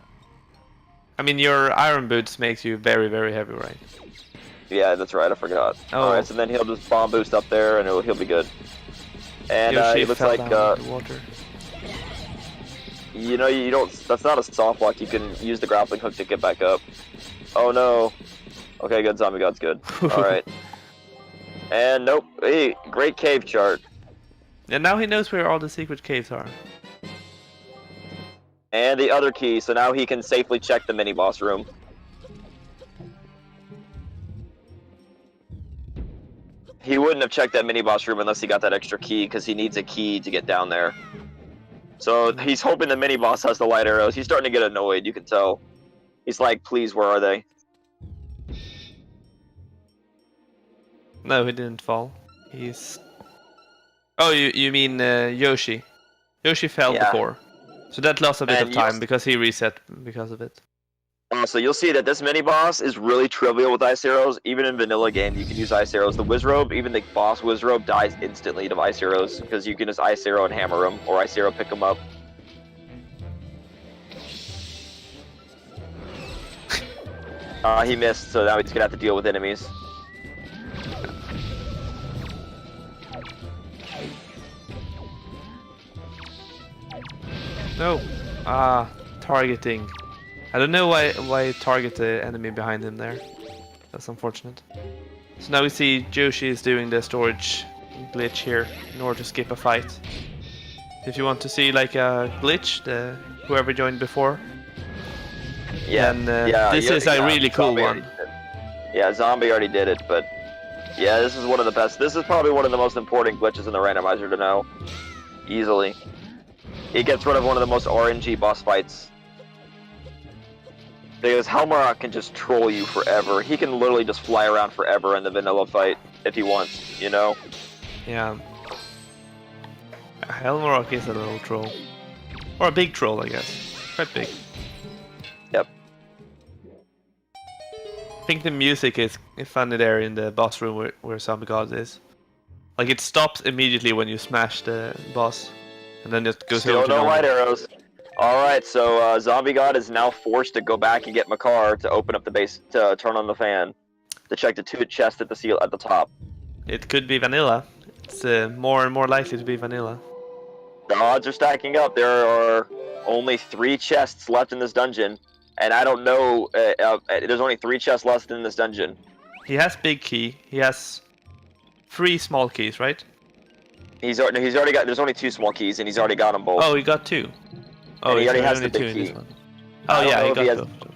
I mean, your iron boots makes you very, very heavy, right? Yeah, that's right. I forgot. Oh. Alright, so then he'll just bomb boost up there, and he'll be good. And Yoshi it looks fell like down in the water. you know, you don't. That's not a soft block. You can use the grappling hook to get back up. Oh no. Okay, good. Zombie God's good. All right. And nope. Hey, great cave chart. And now he knows where all the secret caves are. And the other key, so now he can safely check the mini boss room. He wouldn't have checked that mini boss room unless he got that extra key, because he needs a key to get down there. So he's hoping the mini boss has the light arrows. He's starting to get annoyed, you can tell. He's like, please, where are they? No, he didn't fall. He's... Oh, you mean Yoshi. Yoshi fell before. So that lost a bit of time because he reset because of it. So you'll see that this mini boss is really trivial with ice arrows. Even in vanilla game, you can use ice arrows. The Wizrobe, even the boss Wizrobe, dies instantly to ice arrows because you can just ice arrow and hammer him, or ice arrow pick him up. He missed, so now he's gonna have to deal with enemies. No. Targeting. I don't know why target the enemy behind him there. That's unfortunate. So now we see Yoshi is doing the storage glitch here in order to skip a fight. If you want to see like a glitch, whoever joined before. Yeah, this is a really cool one. Yeah, Zombie already did it, but yeah, this is one of the best. This is probably one of the most important glitches in the randomizer to know. Easily. It gets rid of one of the most RNG boss fights. Because Helmarok can just troll you forever. He can literally just fly around forever in the vanilla fight if he wants, you know? Yeah. Helmarok is a little troll. Or a big troll, I guess. Quite big. Yep. I think the music is funny there in the boss room where Zombie God is. Like it stops immediately when you smash the boss. And then it goes over to no light arrows. Alright, so Zombie God is now forced to go back and get Makar to open up the base, to turn on the fan. To check the two chests at the top. It could be vanilla. It's more and more likely to be vanilla. The odds are stacking up. There are only 3 chests left in this dungeon. And I don't know, there's only 3 chests left in this dungeon. He has big key. He has 3 small keys, right? He's already got, there's only 2 small keys and he's already got them both. Oh, he got 2. Oh, he already has the only 2 big in key. this one. Oh yeah, he got both.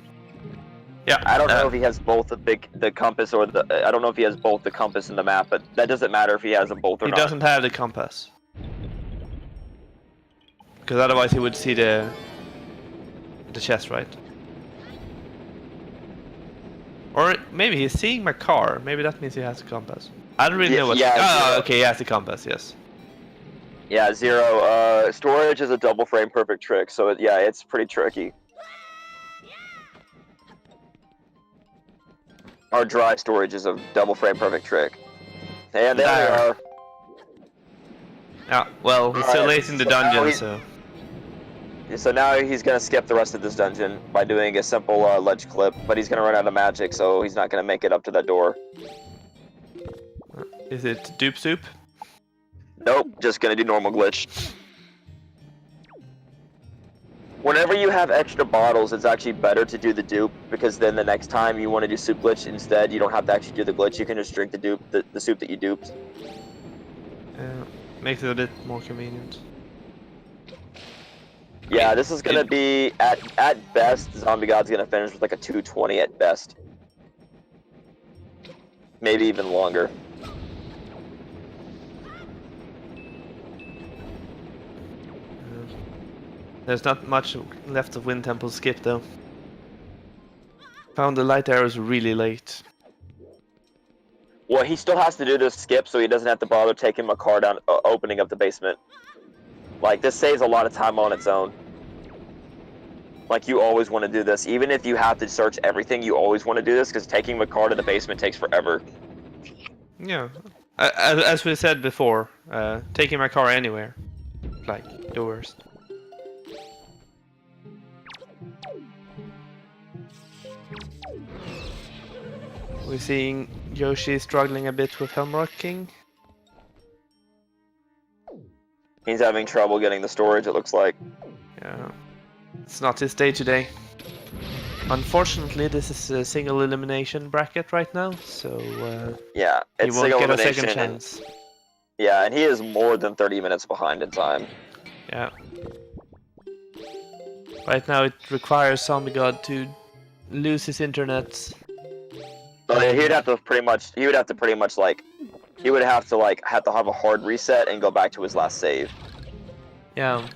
Yeah. I don't know if he has both the compass or the, I don't know if he has both the compass and the map, but that doesn't matter if he has them both or not. He doesn't have the compass. Because otherwise he would see the chest, right? Or maybe he's seeing my car. Maybe that means he has a compass. I don't really know what. Oh, okay, he has the compass. Yes. Yeah, Zero. Storage is a double frame perfect trick, so yeah, it's pretty tricky. Our dry storage is a double frame perfect trick. And there we are. Yeah, well, he's still late in the dungeon, so. So now he's gonna skip the rest of this dungeon by doing a simple ledge clip, but he's gonna run out of magic, so he's not gonna make it up to that door. Is it dupe soup? Nope, just gonna do normal glitch. Whenever you have extra bottles, it's actually better to do the dupe, because then the next time you want to do soup glitch instead, you don't have to actually do the glitch. You can just drink the soup that you duped. Makes it a bit more convenient. Yeah, this is gonna be at best. Zombie God's gonna finish with like a 220 at best, maybe even longer. There's not much left of Wind Temple skip though. Found the light arrows really late. Well, he still has to do this skip, so he doesn't have to bother taking Makar down, opening up the basement. Like, this saves a lot of time on its own. Like, you always want to do this. Even if you have to search everything, you always want to do this, because taking Makar to the basement takes forever. Yeah. As we said before, taking my car anywhere. like the worst. We're seeing Yoshi struggling a bit with Helm King. He's having trouble getting the storage, it looks like. Yeah. It's not his day today. Unfortunately, this is a single elimination bracket right now, so yeah, he won't get a second chance. Yeah, and he is more than 30 minutes behind in time. Yeah. Right now it requires Zombie God to lose his internet. But he would have to pretty much like he would have to have a hard reset and go back to his last save. Yeah.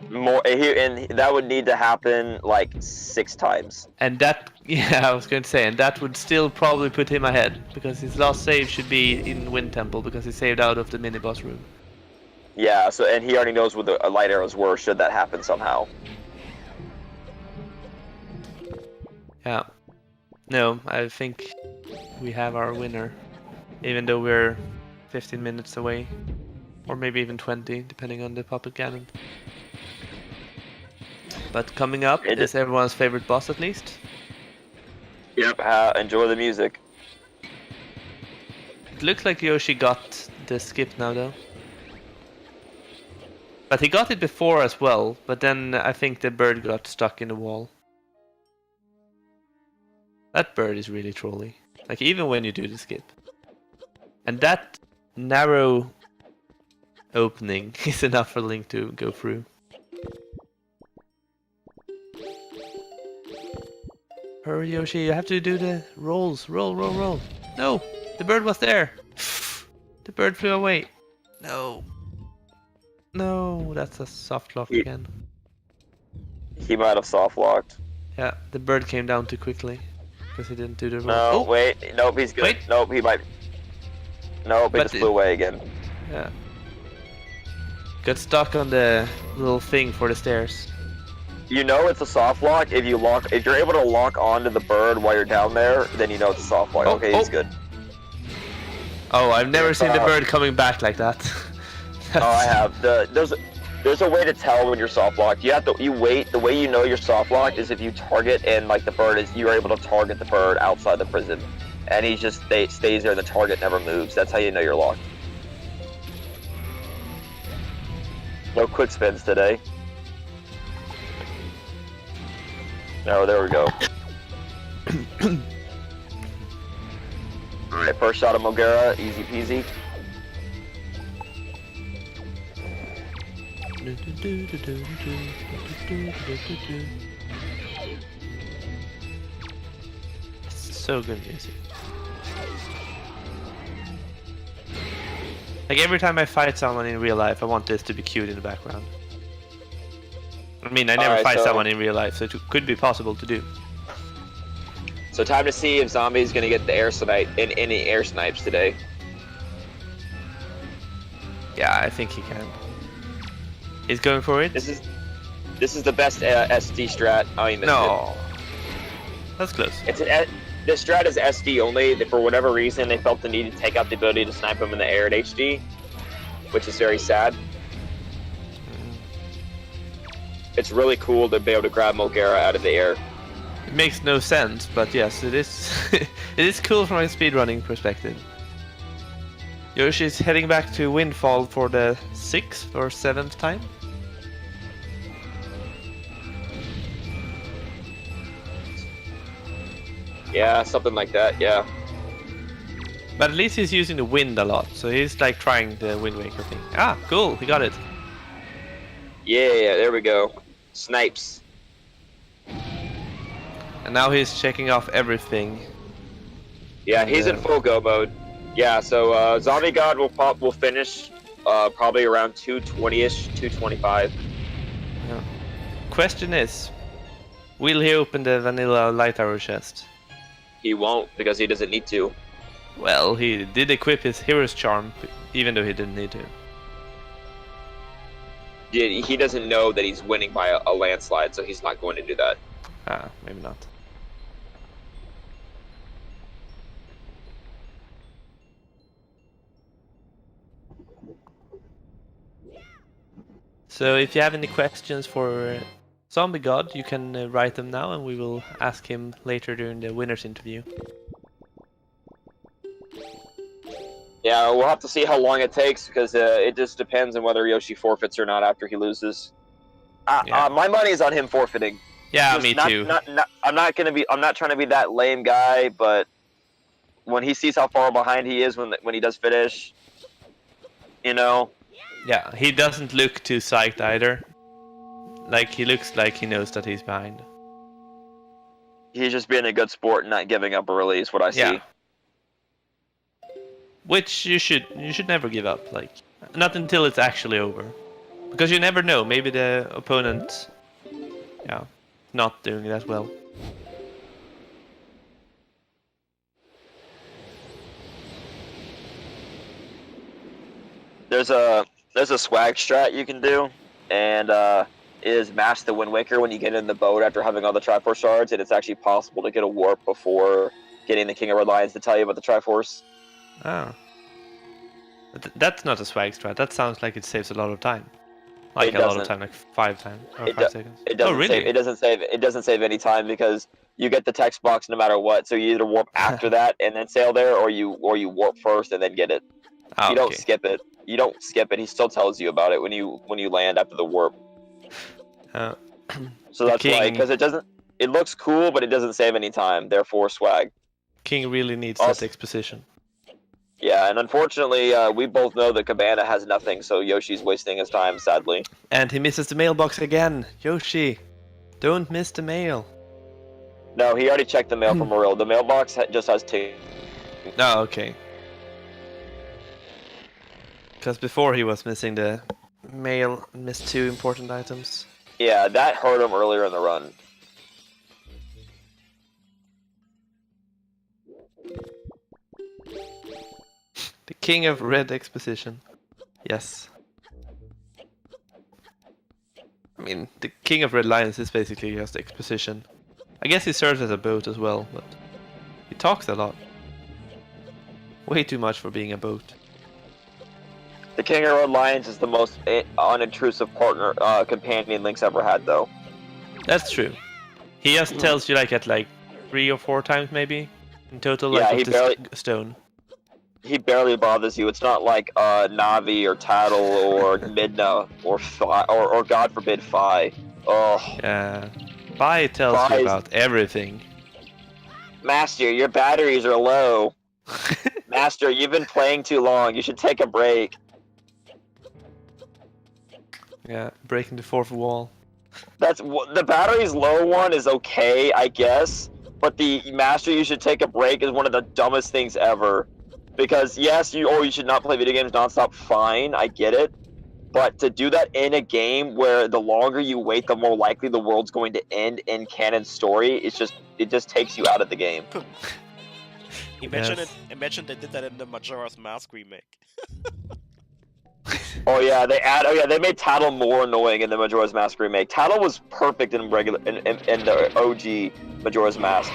And that would need to happen like 6 times. And that, yeah, I was going to say, and that would still probably put him ahead because his last save should be in Wind Temple because he saved out of the mini boss room. Yeah, so and he already knows where the light arrows were should that happen somehow. Yeah. No, I think we have our winner, even though we're 15 minutes away, or maybe even 20, depending on the puppet cannon. But coming up is everyone's favorite boss, at least. Yep. Enjoy the music. It looks like Yoshi got the skip now, though. But he got it before as well, but then I think the bird got stuck in the wall. That bird is really trolly. Like, even when you do the skip. And that narrow opening is enough for Link to go through. Hurry, Yoshi, you have to do the rolls. Roll, roll, roll. No! The bird was there! The bird flew away. No. No, that's a soft lock again. He might have soft locked. Yeah, the bird came down too quickly. Because he didn't do the roll. No, oh. Wait. Nope, he's good. Wait. Nope, he might. Nope, he just flew away again. Yeah. Got stuck on the little thing for the stairs. You know it's a soft lock if you're able to lock onto the bird while you're down there, then you know it's a soft lock. Okay, he's good. Oh, I've never seen the bird coming back like that. Oh, I have. There's a way to tell when you're soft locked. You wait. The way you know you're soft locked is if you target and like the bird is you're able to target the bird outside the prison, and he just stays there and the target never moves. That's how you know you're locked. No quick spins today. No, there we go. Alright, first shot of Mogera, easy peasy. So good music. Like every time I fight someone in real life, I want this to be cute in the background. I mean, I never fight someone in real life, so it could be possible to do. So time to see if Zombie's gonna get the air snipe in any air snipes today. Yeah, I think he can. He's going for it. This is the best SD strat. Oh, he missed it. That's close. This strat is SD only. For whatever reason, they felt the need to take out the ability to snipe him in the air at HD, which is very sad. It's really cool to be able to grab Mogera out of the air. It makes no sense, but yes, it is. It is cool from a speedrunning perspective. Yoshi's heading back to Windfall for the 6th or 7th time. Yeah, something like that, yeah. But at least he's using the wind a lot, so he's like trying the Wind Waker thing. Ah, cool, he got it. Yeah, there we go. Snipes. And now he's checking off everything. Yeah, he's in full go mode. Yeah, so Zombie God will finish probably around 220-ish, 225. Yeah. Question is, will he open the vanilla light arrow chest? He won't, because he doesn't need to. Well, he did equip his hero's charm, even though he didn't need to. Yeah, he doesn't know that he's winning by a landslide, so he's not going to do that. Ah, maybe not. So if you have any questions for Zombie God, you can write them now, and we will ask him later during the winners interview. Yeah, we'll have to see how long it takes because it just depends on whether Yoshi forfeits or not after he loses. My money's on him forfeiting. Yeah, Just me too. I'm not trying to be that lame guy, but when he sees how far behind he is when he does finish, you know. Yeah, he doesn't look too psyched either. Like, he looks like he knows that he's behind. He's just being a good sport and not giving up early is what I see. Which you should never give up, like, not until it's actually over. Because you never know, maybe the opponent, not doing that well. There's a swag strat you can do, and is mash the Wind Waker when you get in the boat after having all the Triforce shards, and it's actually possible to get a warp before getting the King of Red Lions to tell you about the Triforce. Oh. But that's not a swag strat, that sounds like it saves a lot of time. Like a lot of time, like 5 times, or 5 seconds. It doesn't really? It doesn't save any time because you get the text box no matter what, so you either warp after that and then sail there, or you warp first and then get it. Oh, you don't skip it. You don't skip it. He still tells you about it when you land after the warp. So that's why, because it looks cool, but it doesn't save any time. Therefore, swag. King really needs that exposition. Yeah, and unfortunately, we both know that Cabana has nothing, so Yoshi's wasting his time, sadly. And he misses the mailbox again. Yoshi, don't miss the mail. No, he already checked the mail from Moril. The mailbox just has 2. Oh, okay. Because before he was missing the mail, missed 2 important items. Yeah, that hurt him earlier in the run. The King of Red Exposition. Yes. I mean, the King of Red Lions is basically just exposition. I guess he serves as a boat as well, but he talks a lot. Way too much for being a boat. The King of Red Lions is the most unintrusive companion Link's ever had, though. That's true. He just tells you at 3 or 4 times maybe in total. Yeah, he barely stone. He barely bothers you. It's not like Navi or Tattle or Midna or God forbid Fi. Oh. Yeah. Fi tells you about everything. Master, your batteries are low. Master, you've been playing too long. You should take a break. Yeah, breaking the 4th wall. That's the batteries low one is okay, I guess, but the Master, you should take a break is one of the dumbest things ever. Because yes, you should not play video games nonstop. Fine, I get it, but to do that in a game where the longer you wait, the more likely the world's going to end in canon story, it just takes you out of the game. Imagine they did that in the Majora's Mask remake. They made Tattle more annoying in the Majora's Mask remake. Tattle was perfect in the OG Majora's Mask.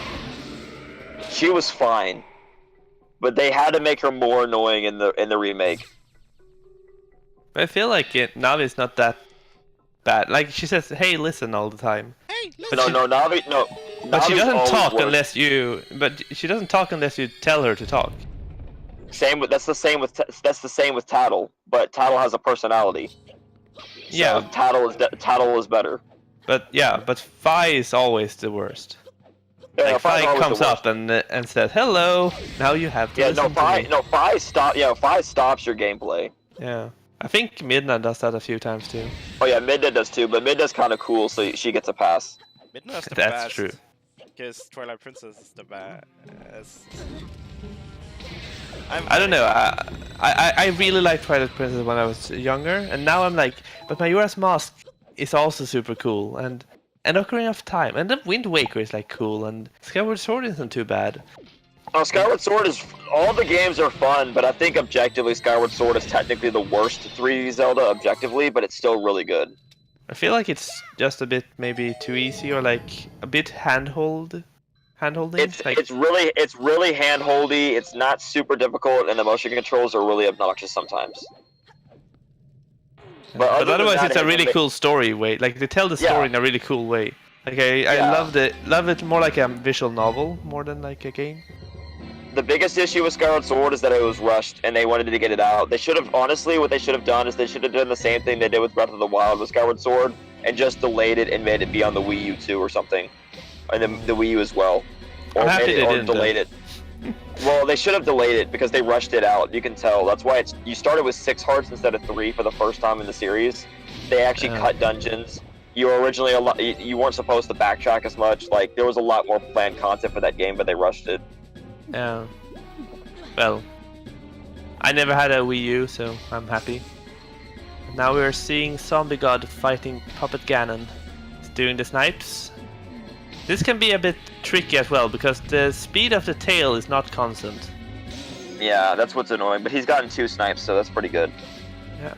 She was fine, but they had to make her more annoying in the remake. I feel like Navi's not that bad. Like, she says, "Hey, listen," all the time. Hey, listen. Navi. But she doesn't talk worse. unless you. But she doesn't talk unless you tell her to talk. That's the same with Tattle, but Tattle has a personality. So Tattle is better. But Fi is always the worst. Yeah, like Fi comes up and says, "Hello, now you have to listen to me." Fi stops your gameplay. Yeah, I think Midna does that a few times too. Oh yeah, Midna does too, but Midna's kind of cool, so she gets a pass. Midna's the That's best. true. Because Twilight Princess is the best. I don't know. I really liked Twilight Princess when I was younger, and now I'm like, but Majora's Mask is also super cool, and Ocarina of Time, and the Wind Waker is cool, and Skyward Sword isn't too bad. Oh, Skyward Sword all the games are fun, but I think objectively Skyward Sword is technically the worst 3D Zelda objectively, but it's still really good. I feel like it's just a bit maybe too easy, or a bit handholding. It's really handholdy. It's not super difficult, and the motion controls are really obnoxious sometimes. But otherwise, it's a really cool story way. Like they tell the story in a really cool way. Like I love it more like a visual novel more than like a game. The biggest issue with Skyward Sword is that it was rushed and they wanted to get it out. They should have, honestly, what they should have done is they should have done the same thing they did with Breath of the Wild with Skyward Sword and just delayed it and made it be on the Wii U too or something. And the Wii U as well. Or delayed it. Well, they should have delayed it because they rushed it out. You can tell. That's why you started with 6 hearts instead of 3 for the first time in the series. They actually cut dungeons. You were originally you weren't supposed to backtrack as much. Like there was a lot more planned content for that game, but they rushed it. Yeah. Well, I never had a Wii U, so I'm happy. Now we're seeing Zombie God fighting Puppet Ganon. He's doing the snipes. This can be a bit tricky as well, because the speed of the tail is not constant. Yeah, that's what's annoying, but he's gotten 2 snipes, so that's pretty good. Yeah.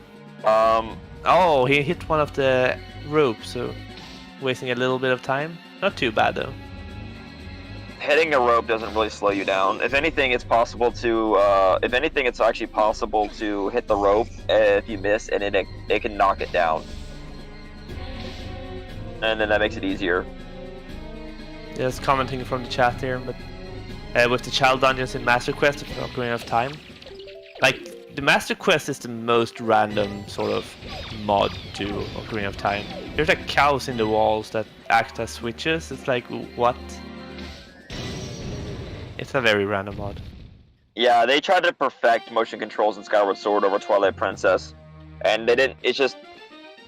Oh, he hit one of the ropes, so wasting a little bit of time. Not too bad, though. Hitting a rope doesn't really slow you down. If anything, it's possible to. If anything, it's actually possible to hit the rope if you miss, and it can knock it down, and then that makes it easier. Just commenting from the chat here, but with the child dungeons in Master Quest, if not going off time, like the Master Quest is the most random sort of mod to Ocarina of Time. There's like cows in the walls that act as switches. It's like what? It's a very random mod. Yeah, they tried to perfect motion controls in Skyward Sword over Twilight Princess, and they didn't. It's just,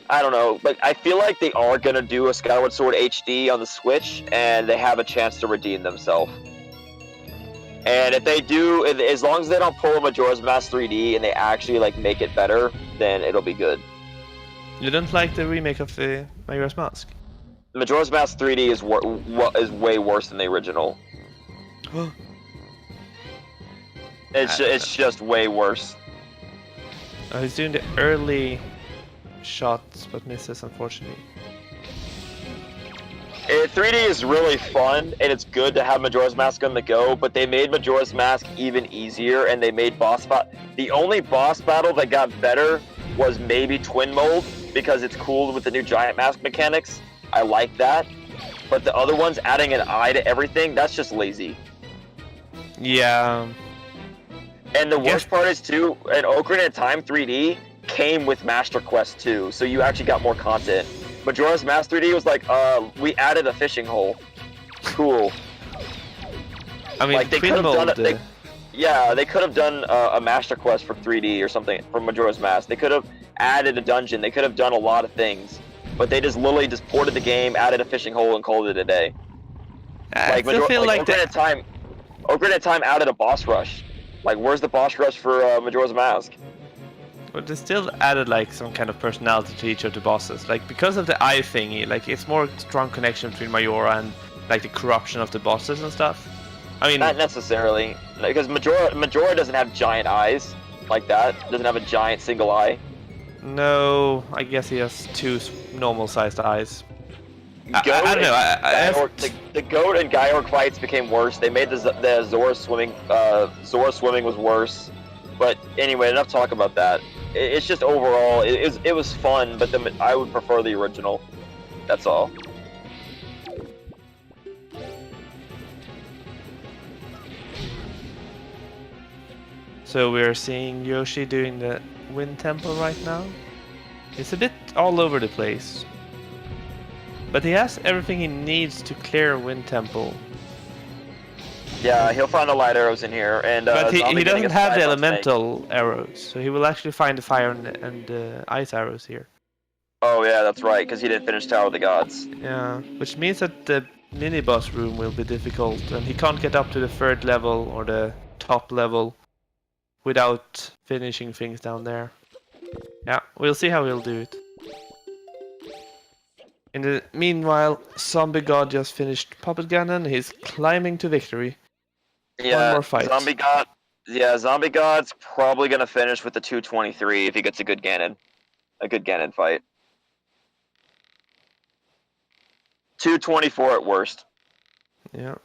I don't know. Like I feel like they are gonna do a Skyward Sword HD on the Switch, and they have a chance to redeem themselves. And if they do, as long as they don't pull a Majora's Mask 3D and they actually like make it better, then it'll be good. You don't like the remake of the Majora's Mask? Majora's Mask 3D is way worse than the original. It's just way worse. He's doing the early shots, but misses unfortunately. 3D is really fun, and it's good to have Majora's Mask on the go, but they made Majora's Mask even easier, and they made the only boss battle that got better was maybe Twin Mode, because it's cool with the new Giant Mask mechanics. I like that. But the other ones, adding an eye to everything, that's just lazy. Yeah. And the worst part is, too, an Ocarina of Time 3D came with Master Quest 2, so you actually got more content. Majora's Mask 3D was like, we added a fishing hole. Cool. I mean, like, they could have done it. They could have done a Master Quest for 3D or something for Majora's Mask. They could have added a dungeon. They could have done a lot of things, but they just literally just ported the game, added a fishing hole, and called it a day. I still feel like Ocarina of Time added a boss rush. Like, where's the boss rush for Majora's Mask? But they still added like some kind of personality to each of the bosses. Like because of the eye thingy, like it's more strong connection between Majora and like the corruption of the bosses and stuff. I mean, not necessarily, because Majora doesn't have giant eyes like that. Doesn't have a giant single eye. No, I guess he has 2 normal-sized eyes. I don't know. The Goat and Gyorg fights became worse. They made the Zora swimming. Zora swimming was worse. But anyway, enough talk about that. It's just overall, it was fun, but I would prefer the original. That's all. So we're seeing Yoshi doing the Wind Temple right now. It's a bit all over the place. But he has everything he needs to clear Wind Temple. Yeah, he'll find the light arrows in here, and but he doesn't have the elemental arrows, so he will actually find the fire and ice arrows here. Oh yeah, that's right, because he didn't finish Tower of the Gods. Yeah, which means that the mini-boss room will be difficult, and he can't get up to the 3rd level or the top level without finishing things down there. Yeah, we'll see how he'll do it. In the meanwhile, Zombie God just finished Puppet Ganon. He's climbing to victory. Yeah, one more fight. Zombie God's probably gonna finish with the 223 if he gets a good Ganon fight. 224 at worst. Yeah.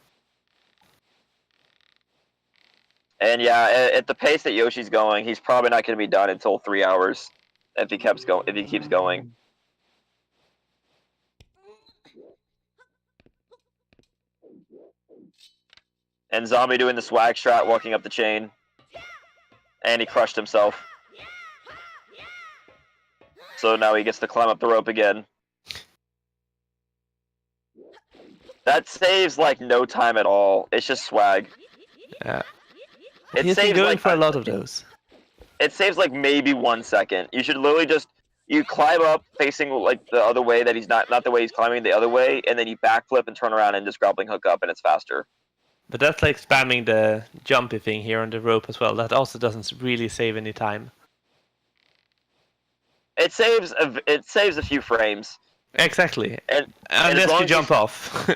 And yeah, at the pace that Yoshi's going, he's probably not gonna be done until 3 hours. if he keeps going. And Zombie doing the swag strat, walking up the chain. And he crushed himself. So now he gets to climb up the rope again. That saves like no time at all. It's just swag. Yeah. It He's been saves going like for a lot of those. It saves like maybe 1 second. You should literally just climb up facing like the other way that he's not the way he's climbing, the other way, and then you backflip and turn around and just grappling hook up, and it's faster. But that's like spamming the jumpy thing here on the rope as well. That also doesn't really save any time. It saves a few frames. Exactly. And unless you jump off.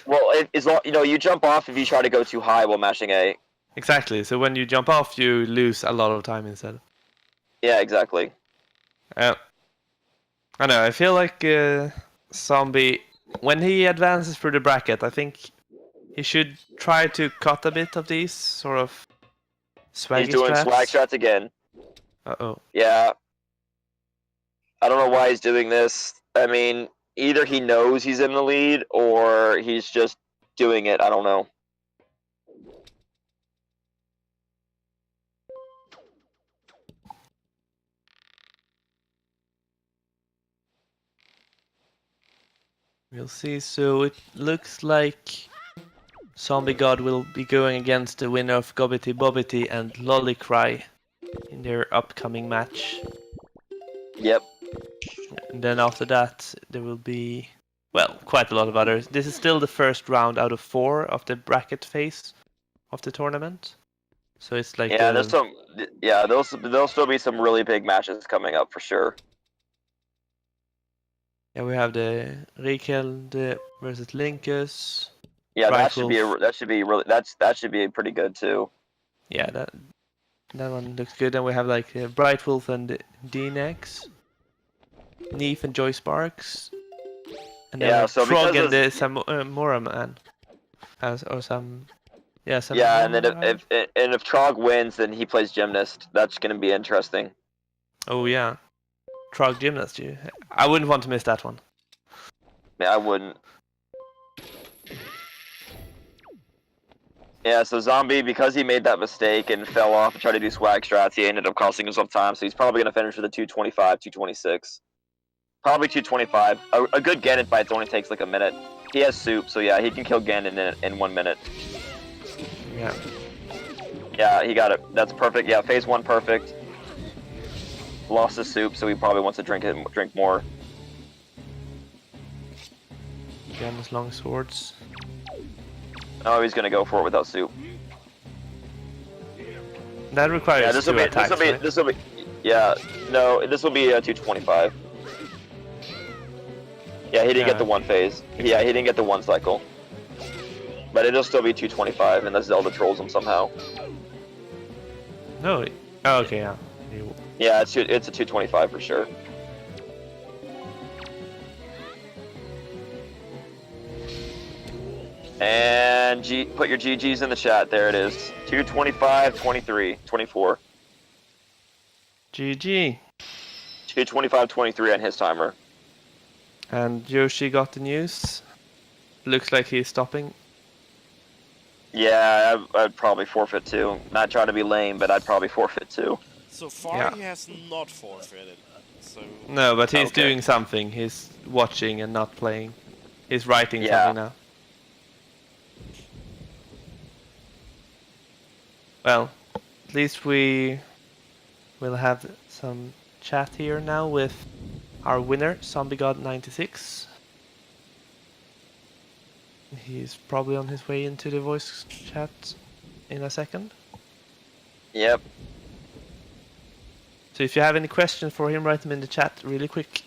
Well, you jump off if you try to go too high while mashing A. Exactly. So when you jump off, you lose a lot of time instead. Yeah, exactly. I know. I feel like Zombie, when he advances through the bracket, I think he should try to cut a bit of these sort of swaggy He's doing strats. swag shots again. Uh-oh. Yeah. I don't know why he's doing this. I mean, either he knows he's in the lead or he's just doing it. I don't know. We'll see. So it looks like Zombie God will be going against the winner of Gobbity Bobbity and Lollicry in their upcoming match. Yep. And then after that, there will be, well, quite a lot of others. This is still the first round out of 4 of the bracket phase of the tournament. So it's like there'll still be some really big matches coming up for sure. Yeah, we have the Rikeld versus Linkus. Yeah, that should be pretty good too. Yeah, that one looks good. And we have like Bright Wolf and D-Nex, Neef and Joy Sparks, and then Frog and the Samora Man, or some. Yeah, and then if Trog wins, then he plays Gymnast. That's gonna be interesting. Oh yeah, Trog Gymnast. I wouldn't want to miss that one. Yeah, I wouldn't. Yeah, so Zombie, because he made that mistake and fell off and tried to do swag strats, he ended up costing himself time, so he's probably going to finish with a 225, 226. Probably 225. A good Ganon fight only takes like a minute. He has soup, so yeah, he can kill Ganon in 1 minute. Yeah. Yeah, he got it. That's perfect. Yeah, phase 1 perfect. Lost his soup, so he probably wants to drink more. Ganon's long swords. Oh, he's gonna go for it without soup. That requires this will be a 225. Yeah, he didn't get the 1 phase. Yeah, he didn't get the 1 cycle. But it'll still be 225 unless Zelda trolls him somehow. No. Oh, okay, yeah. Yeah, it's a 225 for sure. And put your GGs in the chat. There it is. 225, 23, 24. GG. 225, 23 on his timer. And Yoshi got the news. Looks like he's stopping. Yeah, I'd probably forfeit too. Not trying to be lame, but I'd probably forfeit too. So far, he has not forfeited. So no, but he's doing something. He's watching and not playing. He's writing something now. Well, at least we will have some chat here now with our winner, ZombieGod96. He's probably on his way into the voice chat in a second. Yep. So if you have any questions for him, write them in the chat really quick.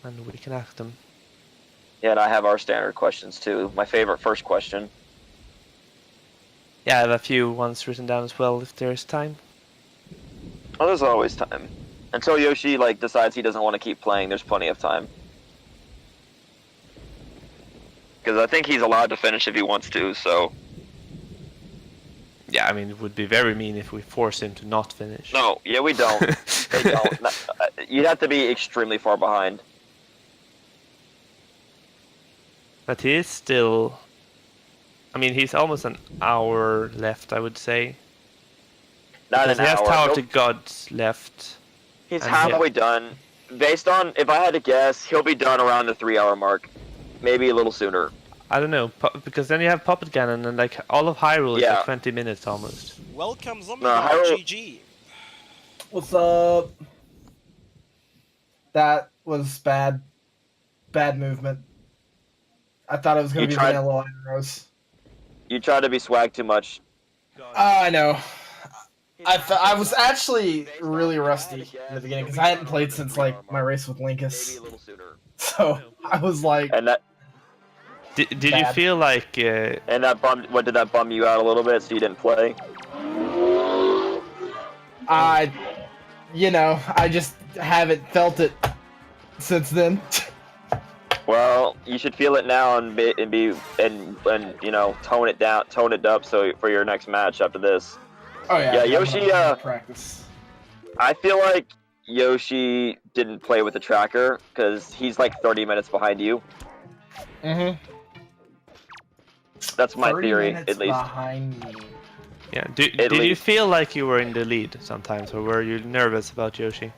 And we can ask them. Yeah, and I have our standard questions too. My favorite first question. Yeah, I have a few ones written down as well if there's time. Oh, there's always time. Until Yoshi decides he doesn't want to keep playing, there's plenty of time. Because I think he's allowed to finish if he wants to, so... Yeah, I mean, it would be very mean if we force him to not finish. No, yeah, we don't. They don't. You'd have to be extremely far behind. But he is still... I mean, he's almost an hour left, I would say. Not because an he has hour. Tower of the Gods left. He's halfway done. Based on, if I had to guess, he'll be done around the 3-hour mark. Maybe a little sooner. I don't know, because then you have Puppet Cannon and like all of Hyrule is like 20 minutes almost. Welcome, Zombie GG. What's up? That was bad. Bad movement. I thought it was going to be vanilla arrows. You tried to be swag too much. I know. I was actually really rusty in the beginning because I hadn't played since like my race with Linkus. So I was like. And that. Did you feel like? And that bummed. What did that bum you out a little bit so you didn't play? I just haven't felt it since then. Well, you should feel it now and tone it down, tone it up so for your next match after this. Oh yeah. Yeah, Yoshi. Practice. I feel like Yoshi didn't play with the tracker because he's like 30 minutes behind you. Mhm. That's my theory, at least. Behind me. Yeah. Did you feel like you were in the lead sometimes, or were you nervous about Yoshi?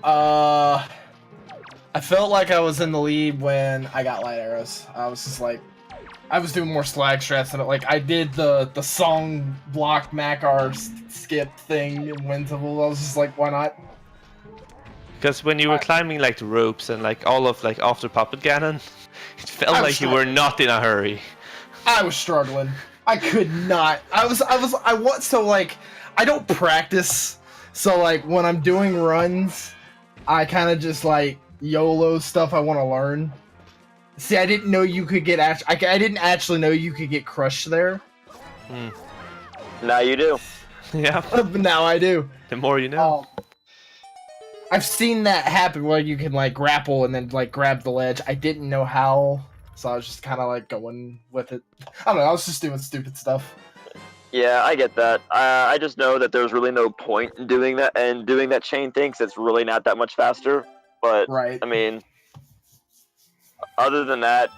I felt like I was in the lead when I got light arrows. I was just like, I was doing more slag strats, and like I did the song block Makar skip thing in Windtemple. I was just like, why not? Because when you were climbing like the ropes and like all of like after Puppet Cannon, it felt like you were not in a hurry. I was struggling. I could not. I don't practice, so like when I'm doing runs, I kind of just like YOLO stuff I want to learn. See, I didn't know you could get I didn't actually know you could get crushed there. Now you do. Yeah. But now I do. The more you know. I've seen that happen where you can like grapple and then like grab the ledge. I didn't know how, so I was just kind of like going with it. I don't know. I was just doing stupid stuff. Yeah, I get that. I just know that there's really no point in doing that and doing that chain thing because it's really not that much faster. But right. I mean, other than that,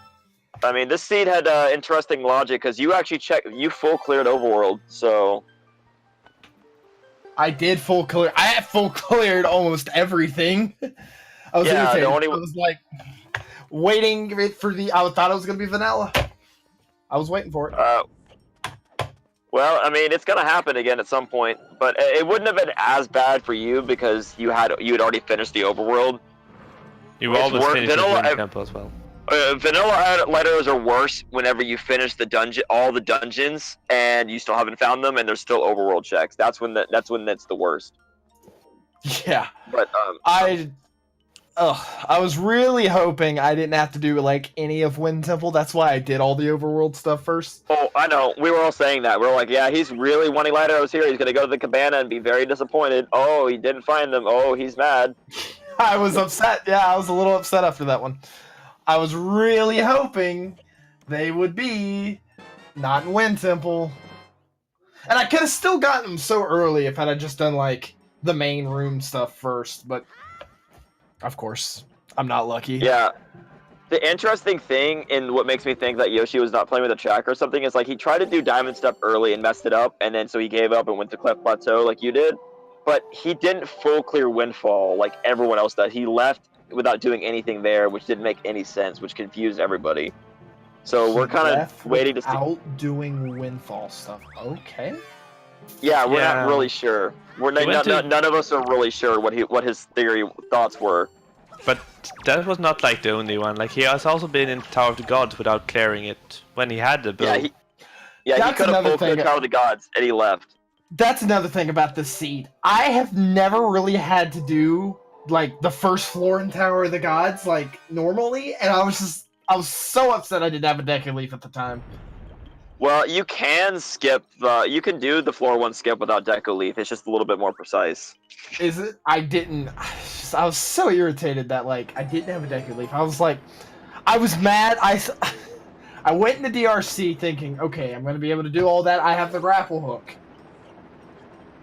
I mean, this seed had interesting logic because you actually you full cleared overworld, so. I did full clear. I had full cleared almost everything. I was irritated. I was like waiting for I thought it was gonna be vanilla. I was waiting for it. Well, I mean, it's gonna happen again at some point, but it wouldn't have been as bad for you because you had already finished the overworld. You always finished the temple as well. Vanilla light arrows are worse whenever you finish all the dungeons, and you still haven't found them, and there's still overworld checks. That's when that's the worst. Yeah. But I was really hoping I didn't have to do like any of Windtemple. That's why I did all the overworld stuff first. Oh, I know. We were all saying that. We were like, yeah, he's really wanting light arrows here. He's gonna go to the cabana and be very disappointed. Oh, he didn't find them. Oh, he's mad. I was upset. Yeah, I was a little upset after that one. I was really hoping they would be not in Windtemple. And I could have still gotten them so early if I had just done like the main room stuff first, but of course, I'm not lucky. Yeah. The interesting thing and what makes me think that Yoshi was not playing with a tracker or something is like he tried to do diamond stuff early and messed it up, and then so he gave up and went to Cleft Plateau like you did. But he didn't full clear Windfall like everyone else did. He left without doing anything there, which didn't make any sense, which confused everybody. So we're kind of waiting to see. Out doing Windfall stuff. Okay. Yeah, we're not really sure. None of us are really sure what his thoughts were. But that was not like the only one. Like he has also been in Tower of the Gods without clearing it when he had the build. Yeah, he could have full cleared Tower of the Gods and he left. That's another thing about this seed. I have never really had to do like the first floor in Tower of the Gods like normally, and I was so upset I didn't have a Deku Leaf at the time. Well, you can you can do the floor 1 skip without Deku Leaf. It's just a little bit more precise. Is it? I didn't. I was so irritated that like I didn't have a Deku Leaf. I was like, I was mad. I went into DRC thinking, okay, I'm gonna be able to do all that. I have the grapple hook.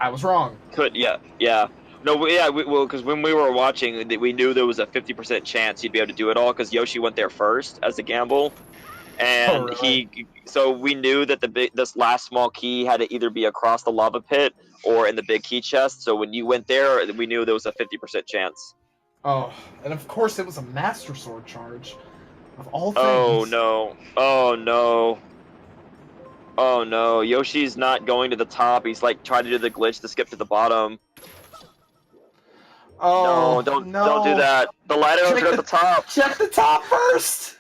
I was wrong. Yeah. No, because when we were watching, we knew there was a 50% chance he'd be able to do it all because Yoshi went there first as a gamble, and really? so we knew that this last small key had to either be across the lava pit or in the big key chest. So when you went there, we knew there was a 50% chance. Oh, and of course it was a Master Sword charge. Of all things. Oh no! Oh no! Oh no! Yoshi's not going to the top. He's like trying to do the glitch to skip to the bottom. Oh, no, don't do that. The light arrows are at the top. Check the top first.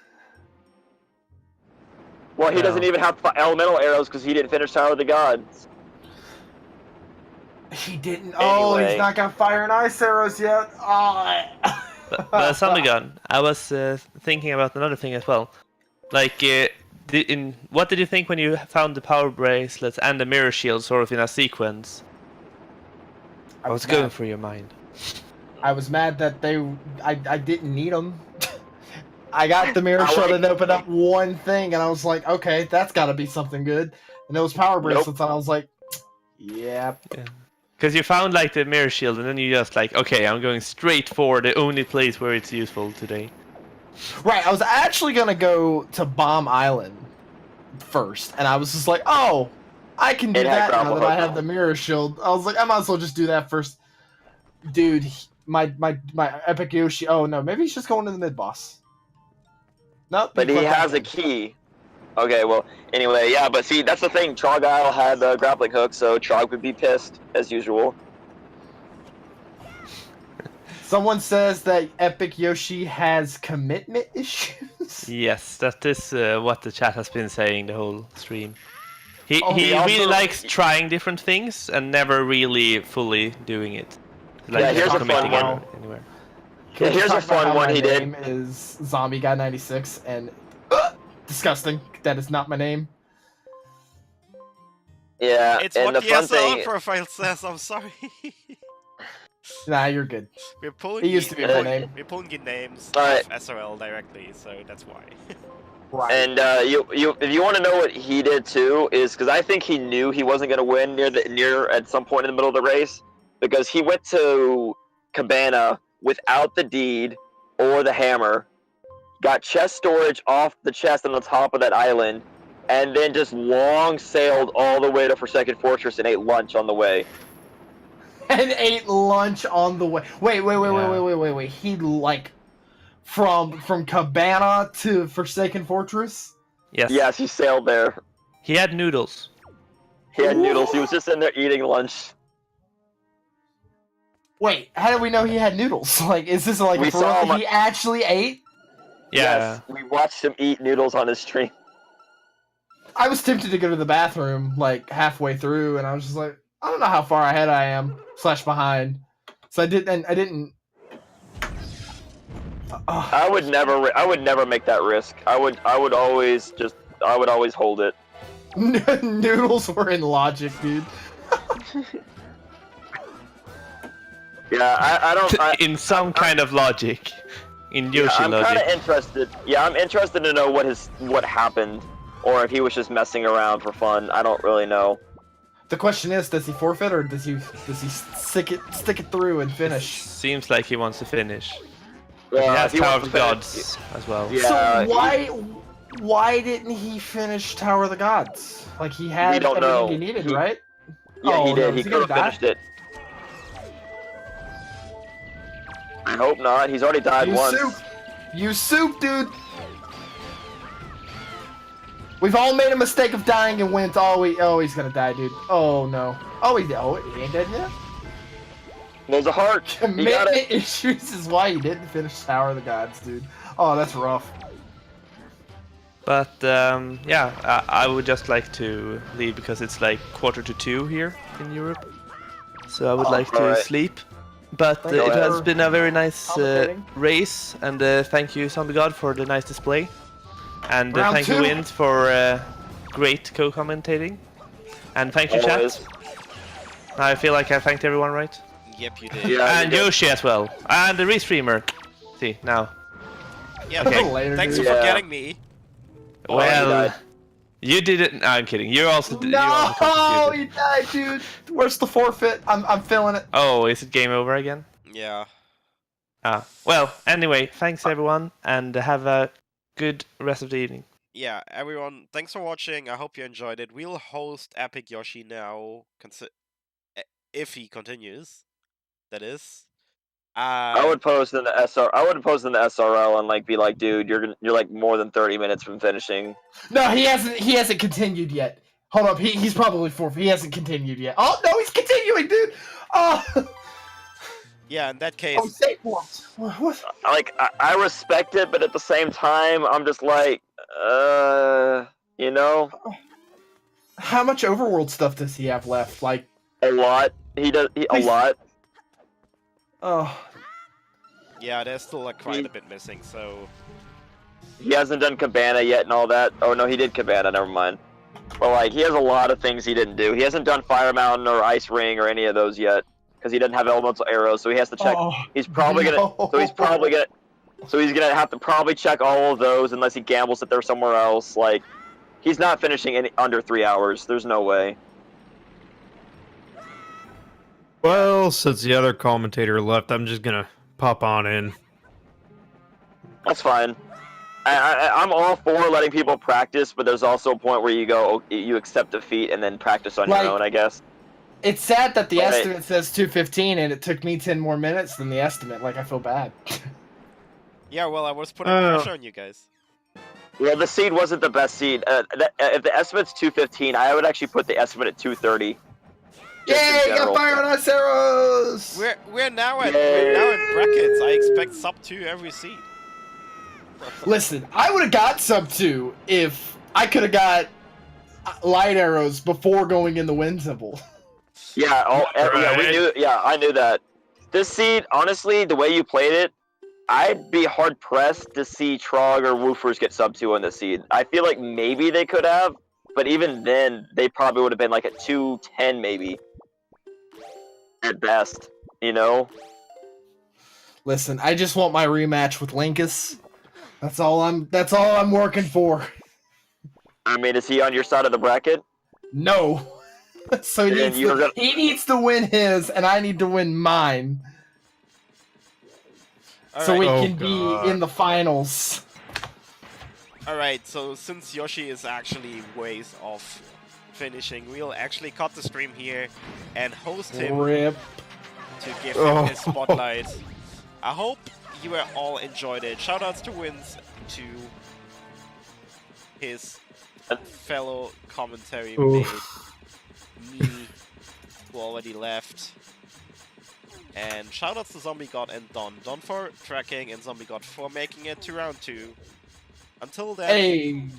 Well, he doesn't even have elemental arrows because he didn't finish Tower of the Gods. He didn't. Anyway. Oh, he's not got fire and ice arrows yet. Oh. But Zombie, I was thinking about another thing as well. Like, what did you think when you found the power bracelets and the mirror shield sort of in a sequence? What's going through your mind? I was mad that I didn't need them. I got the mirror shield and opened up one thing, and I was like, okay, that's got to be something good. And those power bracelets, and I was like, yep. Yeah. Because you found like the mirror shield, and then you just like, okay, I'm going straight for the only place where it's useful today. Right, I was actually gonna go to Bomb Island first, and I was just like, oh, I can do that now that I have the mirror shield. I was like, I might as well just do that first. Dude, my epicYoshi. Oh no, maybe he's just going to the mid boss. Nope. But he has a key. Okay, well, anyway, yeah, but see, that's the thing. Trogile had the grappling hook, so Trog would be pissed, as usual. Someone says that epicYoshi has commitment issues. Yes, that is what the chat has been saying the whole stream. He also really likes trying different things and never really fully doing it. Like, yeah, here's a fun one. Anywhere. Yeah, here's a fun one he did. My name is Zombie Guy 96, and disgusting. That is not my name. Yeah, it's and what the the fun SLR thing. profile says. I'm sorry. Nah, you're good. We're pulling. It used to be my name. We're pulling in names Alright. of SRL directly, so that's why. Right. And if you want to know what he did too, is because I think he knew he wasn't going to win near at some point in the middle of the race, because he went to Cabana without the deed or the hammer, got chest storage off the chest on the top of that island, and then just long sailed all the way to Forsaken Fortress and ate lunch on the way. And ate lunch on the way. Wait. He like from Cabana to Forsaken Fortress? Yes. Yes, he sailed there. He had noodles. He had noodles. He was just in there eating lunch. Wait, how do we know he had noodles? Like, is this like We saw him. he actually ate? Yeah. Yes, we watched him eat noodles on his stream. I was tempted to go to the bathroom like halfway through, and I was just like, I don't know how far ahead I am / behind. So I didn't. I would never make that risk. I would always hold it. Noodles were in logic, dude. Yeah, I don't. In some kind of logic. In Yoshi I'm logic. kind of interested. Yeah, I'm interested to know what happened, or if he was just messing around for fun. I don't really know. The question is, does he forfeit or does he stick it through and finish? Seems like he wants to finish. Well, he has if Tower wants of to the finish- Gods as well. Yeah, so why didn't he finish Tower of the Gods? Like he had We don't everything know. he needed, right? Yeah, Oh, he did. no, He is he could have gonna die? finished it. I hope not. He's already died once. You soup, dude. We've all made a mistake of dying and wins. Oh, he's gonna die, dude. Oh no. He ain't dead yet. There's a heart. He got Commitment it. issues is why he didn't finish Tower of the Gods, dude. Oh, that's rough. But yeah, I would just like to leave because it's like 1:45 here in Europe. So I would like to alright. sleep. But Thank you it has for been a very nice commentating. race, and thank you, Zombie God, for the nice display. And Round thank you, 2. Wind, for great co-commentating. And thank you, Always. chat. I feel like I thanked everyone, right? Yep, you did. Yeah, And you did. Yoshi as well. And the restreamer. See, now. Yeah, Okay. Later, thanks dude. for Yeah. forgetting me. Oh, he Well, died. You did it. No, I'm kidding. You also did. No, he died, dude. Where's the forfeit? I'm feeling it. Oh, is it game over again? Yeah. Ah. Well, anyway, thanks everyone, and have a good rest of the evening. Yeah, everyone, thanks for watching. I hope you enjoyed it. We'll host epicYoshi now, if he continues. That is. I would post in the SRL and like be like, dude, you're like more than 30 minutes from finishing. No, he hasn't continued yet. Hold up, he's probably forfeit. He hasn't continued yet. Oh no, he's continuing, dude. Oh. Yeah, in that case. Oh, save forms. What? Like I respect it, but at the same time, I'm just like, you know. How much overworld stuff does he have left? Like a lot. A lot. Oh. Yeah, there's still like quite a bit missing, so... He hasn't done Cabana yet and all that. Oh no, he did Cabana, never mind. But like, he has a lot of things he didn't do. He hasn't done Fire Mountain or Ice Ring or any of those yet. Because he doesn't have elemental arrows, so he has to check. Oh, he's probably gonna so he's gonna have to probably check all of those unless he gambles that they're somewhere else. Like, he's not finishing any under 3 hours. There's no way. Well, since the other commentator left, I'm just gonna pop on in. That's fine. I'm all for letting people practice, but there's also a point where you go, you accept defeat and then practice on your own, I guess. It's sad that the estimate says 2:15 and it took me 10 more minutes than the estimate. Like, I feel bad. Yeah, well, I was putting pressure on you guys. Well, the seed wasn't the best seed. If the estimate's 2:15, I would actually put the estimate at 2:30. Yay, got fire on us arrows! We're now at brackets. I expect sub 2 every seed. Listen, I would have got sub 2 if I could have got light arrows before going in the wind symbol. Yeah, yeah, we knew. Yeah, I knew that. This seed, honestly, the way you played it, I'd be hard pressed to see Trog or Woofers get sub 2 on the seed. I feel like maybe they could have, but even then, they probably would have been like at 2:10 maybe. At best, you know? Listen, I just want my rematch with Linkus. That's all I'm working for. I mean, is he on your side of the bracket? No. So he needs to win his, and I need to win mine. So we can be in the finals. Alright, so since Yoshi is actually ways off finishing, we'll actually cut the stream here and host him to give him his spotlight. I hope you all enjoyed it. Shoutouts to Wins, to his fellow commentary mate, me, who already left. And shoutouts to Zombie God and Don. Don for tracking and Zombie God for making it to round 2. Until then,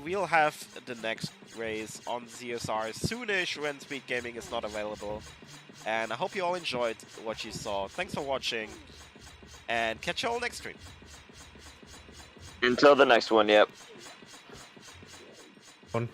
we'll have the next race on ZSR soonish when Speed Gaming is not available. And I hope you all enjoyed what you saw. Thanks for watching, and catch you all next stream. Until the next one, yep. One.